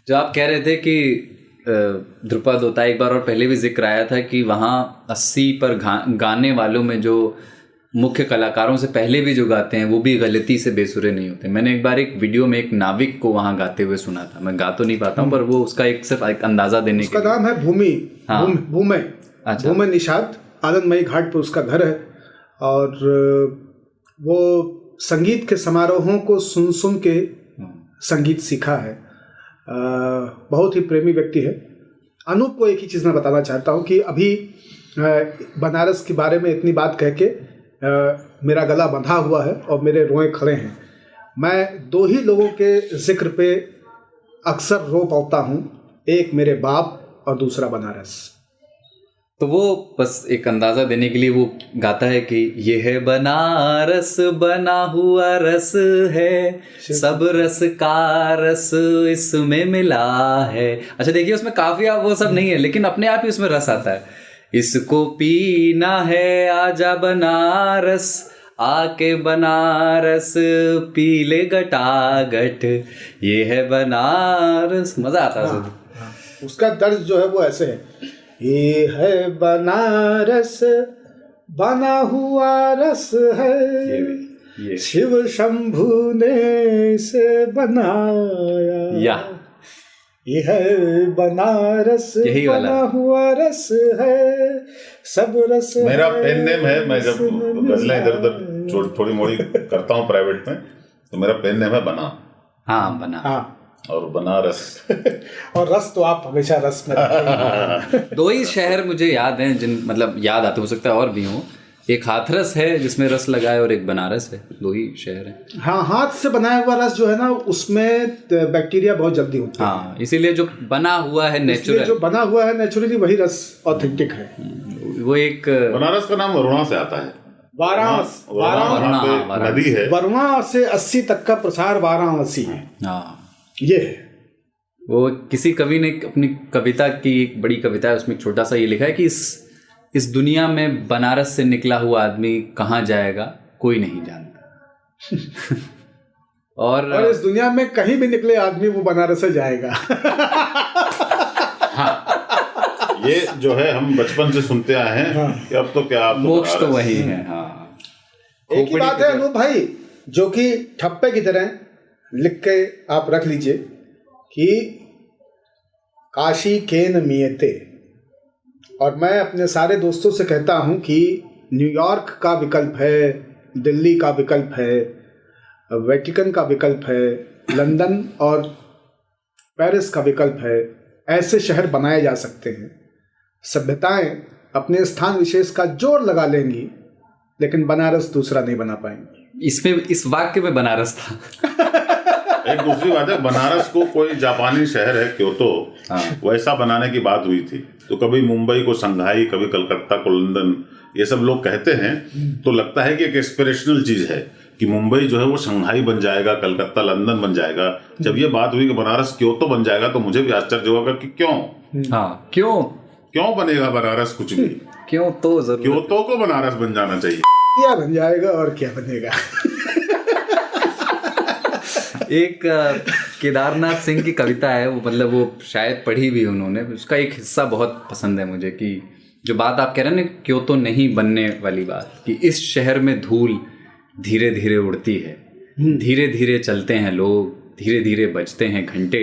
जो आप कह रहे थे कि ध्रुपद होता है, एक बार और पहले भी जिक्र आया था कि वहाँ 80 पर गाने वालों में जो मुख्य कलाकारों से पहले भी जो गाते हैं वो भी गलती से बेसुरे नहीं होते। मैंने एक बार एक वीडियो में एक नाविक को वहाँ गाते हुए सुना था, मैं गा तो नहीं पाता हूँ पर वो उसका एक सिर्फ एक अंदाजा देने उसका नाम है भूमि। हाँ। भूमि। अच्छा। भूमि निषाद, आनंदमयी घाट पर उसका घर है और वो संगीत के समारोहों को सुन सुन के संगीत सीखा है। बहुत ही प्रेमी व्यक्ति है। अनूप को एक ही चीज़ मैं बताना चाहता हूँ कि अभी बनारस के बारे में इतनी बात कह के मेरा गला बंधा हुआ है और मेरे रोए खड़े हैं। मैं 2 ही लोगों के जिक्र पे अक्सर रो पाता हूँ, एक मेरे बाप और दूसरा बनारस। तो वो बस एक अंदाज़ा देने के लिए वो गाता है कि ये है बनारस बना हुआ रस है, सब रस का रस इसमें मिला है। अच्छा देखिए उसमें काफ़ी वो सब नहीं है लेकिन अपने आप ही उसमें रस आता है। इसको पीना है आजा बनारस, आके बनारस पी ले गटागट, ये है बनारस। मज़ा आता है। हाँ। उसका दर्द जो है वो ऐसे है, ये है बनारस बना हुआ रस है, ये शिव शंभु ने इसे बनाया, ये है बनारस यही वाला बना हुआ रस है, सब रस मेरा पेन नेम है। मैं जब गजलें इधर उधर थोड़ी मोड़ी करता हूँ प्राइवेट में तो मेरा पेन नेम है बना। हाँ बना। हाँ और बनारस और रस तो आप हमेशा रस में 2 ही शहर मुझे याद हैं जिन मतलब याद आते, हो सकता है और भी हों। एक हाथरस है जिसमें रस लगा है और एक बनारस है। 2 ही शहर हैं। हाँ, हाथ से बनाया हुआ रस जो है ना उसमें बैक्टीरिया बहुत जल्दी होता है। हाँ इसीलिए जो बना हुआ है नेचुरल, जो बना हुआ है नेचुरली वही रस ऑथेंटिक है। वो एक बनारस का नाम वरुणा से आता है। वाराणसी नदी है, वरुणा से 80 तक का प्रसार वाराणसी है। हाँ ये है। वो किसी कवि ने अपनी कविता की एक बड़ी कविता है उसमें एक छोटा सा ये लिखा है कि इस दुनिया में बनारस से निकला हुआ आदमी कहाँ जाएगा कोई नहीं जानता। और इस दुनिया में कहीं भी निकले आदमी वो बनारस से जाएगा। हाँ ये जो है हम बचपन से सुनते आए हैं। हाँ। कि अब तो क्या मोक्ष तो वही है। हाँ एक ही बात है अनूप भाई जो कि ठप्पे की तरह लिख के आप रख लीजिए कि काशी केन मियते। और मैं अपने सारे दोस्तों से कहता हूं कि न्यूयॉर्क का विकल्प है, दिल्ली का विकल्प है, वेटिकन का विकल्प है, लंदन और पेरिस का विकल्प है। ऐसे शहर बनाए जा सकते हैं। सभ्यताएं अपने स्थान विशेष का जोर लगा लेंगी लेकिन बनारस दूसरा नहीं बना पाएंगी। इसमें इस वाक्य में बनारस था। एक दूसरी बात है, बनारस को कोई जापानी शहर है क्योतो, वैसा बनाने की बात हुई थी। तो कभी मुंबई को शंघाई, कभी कलकत्ता को लंदन, ये सब लोग कहते हैं तो लगता है कि एक एस्पिरेशनल चीज है कि मुंबई जो है वो शंघाई बन जाएगा, कलकत्ता लंदन बन जाएगा। जब ये बात हुई कि बनारस क्योतो बन जाएगा तो मुझे भी आश्चर्य होगा कि क्यों। हाँ क्यों बनेगा बनारस कुछ भी। क्यों तो जरूर क्योतो को बनारस बन जाना चाहिए। क्या बन जाएगा और क्या बनेगा। एक केदारनाथ सिंह की कविता है, वो मतलब वो शायद पढ़ी भी उन्होंने, उसका एक हिस्सा बहुत पसंद है मुझे कि जो बात आप कह रहे हैं ना क्यों तो नहीं बनने वाली बात, कि इस शहर में धूल धीरे धीरे उड़ती है, धीरे धीरे चलते हैं लोग, धीरे धीरे बजते हैं घंटे,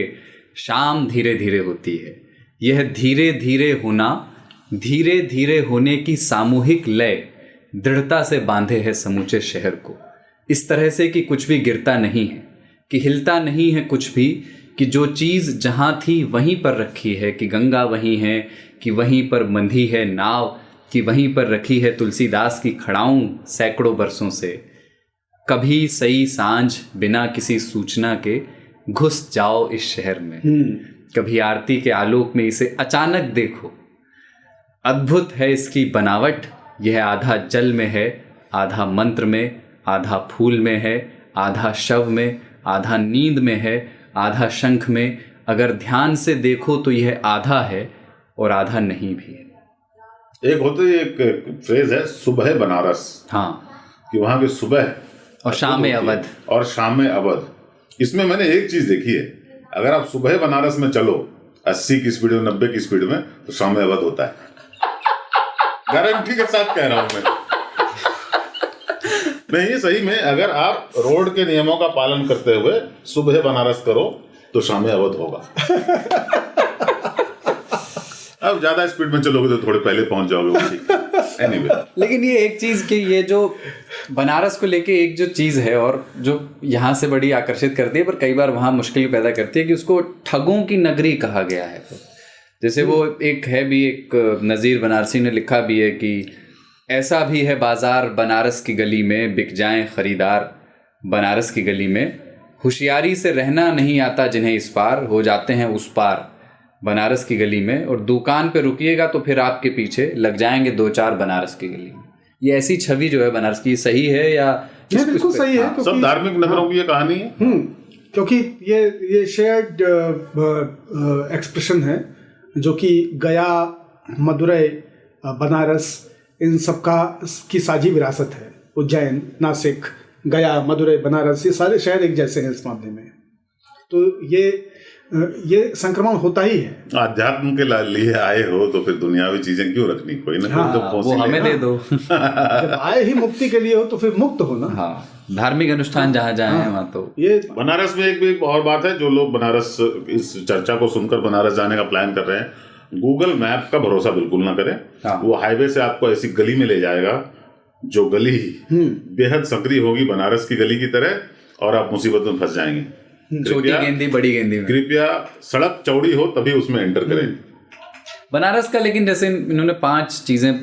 शाम धीरे धीरे होती है। यह धीरे धीरे होना, धीरे धीरे होने की सामूहिक लय दृढ़ता से बांधे है समूचे शहर को, इस तरह से कि कुछ भी गिरता नहीं है, कि हिलता नहीं है कुछ भी, कि जो चीज़ जहाँ थी वहीं पर रखी है, कि गंगा वहीं है, कि वहीं पर बंधी है नाव, कि वहीं पर रखी है तुलसीदास की खड़ाऊं सैकड़ों बरसों से। कभी सही सांझ बिना किसी सूचना के घुस जाओ इस शहर में, कभी आरती के आलोक में इसे अचानक देखो। अद्भुत है इसकी बनावट, यह आधा जल में है, आधा मंत्र में, आधा फूल में है, आधा शव में, आधा नींद में है, आधा शंख में। अगर ध्यान से देखो तो यह आधा है और आधा नहीं भी है। एक होते एक फ्रेज है सुबह बनारस। हाँ, कि वहाँ की सुबह और शाम में अवध। और शाम में अवध। इसमें मैंने एक चीज देखी है, अगर आप सुबह बनारस में चलो 80 की स्पीड में, 90 की स्पीड में, तो शाम में अवध होता है। गारंटी के साथ कह रहा हूं मैं। नहीं, सही में अगर आप रोड के नियमों का पालन करते हुए सुबह बनारस करो तो शाम में अवध होगा। अब ज्यादा स्पीड में चलोगे तो थोड़े पहले पहुंच जाओगे। anyway. लेकिन ये एक चीज कि ये जो बनारस को लेके एक जो चीज है और जो यहाँ से बड़ी आकर्षित करती है पर कई बार वहाँ मुश्किल पैदा करती है कि उसको ठगों की नगरी कहा गया है। जैसे वो एक है भी, एक नज़ीर बनारसी ने लिखा भी है कि ऐसा भी है बाजार बनारस की गली में, बिक जाएं खरीदार बनारस की गली में, होशियारी से रहना नहीं आता जिन्हें इस पार, हो जाते हैं उस पार बनारस की गली में, और दुकान पे रुकिएगा तो फिर आपके पीछे लग जाएंगे 2-4 बनारस की गली में। ये ऐसी छवि जो है बनारस की, सही है या? बिल्कुल सही है। सब धार्मिक नगरों की ये कहानी है। क्योंकि ये शेयर्ड एक्सप्रेशन है जो कि गया, मदुरई, बनारस, इन सब की साझी विरासत है। उज्जैन, नासिक, गया, मदुरई, बनारस, ये सारे शहर एक जैसे हैं इस मामले में। तो ये संक्रमण होता ही है। अध्यात्म के लिए आए हो तो फिर दुनियावी चीजें क्यों रखनी, कोई ना कोई तो वो हमें दे दो। जब आए ही मुक्ति के लिए हो तो फिर मुक्त हो ना। हाँ, धार्मिक अनुष्ठान जहाँ जहाँ है वहाँ तो। ये बनारस में एक और बात है, जो लोग बनारस इस चर्चा को सुनकर बनारस जाने का प्लान कर रहे हैं, गूगल मैप का भरोसा बिल्कुल ना करें। वो हाईवे से आपको ऐसी गली में ले जाएगा जो गली बेहद संकरी होगी बनारस की गली की तरह, और आप मुसीबत में फंस जाएंगे। छोटी गेंदी बड़ी गेंदी में। कृपया सड़क चौड़ी हो तभी उसमें एंटर करें। बनारस का, लेकिन जैसे इन्होंने 5 चीजें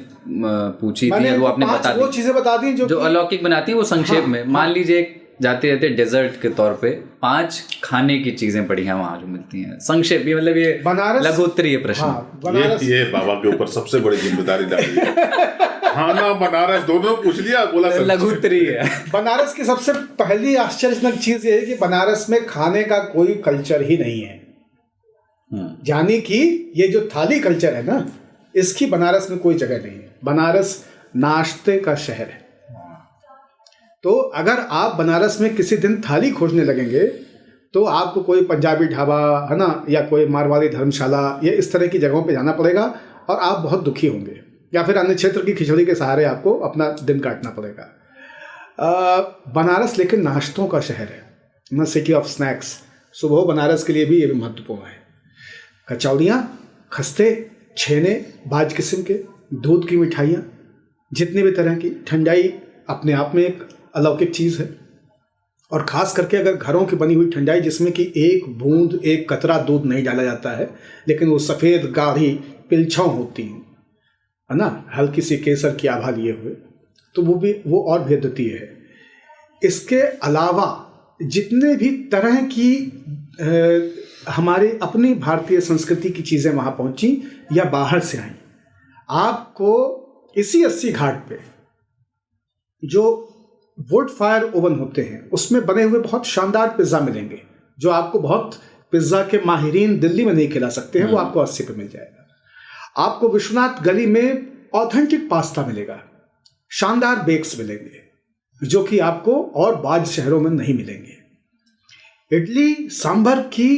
पूछी थी, वो आपने बता दी, वो चीजें बता दी जो अलौकिक बनाती है। वो संक्षेप में मान लीजिए, जाते रहते डेजर्ट के तौर पे 5 खाने की चीजें बढ़िया वहां जो मिलती हैं, संक्षेप। ये मतलब ये बनारस लघुत्तरीय प्रश्न। ये बाबा के ऊपर सबसे बड़ी जिम्मेदारी डाली है। खाना बनारस दोनों पूछ लिया, बोला लघुत्तरीय है। बनारस की सबसे पहली आश्चर्यजनक चीज ये है कि बनारस में खाने का कोई कल्चर ही नहीं है। यानी कि ये जो थाली कल्चर है ना, इसकी बनारस में कोई जगह नहीं है। बनारस नाश्ते का शहर है। तो अगर आप बनारस में किसी दिन थाली खोजने लगेंगे तो आपको कोई पंजाबी ढाबा, है ना, या कोई मारवाड़ी धर्मशाला या इस तरह की जगहों पे जाना पड़ेगा और आप बहुत दुखी होंगे, या फिर अन्य क्षेत्र की खिचड़ी के सहारे आपको अपना दिन काटना पड़ेगा। बनारस लेकिन नाश्तों का शहर है ना, सिटी ऑफ स्नैक्स। सुबह बनारस के लिए भी ये भी महत्वपूर्ण है। कचौड़ियाँ, खस्ते, छेने, बाज किस्म के, दूध की मिठाइयाँ, जितनी भी तरह की ठंडाई अपने आप में एक अलौकिक चीज़ है। और ख़ास करके अगर घरों की बनी हुई ठंडाई जिसमें कि एक बूंद, एक कतरा दूध नहीं डाला जाता है, लेकिन वो सफ़ेद गाढ़ी पिलछां होती हैं, है ना, हल्की सी केसर की आभा लिए हुए, तो वो और भी अद्वितीय है। इसके अलावा जितने भी तरह की हमारे अपनी भारतीय संस्कृति की चीज़ें वहाँ पहुँची या बाहर से आई, आपको इसी 80 घाट पे जो वुड फायर ओवन होते हैं उसमें बने हुए बहुत शानदार पिज़्ज़ा मिलेंगे, जो आपको बहुत पिज़्ज़ा के माहिरीन दिल्ली में नहीं खिला सकते हैं, वो आपको 80 पे मिल जाएगा। आपको विश्वनाथ गली में ऑथेंटिक पास्ता मिलेगा, शानदार बेक्स मिलेंगे जो कि आपको और बाज शहरों में नहीं मिलेंगे। इडली सांभर की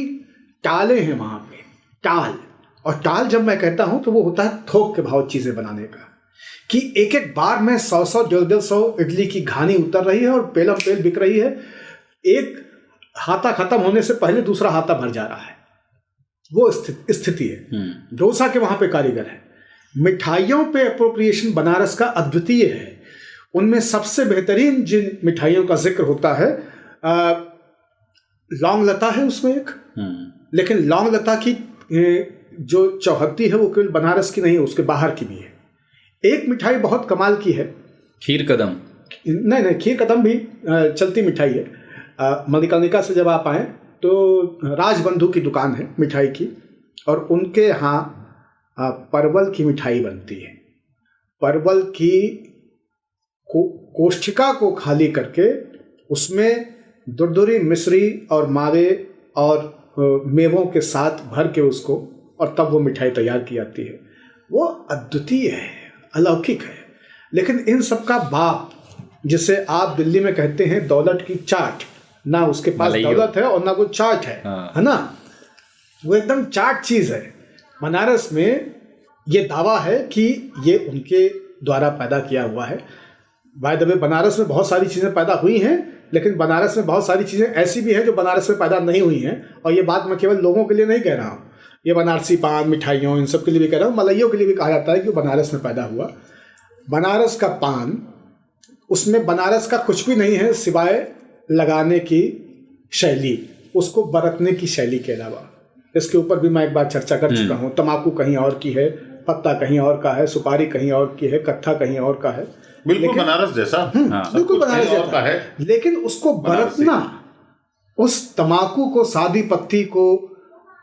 टालें हैं वहाँ पे, टाल। और टाल जब मैं कहता हूँ तो वो होता है थोक के भाव चीज़ें बनाने का, कि एक एक बार में 100-100, 150-100 इडली की घानी उतर रही है और पेलम पेल बिक रही है। एक हाथा खत्म होने से पहले दूसरा हाथा भर जा रहा है, वो स्थिति है। डोसा के वहाँ पे कारीगर है। मिठाइयों पे अप्रोप्रिएशन बनारस का अद्वितीय है। उनमें सबसे बेहतरीन जिन मिठाइयों का जिक्र होता है, लौंग लता है उसमें एक, लेकिन लौंग लता की जो चौहद्दी है वो केवल बनारस की नहीं है, उसके बाहर की भी है। एक मिठाई बहुत कमाल की है, खीर कदम। नहीं, खीर कदम भी चलती मिठाई है। मणिकर्णिका से जब आप आए तो राजबंधु की दुकान है मिठाई की, और उनके यहाँ परवल की मिठाई बनती है। परवल की कोष्ठिका को खाली करके उसमें दुरदुरी, मिश्री और मावे और मेवों के साथ भर के उसको, और तब वो मिठाई तैयार की जाती है। वो अद्वितीय है, अलौकिक है। लेकिन इन सब का बाप जिसे आप दिल्ली में कहते हैं दौलत की चाट, ना उसके पास दौलत है और ना कोई चाट है ना, वो एकदम चाट चीज़ है। बनारस में ये दावा है कि ये उनके द्वारा पैदा किया हुआ है। बाय द वे बनारस में बहुत सारी चीज़ें पैदा हुई हैं, लेकिन बनारस में बहुत सारी चीज़ें ऐसी भी हैं जो बनारस में पैदा नहीं हुई हैं। और ये बात मैं केवल लोगों के लिए नहीं कह रहा हूँ, ये बनारसी पान, मिठाइयों, इन सब के लिए भी कह रहा हूँ। मलइयों के लिए भी कहा जाता है कि बनारस में पैदा हुआ। बनारस का पान, उसमें बनारस का कुछ भी नहीं है सिवाय लगाने की शैली, उसको बरतने की शैली के अलावा। इसके ऊपर भी मैं एक बार चर्चा कर चुका हूँ। तम्बाकू कहीं और की है, पत्ता कहीं और का है, सुपारी कहीं और की है, कत्था कहीं और का है, बिल्कुल बनारस जैसा, बिल्कुल बनारस जैसा है। लेकिन उसको बरतना, उस तम्बाकू को, सादी पत्ती को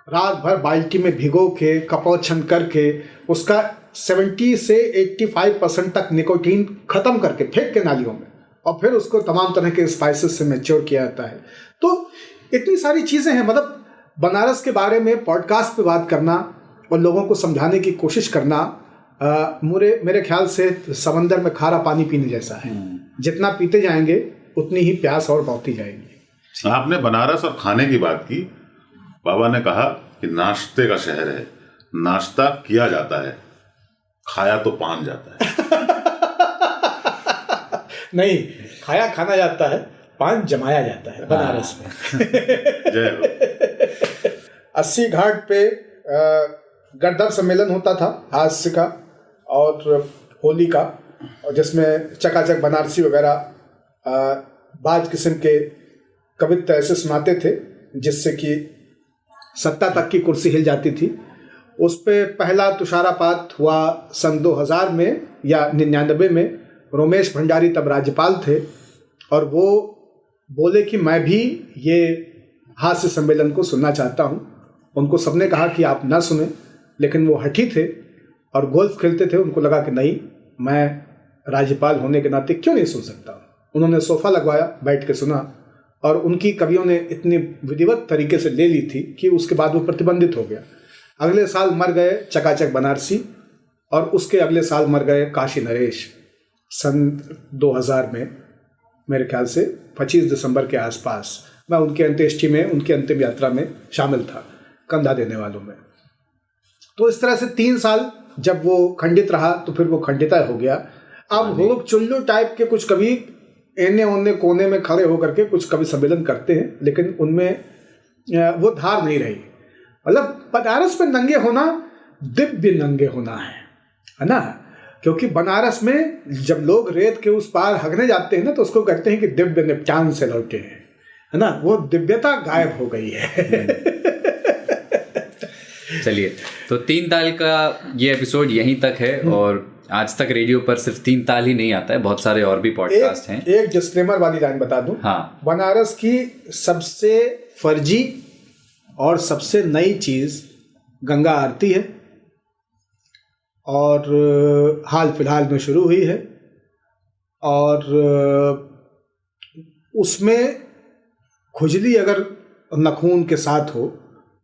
रात भर बाल्टी में भिगो के कपोछन करके उसका 70 से 85% तक निकोटीन खत्म करके फेंक के नालियों में, और फिर उसको तमाम तरह के स्पाइसेस से मैच्योर किया जाता है। तो इतनी सारी चीज़ें हैं। मतलब बनारस के बारे में पॉडकास्ट पे बात करना और लोगों को समझाने की कोशिश करना मेरे ख्याल से समंदर में खारा पानी पीने जैसा है। जितना पीते जाएंगे उतनी ही प्यास और बढ़ती जाएगी। आपने बनारस और खाने की बात की। बाबा ने कहा कि नाश्ते का शहर है, नाश्ता किया जाता है, खाया तो पान जाता है। नहीं, खाया खाना जाता है, पान जमाया जाता है बनारस में। जय हो। 80 घाट पे गद्दार सम्मेलन होता था हास्य का और होली का, और जिसमें चकाचक बनारसी वगैरह बाज किस्म के कविता ऐसे सुनाते थे जिससे कि सत्ता तक की कुर्सी हिल जाती थी। उस पे पहला तुषारापात हुआ सन 2000 में या 99 में। रोमेश भंडारी तब राज्यपाल थे और वो बोले कि मैं भी ये हास्य सम्मेलन को सुनना चाहता हूँ। उनको सबने कहा कि आप ना सुने, लेकिन वो हठी थे और गोल्फ खेलते थे। उनको लगा कि नहीं, मैं राज्यपाल होने के नाते क्यों नहीं सुन सकता। उन्होंने सोफ़ा लगवाया, बैठ के सुना, और उनकी कवियों ने इतनी विधिवत तरीके से ले ली थी कि उसके बाद वो प्रतिबंधित हो गया। अगले साल मर गए चकाचक बनारसी, और उसके अगले साल मर गए काशी नरेश सन 2000 में, मेरे ख्याल से 25 दिसंबर के आसपास। मैं उनकी अंत्येष्टि में, उनकी अंतिम यात्रा में शामिल था, कंधा देने वालों में। तो इस तरह से 3 साल जब वो खंडित रहा तो फिर वो खंडिता हो गया। अब वो लोग चुल्लू टाइप के कुछ कवि एने ओने कोने में खड़े होकर के कुछ कवि सम्मेलन करते हैं, लेकिन उनमें वो धार नहीं रही। मतलब बनारस में नंगे होना दिव्य नंगे होना है ना। क्योंकि बनारस में जब लोग रेत के उस पार हगने जाते हैं ना, तो उसको कहते हैं कि दिव्य निपटान से लौटे हैं, है ना। वो दिव्यता गायब हो गई है। चलिए, तो 3 ताल का ये एपिसोड यहीं तक है। और आज तक रेडियो पर सिर्फ 3 ताल ही नहीं आता है, बहुत सारे और भी पॉडकास्ट हैं। एक डिस्क्लेमर वाली लाइन बता दूं। हाँ, बनारस की सबसे फर्जी और सबसे नई चीज गंगा आरती है, और हाल फिलहाल में शुरू हुई है, और उसमें खुजली अगर नखून के साथ हो,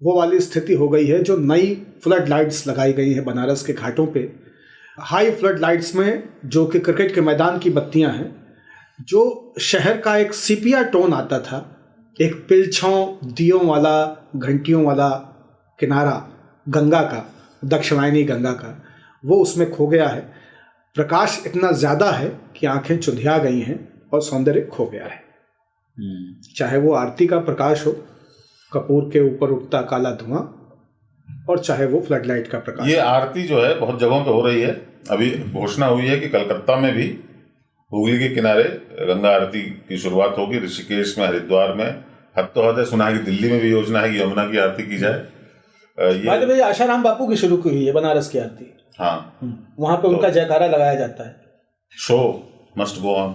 वो वाली स्थिति हो गई है। जो नई फ्लड लाइट्स लगाई गई हैं बनारस के घाटों पे, हाई फ्लड लाइट्स में, जो कि क्रिकेट के मैदान की बत्तियां हैं, जो शहर का एक सिपिया टोन आता था, एक पिलछों दियों वाला, घंटियों वाला किनारा गंगा का, दक्षिणायनी गंगा का, वो उसमें खो गया है। प्रकाश इतना ज़्यादा है कि आंखें चुंधिया गई हैं और सौंदर्य खो गया है। चाहे वो आरती का प्रकाश हो, कपूर के ऊपर उठता काला धुआं, और चाहे वो फ्लड लाइट का प्रकाश। ये आरती जो है बहुत जगहों पे हो रही है। अभी घोषणा हुई है कि कलकत्ता में भी हुगली के किनारे गंगा आरती की शुरुआत होगी। ऋषिकेश में, हरिद्वार में, हद तो हद है। सुना है कि दिल्ली में भी योजना है कि यमुना की आरती की जाए। ये आशाराम बापू की शुरू की हुई है बनारस की आरती। हाँ, वहां पे उनका जयकारा लगाया जाता है। Show must go on.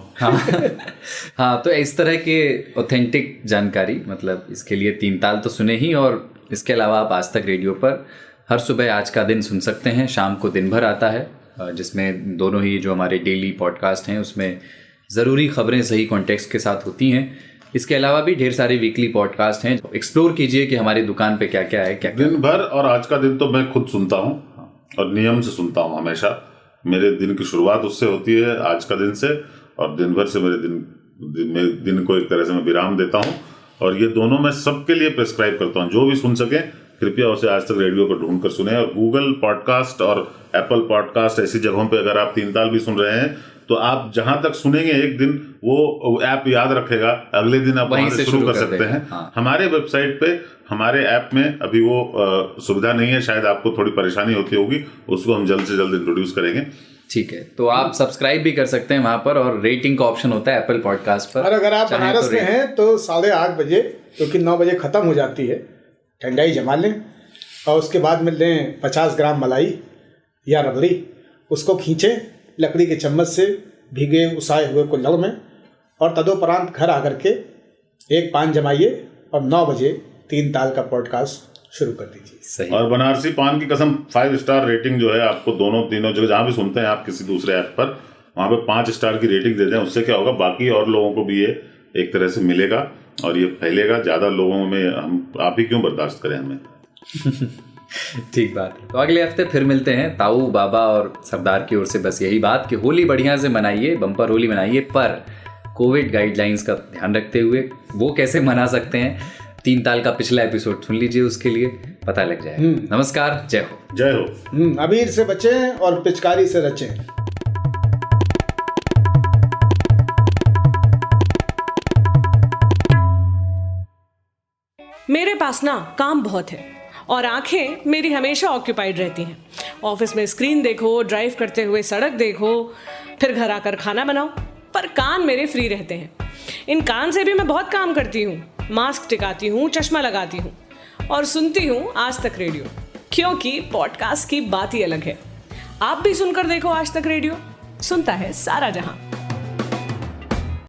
हाँ, तो इस तरह के ऑथेंटिक जानकारी, मतलब इसके लिए 3 ताल तो सुने ही, और इसके अलावा आप आज तक रेडियो पर हर सुबह आज का दिन सुन सकते हैं। शाम को दिन भर आता है, जिसमें दोनों ही जो हमारे डेली पॉडकास्ट हैं उसमें ज़रूरी खबरें सही कॉन्टेक्स्ट के साथ होती हैं। इसके अलावा भी ढेर सारे वीकली पॉडकास्ट हैं। एक्सप्लोर कीजिए कि हमारी दुकान पे क्या क्या है, क्या दिन भर। और आज का दिन तो मैं खुद सुनता हूँ और नियम से सुनता हूँ हमेशा। मेरे दिन की शुरुआत उससे होती है, आज का दिन से। और दिन भर से मेरे दिन को एक तरह से मैं विराम देता हूँ। और ये दोनों मैं सबके लिए प्रेस्क्राइब करता हूँ, जो भी सुन सके कृपया उसे आज तक रेडियो पर ढूंढ कर सुने। और गूगल पॉडकास्ट और एप्पल पॉडकास्ट ऐसी जगहों पे अगर आप 3 ताल भी सुन रहे हैं तो आप जहां तक सुनेंगे एक दिन वो ऐप याद रखेगा, अगले दिन आप वहीं से शुरू कर सकते हैं। हाँ। हमारे वेबसाइट पे हमारे ऐप में अभी वो सुविधा नहीं है, शायद आपको थोड़ी परेशानी होती होगी, उसको हम जल्द से जल्द इंट्रोड्यूस करेंगे। ठीक है, तो आप सब्सक्राइब भी कर सकते हैं वहां पर, और रेटिंग का ऑप्शन होता है एप्पल पॉडकास्ट पर। और अगर आप बनारस में हैं तो 8:30 बजे, क्योंकि 9 बजे ख़त्म हो जाती है, ठंडाई जमा लें और उसके बाद में लें 50 ग्राम मलाई या रबड़ी, उसको खींचें लकड़ी के चम्मच से भीगे उसाए हुए कुल्हड़ में, और तदोपरांत घर आकर के एक पान जमाइए और 9 बजे 3 ताल का पॉडकास्ट शुरू कर दीजिए। सही। और बनारसी पान की कसम 5 स्टार रेटिंग जो है आपको तीनों जगह जहाँ भी सुनते हैं आप किसी दूसरे ऐप पर, वहाँ पे 5 स्टार की रेटिंग दे दें। उससे क्या होगा, बाकी और लोगों को भी ये एक तरह से मिलेगा और ये फैलेगा ज़्यादा लोगों में। हम आप ही क्यों बर्दाश्त करें हमें। ठीक बात। तो अगले हफ्ते फिर मिलते हैं। ताऊ, बाबा और सरदार की ओर से बस यही बात कि होली बढ़िया से मनाइए, बम्पर होली मनाइए, पर कोविड गाइडलाइंस का ध्यान रखते हुए। वो कैसे मना सकते हैं, 3 ताल का पिछला एपिसोड सुन लीजिए, उसके लिए पता लग जाए। नमस्कार, जय हो। जय हो। अबीर से बचें और पिचकारी से रचें। मेरे पास ना काम बहुत है और आंखें मेरी हमेशा ऑक्यूपाइड रहती हैं। ऑफिस में स्क्रीन देखो, ड्राइव करते हुए सड़क देखो, फिर घर आकर खाना बनाओ, पर कान मेरे फ्री रहते हैं। इन कान से भी मैं बहुत काम करती हूँ, मास्क टिकाती हूँ, चश्मा लगाती हूँ और सुनती हूँ आज तक रेडियो, क्योंकि पॉडकास्ट की बात ही अलग है। आप भी सुनकर देखो आज तक रेडियो, सुनता है सारा जहां।